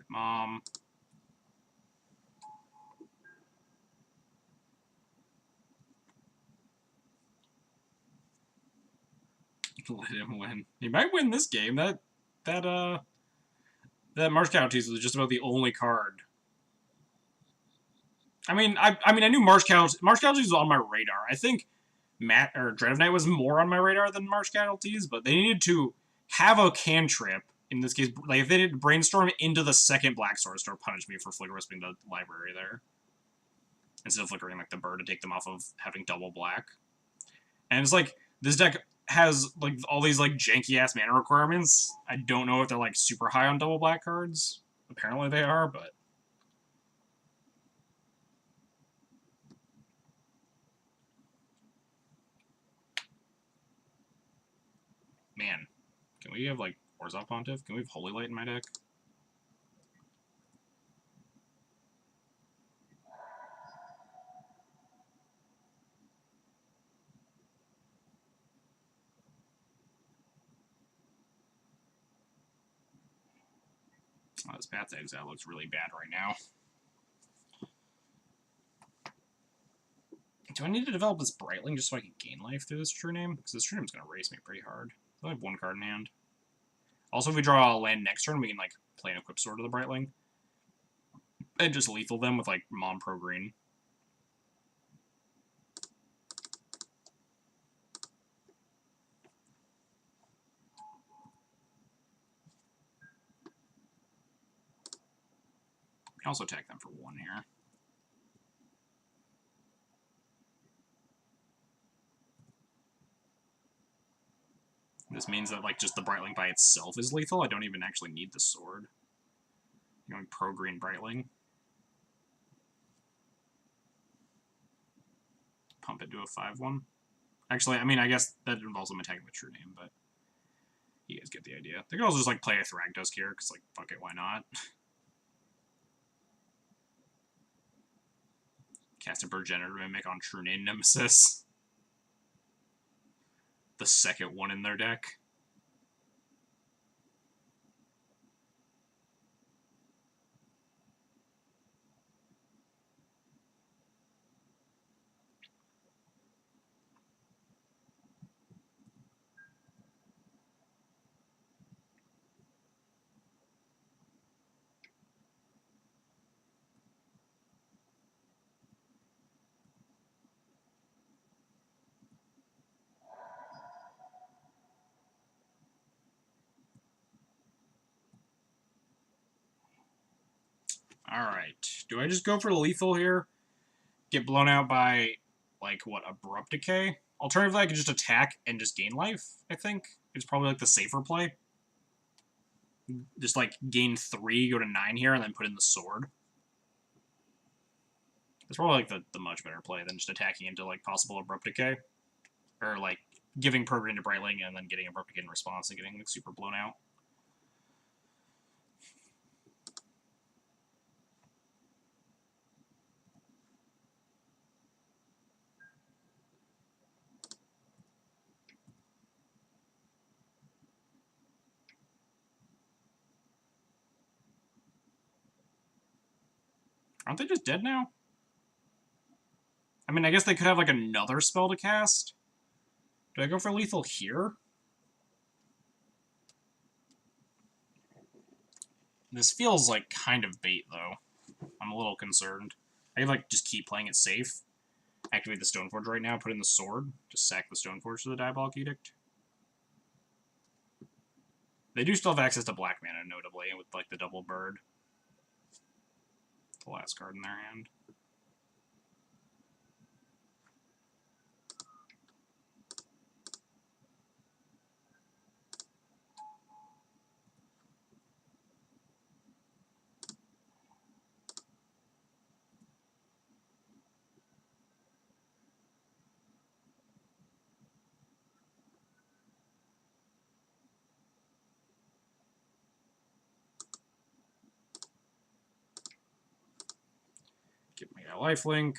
Speaker 1: Mom. Let him win. He might win this game. That March Casualties was just about the only card. I mean, I knew March Casualties was on my radar. I think Dread of Night was more on my radar than March Casualties, but they needed to have a cantrip. In this case, like if they did Brainstorm into the second black source to punish me for Flicker Wisping the library there, instead of flickering like the bird to take them off of having double black. And it's like this deck has like all these like janky ass mana requirements. I don't know if they're like super high on double black cards. Apparently they are, but man, can we have like Orzhov Pontiff? Can we have Holy Light in my deck? Oh, this Path to Exile looks really bad right now. Do I need to develop this Brightling just so I can gain life through this True Name? Because this True Name's going to race me pretty hard. I have one card in hand. Also, if we draw a land next turn, we can like play an Equip Sword to the Brightling. And just lethal them with like Mom Pro Green. We can also attack them for 1 here. This means that like just the Brightling by itself is lethal. I don't even actually need the sword. I'm going Pro Green Brightling. Pump it to a 5/1. Actually, I mean, I guess that involves them attacking with True Name, but you guys get the idea. They could also just like play a Thragtusk here, because like, fuck it, why not? Cast a Progenitor Mimic on True Name Nemesis. The second one in their deck. Alright. Do I just go for the lethal here? Get blown out by, like, what, Abrupt Decay? Alternatively, I could just attack and just gain life, I think. It's probably, like, the safer play. Just, like, gain 3, go to 9 here, and then put in the sword. It's probably, like, the much better play than just attacking into, like, possible Abrupt Decay. Or, like, giving Program to Brightling and then getting Abrupt Decay in response and getting, like, super blown out. Aren't they just dead now? I mean, I guess they could have, like, another spell to cast. Do I go for lethal here? This feels like kind of bait, though. I'm a little concerned. I could, like, just keep playing it safe. Activate the Stoneforge right now, put in the sword. Just sack the Stoneforge to the Diabolic Edict. They do still have access to black mana, notably, with, like, the double bird. The last card in their hand. Give me a lifelink.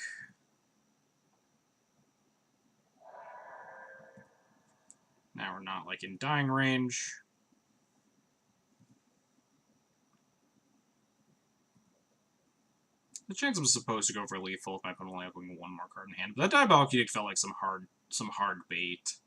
Speaker 1: Now we're not, like, in dying range. The chance I'm supposed to go for lethal if my opponent only having one more card in hand. But that Diabolic Edict felt like some hard bait.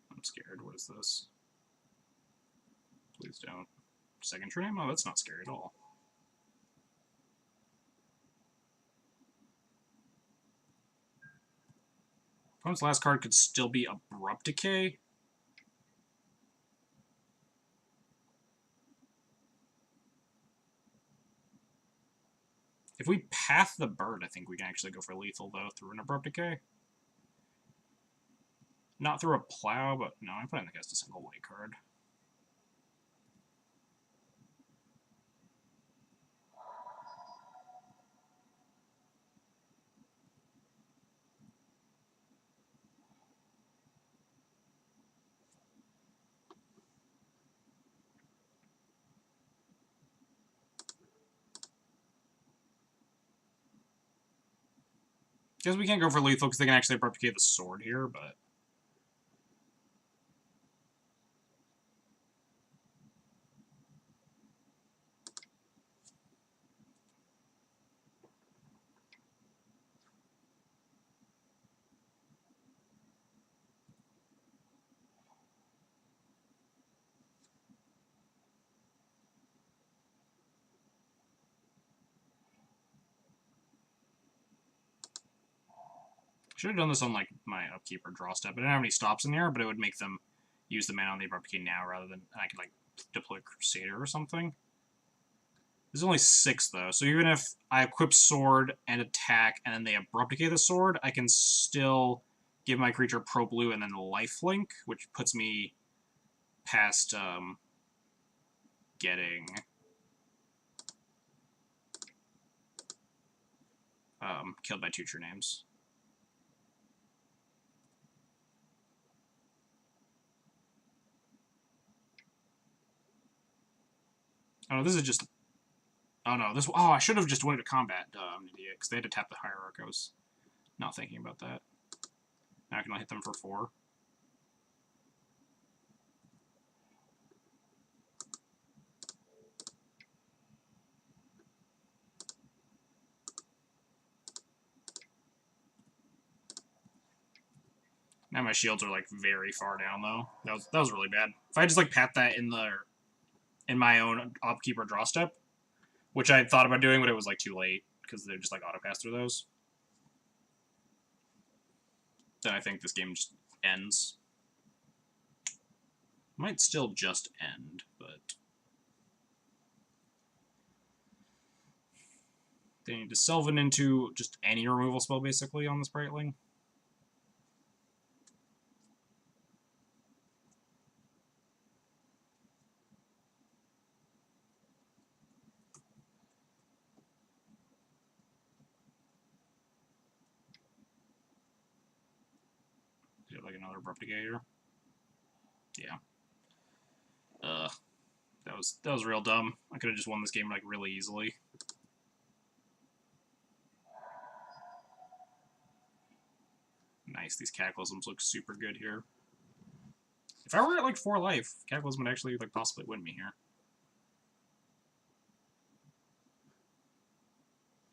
Speaker 1: I'm scared. What is this? Please don't. Second turn ammo? That's not scary at all. Opponent's last card could still be Abrupt Decay. If we path the bird, I think we can actually go for lethal, though, through an Abrupt Decay. Not through a plow, but no, I put in the cast a single white card. Guess we can't go for lethal because they can actually Abrupt Decay the sword here, but... Should have done this on, like, my upkeep or draw step. I didn't have any stops in there, but it would make them use the mana on the Abrupt Decay now rather than... I could, like, deploy Crusader or something. There's only 6, though, so even if I equip sword and attack and then they Abrupt Decay the sword, I can still give my creature Pro Blue and then lifelink, which puts me past getting killed by 2 True Names. Oh, this is just... Oh, no. This... Oh, I should have just went to combat, I'm an idiot, because they had to tap the Hierarch. I was not thinking about that. Now I can hit them for 4. Now my shields are, like, very far down, though. That was really bad. If I just, like, pat that in my own upkeep or draw step, which I thought about doing, but it was, like, too late, because they're just, like, autocast through those, then I think this game just ends. Might still just end, but... They need to Sylvan into just any removal spell, basically, on this Brightling. Like another Abrupt Decay here. Yeah. That was real dumb. I could have just won this game like really easily. Nice, these Cataclysms look super good here. If I were at like 4 life, Cataclysm would actually like possibly win me here.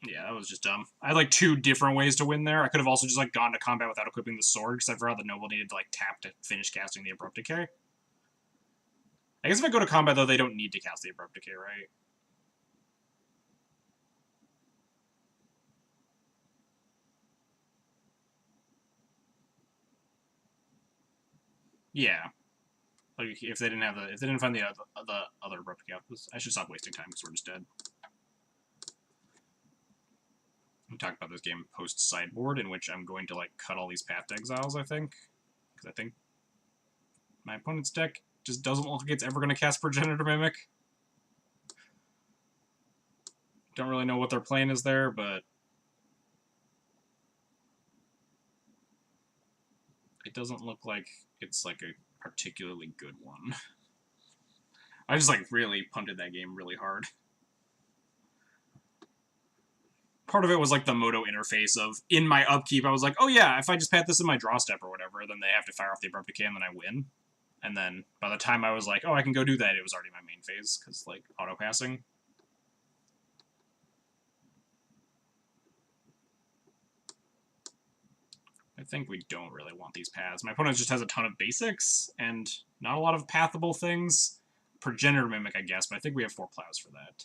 Speaker 1: Yeah, that was just dumb. I had like 2 different ways to win there. I could have also just like gone to combat without equipping the sword, because I forgot the Noble needed to like tap to finish casting the Abrupt Decay. I guess if I go to combat though, they don't need to cast the Abrupt Decay, right? Yeah. Like if they didn't find the other Abrupt Decay, I should stop wasting time because we're just dead. We talked about this game post-sideboard, in which I'm going to, like, cut all these Path to Exiles, I think. Because I think my opponent's deck just doesn't look like it's ever going to cast Progenitor Mimic. Don't really know what their plan is there, but it doesn't look like it's, like, a particularly good one. I just, like, really punted that game really hard. Part of it was, like, the Moto interface of, in my upkeep, I was like, oh yeah, if I just pat this in my draw step or whatever, then they have to fire off the Abrupt Decay and then I win. And then, by the time I was like, oh, I can go do that, it was already my main phase, because, like, auto-passing. I think we don't really want these paths. My opponent just has a ton of basics, and not a lot of pathable things. Progenitor Mimic, I guess, but I think we have 4 plows for that.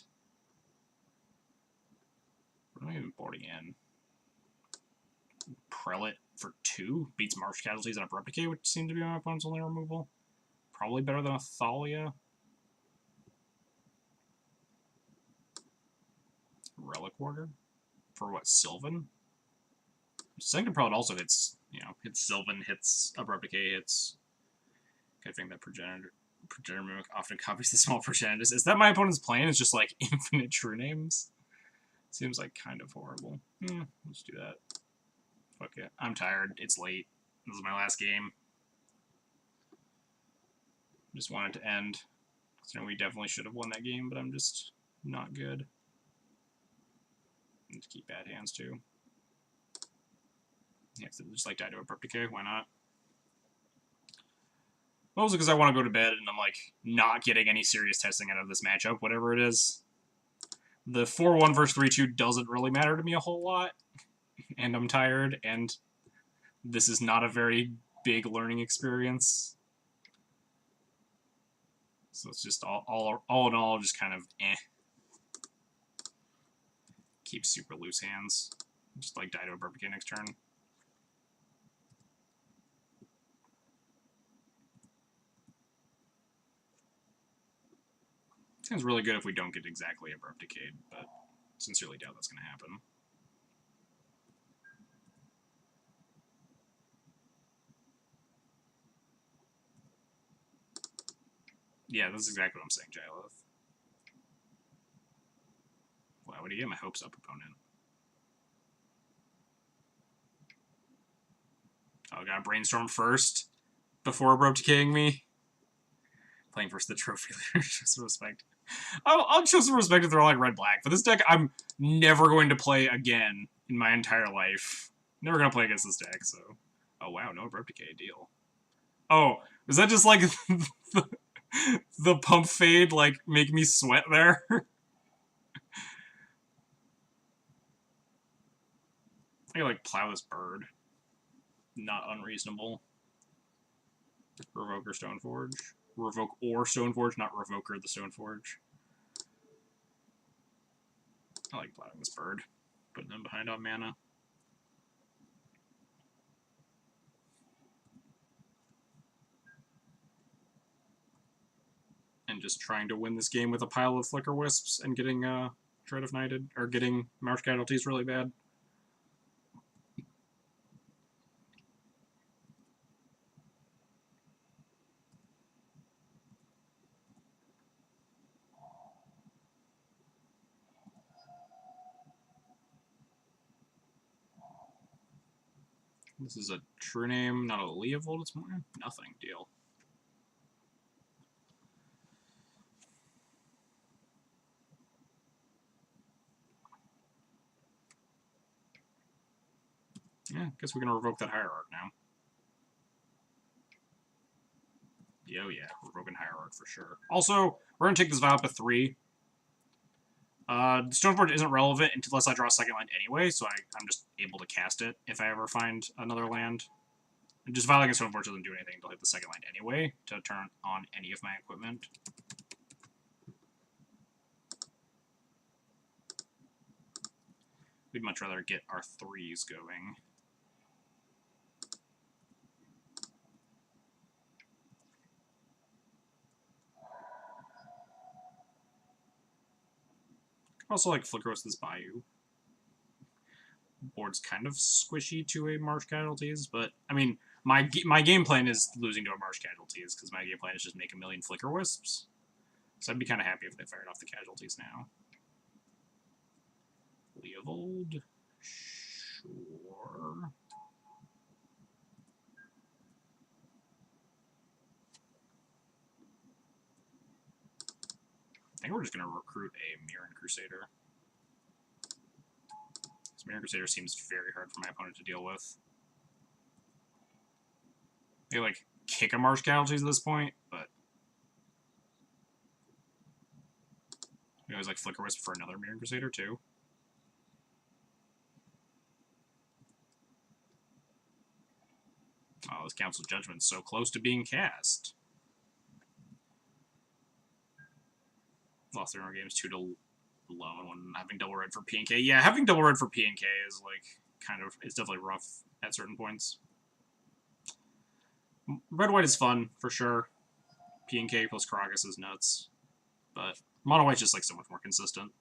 Speaker 1: What am I even boarding in? Prelate for 2? Beats Marsh Casualties and Abrupt Decay, which seem to be my opponent's only removal. Probably better than a Thalia. Relic Warder? For what, Sylvan? Second Prelate also hits, you know, hits Sylvan, hits Abrupt Decay, hits... I think that Progenitor Mimic often copies the small Progenitors. Is that my opponent's plan? Is just, like, infinite true names? Seems, like, kind of horrible. Let's do that. Fuck it. I'm tired. It's late. This is my last game. Just want it to end. So we definitely should have won that game, but I'm just not good. Need to keep bad hands, too. Yeah, so just, like, die to Abrupt Decay. Why not? Mostly because I want to go to bed and I'm, like, not getting any serious testing out of this matchup, whatever it is. The 4-1 versus 3-2 doesn't really matter to me a whole lot, and I'm tired, and this is not a very big learning experience. So it's just all in all, just kind of eh. Keep super loose hands. Just, like, die to Abrupt Decay next turn. Seems really good if we don't get exactly Abrupt Decayed, but sincerely doubt that's going to happen. Yeah, that's exactly what I'm saying, Jylith. Why would he get my hopes up, opponent? Oh, I gotta brainstorm first before Abrupt Decaying me. Playing versus the trophy leader, show some respect. I'll show some respect if they're like red-black, but this deck I'm never going to play again in my entire life. Never gonna play against this deck, so... Oh wow, no Abrupt Decay, deal. Oh, is that just like the pump fade, like, make me sweat there? I could, like, plow this bird. Not unreasonable. Revoke or Stoneforge. Revoke or Stoneforge, not Revoker the Stoneforge. I like plowing this bird. Putting them behind on mana. And just trying to win this game with a pile of Flicker Wisps and getting Dread of Knighted, or getting Marsh Casualties really bad. This is a true name, not a Leovold, it's more nothing, deal. Yeah, guess we can revoke that Hierarch now. Oh yeah, revoking Hierarch for sure. Also, we're gonna take this vow up to 3. Stoneforge isn't relevant unless I draw a second land anyway, so I'm just able to cast it if I ever find another land. And just violating Stoneforge doesn't do anything until I hit the second land anyway, to turn on any of my equipment. We'd much rather get our 3s going. Also, like, Flicker Wisp this Bayou. board's kind of squishy to a Marsh Casualties, but, I mean, my game plan is losing to a Marsh Casualties, because my game plan is just make a million Flicker Wisps. So I'd be kind of happy if they fired off the Casualties now. Leovold? Sure. I think we're just going to recruit a Mirren Crusader. This Mirren Crusader seems very hard for my opponent to deal with. They, like, kick a Marsh Casualties at this point, but... we always, like, Flicker Wisp for another Mirren Crusader, too. Oh, this Council Judgment's so close to being cast. Lost 3 more games, 2 to low, and having double red for P and K. Yeah, having double red for P and K is, like, kind of... it's definitely rough at certain points. Red-white is fun, for sure. P and K plus Karagas is nuts. But mono-white's just, like, so much more consistent.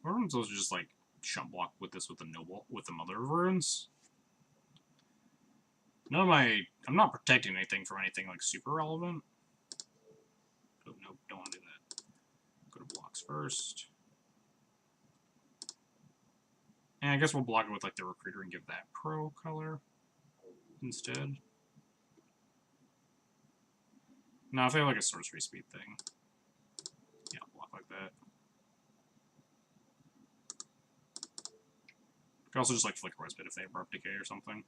Speaker 1: Or I'm supposed to just, like, chump block with this with the Mother of Runes. None of my... I'm not protecting anything from anything, like, super relevant. Oh, nope, don't want to do that. Go to blocks first. And I guess we'll block it with, like, the Recruiter and give that pro color instead. No, if I have, like, a sorcery speed thing. Yeah, I'll block like that. You could also just, like, Flicker Wisp it if they have Abrupt Decay or something.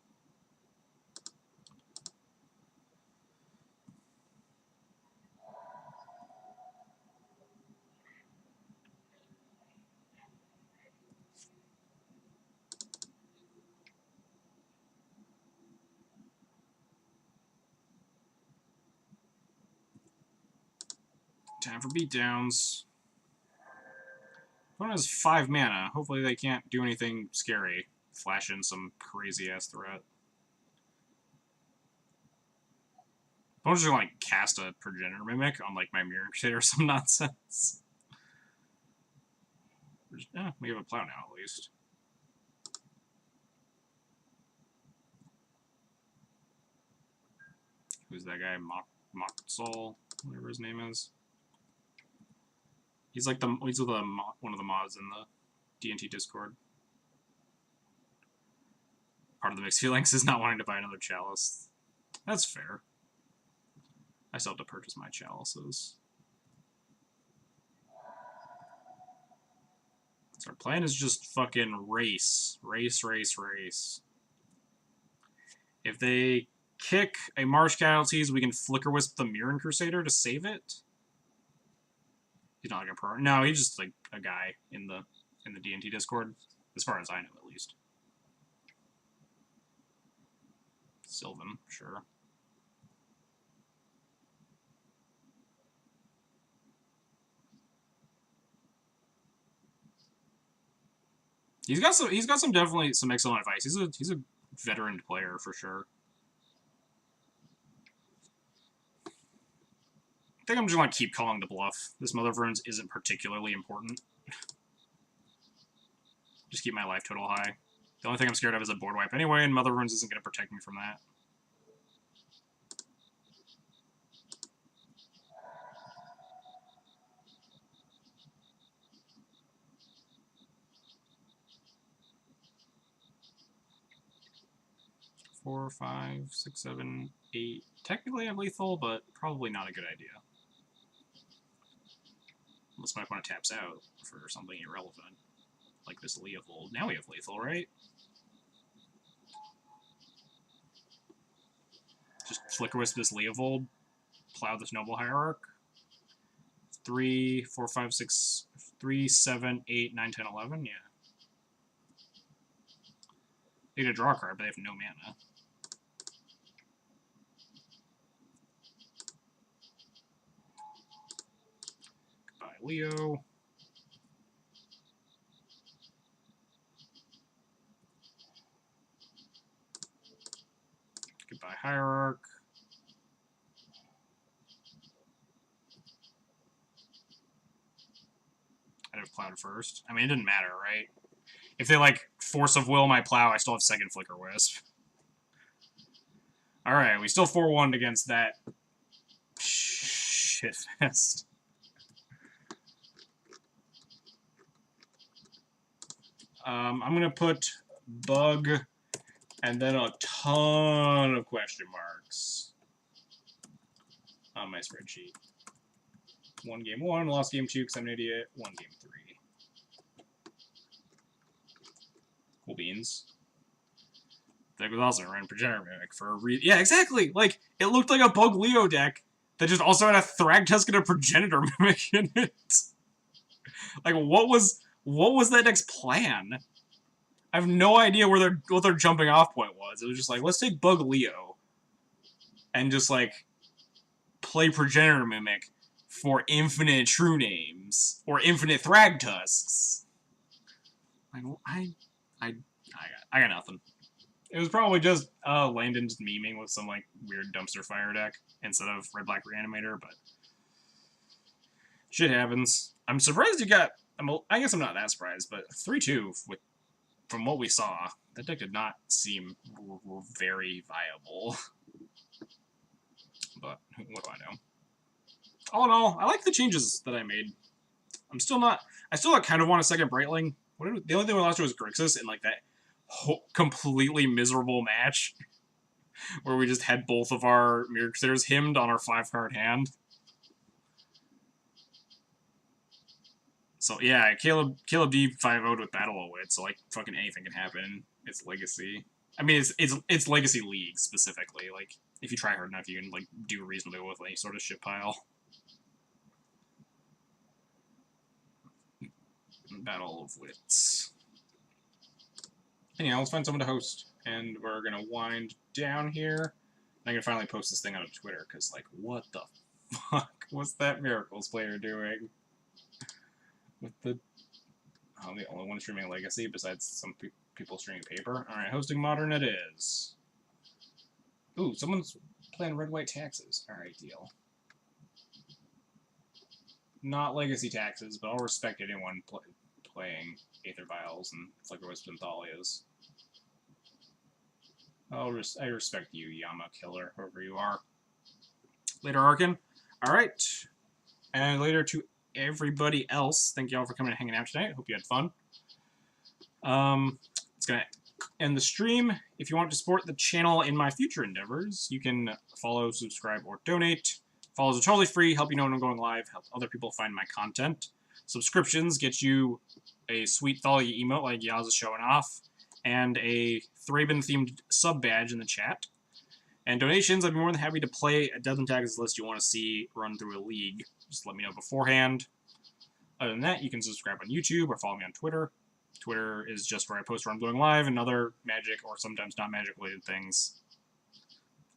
Speaker 1: Time for beatdowns. Opponent has 5 mana. Hopefully they can't do anything scary. Flash in some crazy-ass threat. Opponent's just gonna, like, cast a Progenitor Mimic on, like, my Mirror Crusader or some nonsense. We have a Plow now, at least. Who's that guy? Mock Soul, whatever his name is. He's like he's with one of the mods in the D&T Discord. Part of the mixed feelings is not wanting to buy another Chalice. That's fair. I still have to purchase my Chalices. So our plan is just fucking race. Race, race, race. If they kick a Marsh Casualties, we can Flicker Wisp the Mirren Crusader to save it. He's not like a pro. No, he's just like a guy in the D&T Discord, as far as I know, at least. Sylvan, sure. He's got some definitely some excellent advice. He's a veteran player for sure. I think I'm just gonna keep calling the bluff. This Mother of Runes isn't particularly important. Just keep my life total high. The only thing I'm scared of is a board wipe anyway, and Mother of Runes isn't gonna protect me from that. Four, 5, 6, 7, 8. Technically I'm lethal, but probably not a good idea. Unless my opponent taps out for something irrelevant. Like this Leovold. Now we have lethal, right? Just Flicker Wisp this Leovold. Plow this Noble Hierarch. 3, 4, 5, 6, 3, 7, 8, 9, 10, 11, yeah. They get a draw card, but they have no mana. Leo. Goodbye, Hierarch. I'd have plowed first. I mean, it didn't matter, right? If they, like, Force of Will my plow, I still have second Flicker Wisp. Alright, we still 4-1 against that shitfest. I'm gonna put Bug and then a ton of question marks on my spreadsheet. Won game 1, lost game 2 because I'm an idiot, won game 3. Cool beans. Deck was also ran Progenitor Mimic for a reason. Yeah, exactly! Like, it looked like a Bug Leo deck that just also had a Thragtusk and a Progenitor Mimic in it. Like, what was that deck's plan? I have no idea what their jumping off point was. It was just like, let's take Bug Leo and just, like, play Progenitor Mimic for infinite True Names or infinite Thragtusks. Like, I got nothing. It was probably just Landon just memeing with some like weird dumpster fire deck instead of Red Black Reanimator, but shit happens. I'm surprised you got. I guess I'm not that surprised, but 3-2 from what we saw, that deck did not seem very viable. But what do I know? All in all, I like the changes that I made. I still kind of want a second Brightling. The only thing we lost was Grixis in like that completely miserable match where we just had both of our Mirror Crusaders hymned on our 5-card hand. So yeah, Caleb D 5-0'd with Battle of Wit, so like fucking anything can happen. It's Legacy. I mean, it's Legacy League specifically. Like if you try hard enough, you can like do reasonably well with any sort of shit pile. Battle of Wits. Anyhow, let's find someone to host. And we're going to wind down here. I'm going to finally post this thing on Twitter, because, like, what the fuck was that Miracles player doing? With the... Oh, the only one streaming Legacy, besides some people streaming Paper. Alright, hosting Modern it is. Ooh, someone's playing Red-White Taxes. Alright, deal. Not Legacy Taxes, but I'll respect anyone playing Aether Vials and Flicker Wisp and Thalias. I respect you, Yama Killer, whoever you are. Later, Arkin. Alright. And later to everybody else. Thank you all for coming and hanging out tonight. Hope you had fun. It's going to end the stream. If you want to support the channel in my future endeavors, you can follow, subscribe, or donate. Follows are totally free, help you know when I'm going live, help other people find my content. Subscriptions get you a sweet Thalia emote like Yaz is showing off, and a Thraben-themed sub-badge in the chat. And donations, I'd be more than happy to play a Death and Taxes list you want to see run through a league. Just let me know beforehand. Other than that, you can subscribe on YouTube or follow me on Twitter. Twitter is just where I post where I'm going live and other Magic or sometimes not Magic-related things.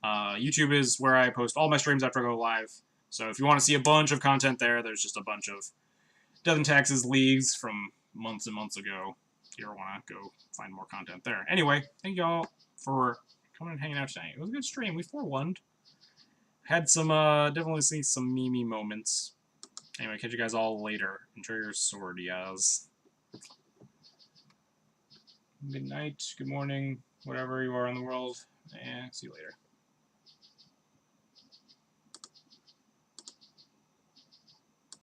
Speaker 1: YouTube is where I post all my streams after I go live. So if you want to see a bunch of content there, there's just a bunch of Death and Taxes leagues from months and months ago. If you ever want to go find more content there. Anyway, thank y'all for coming and hanging out tonight. It was a good stream. We 4-1'd. Had some, definitely see some meme moments. Anyway, catch you guys all later. Enjoy your sword, Yaz. Good night, good morning, whatever you are in the world. See you later.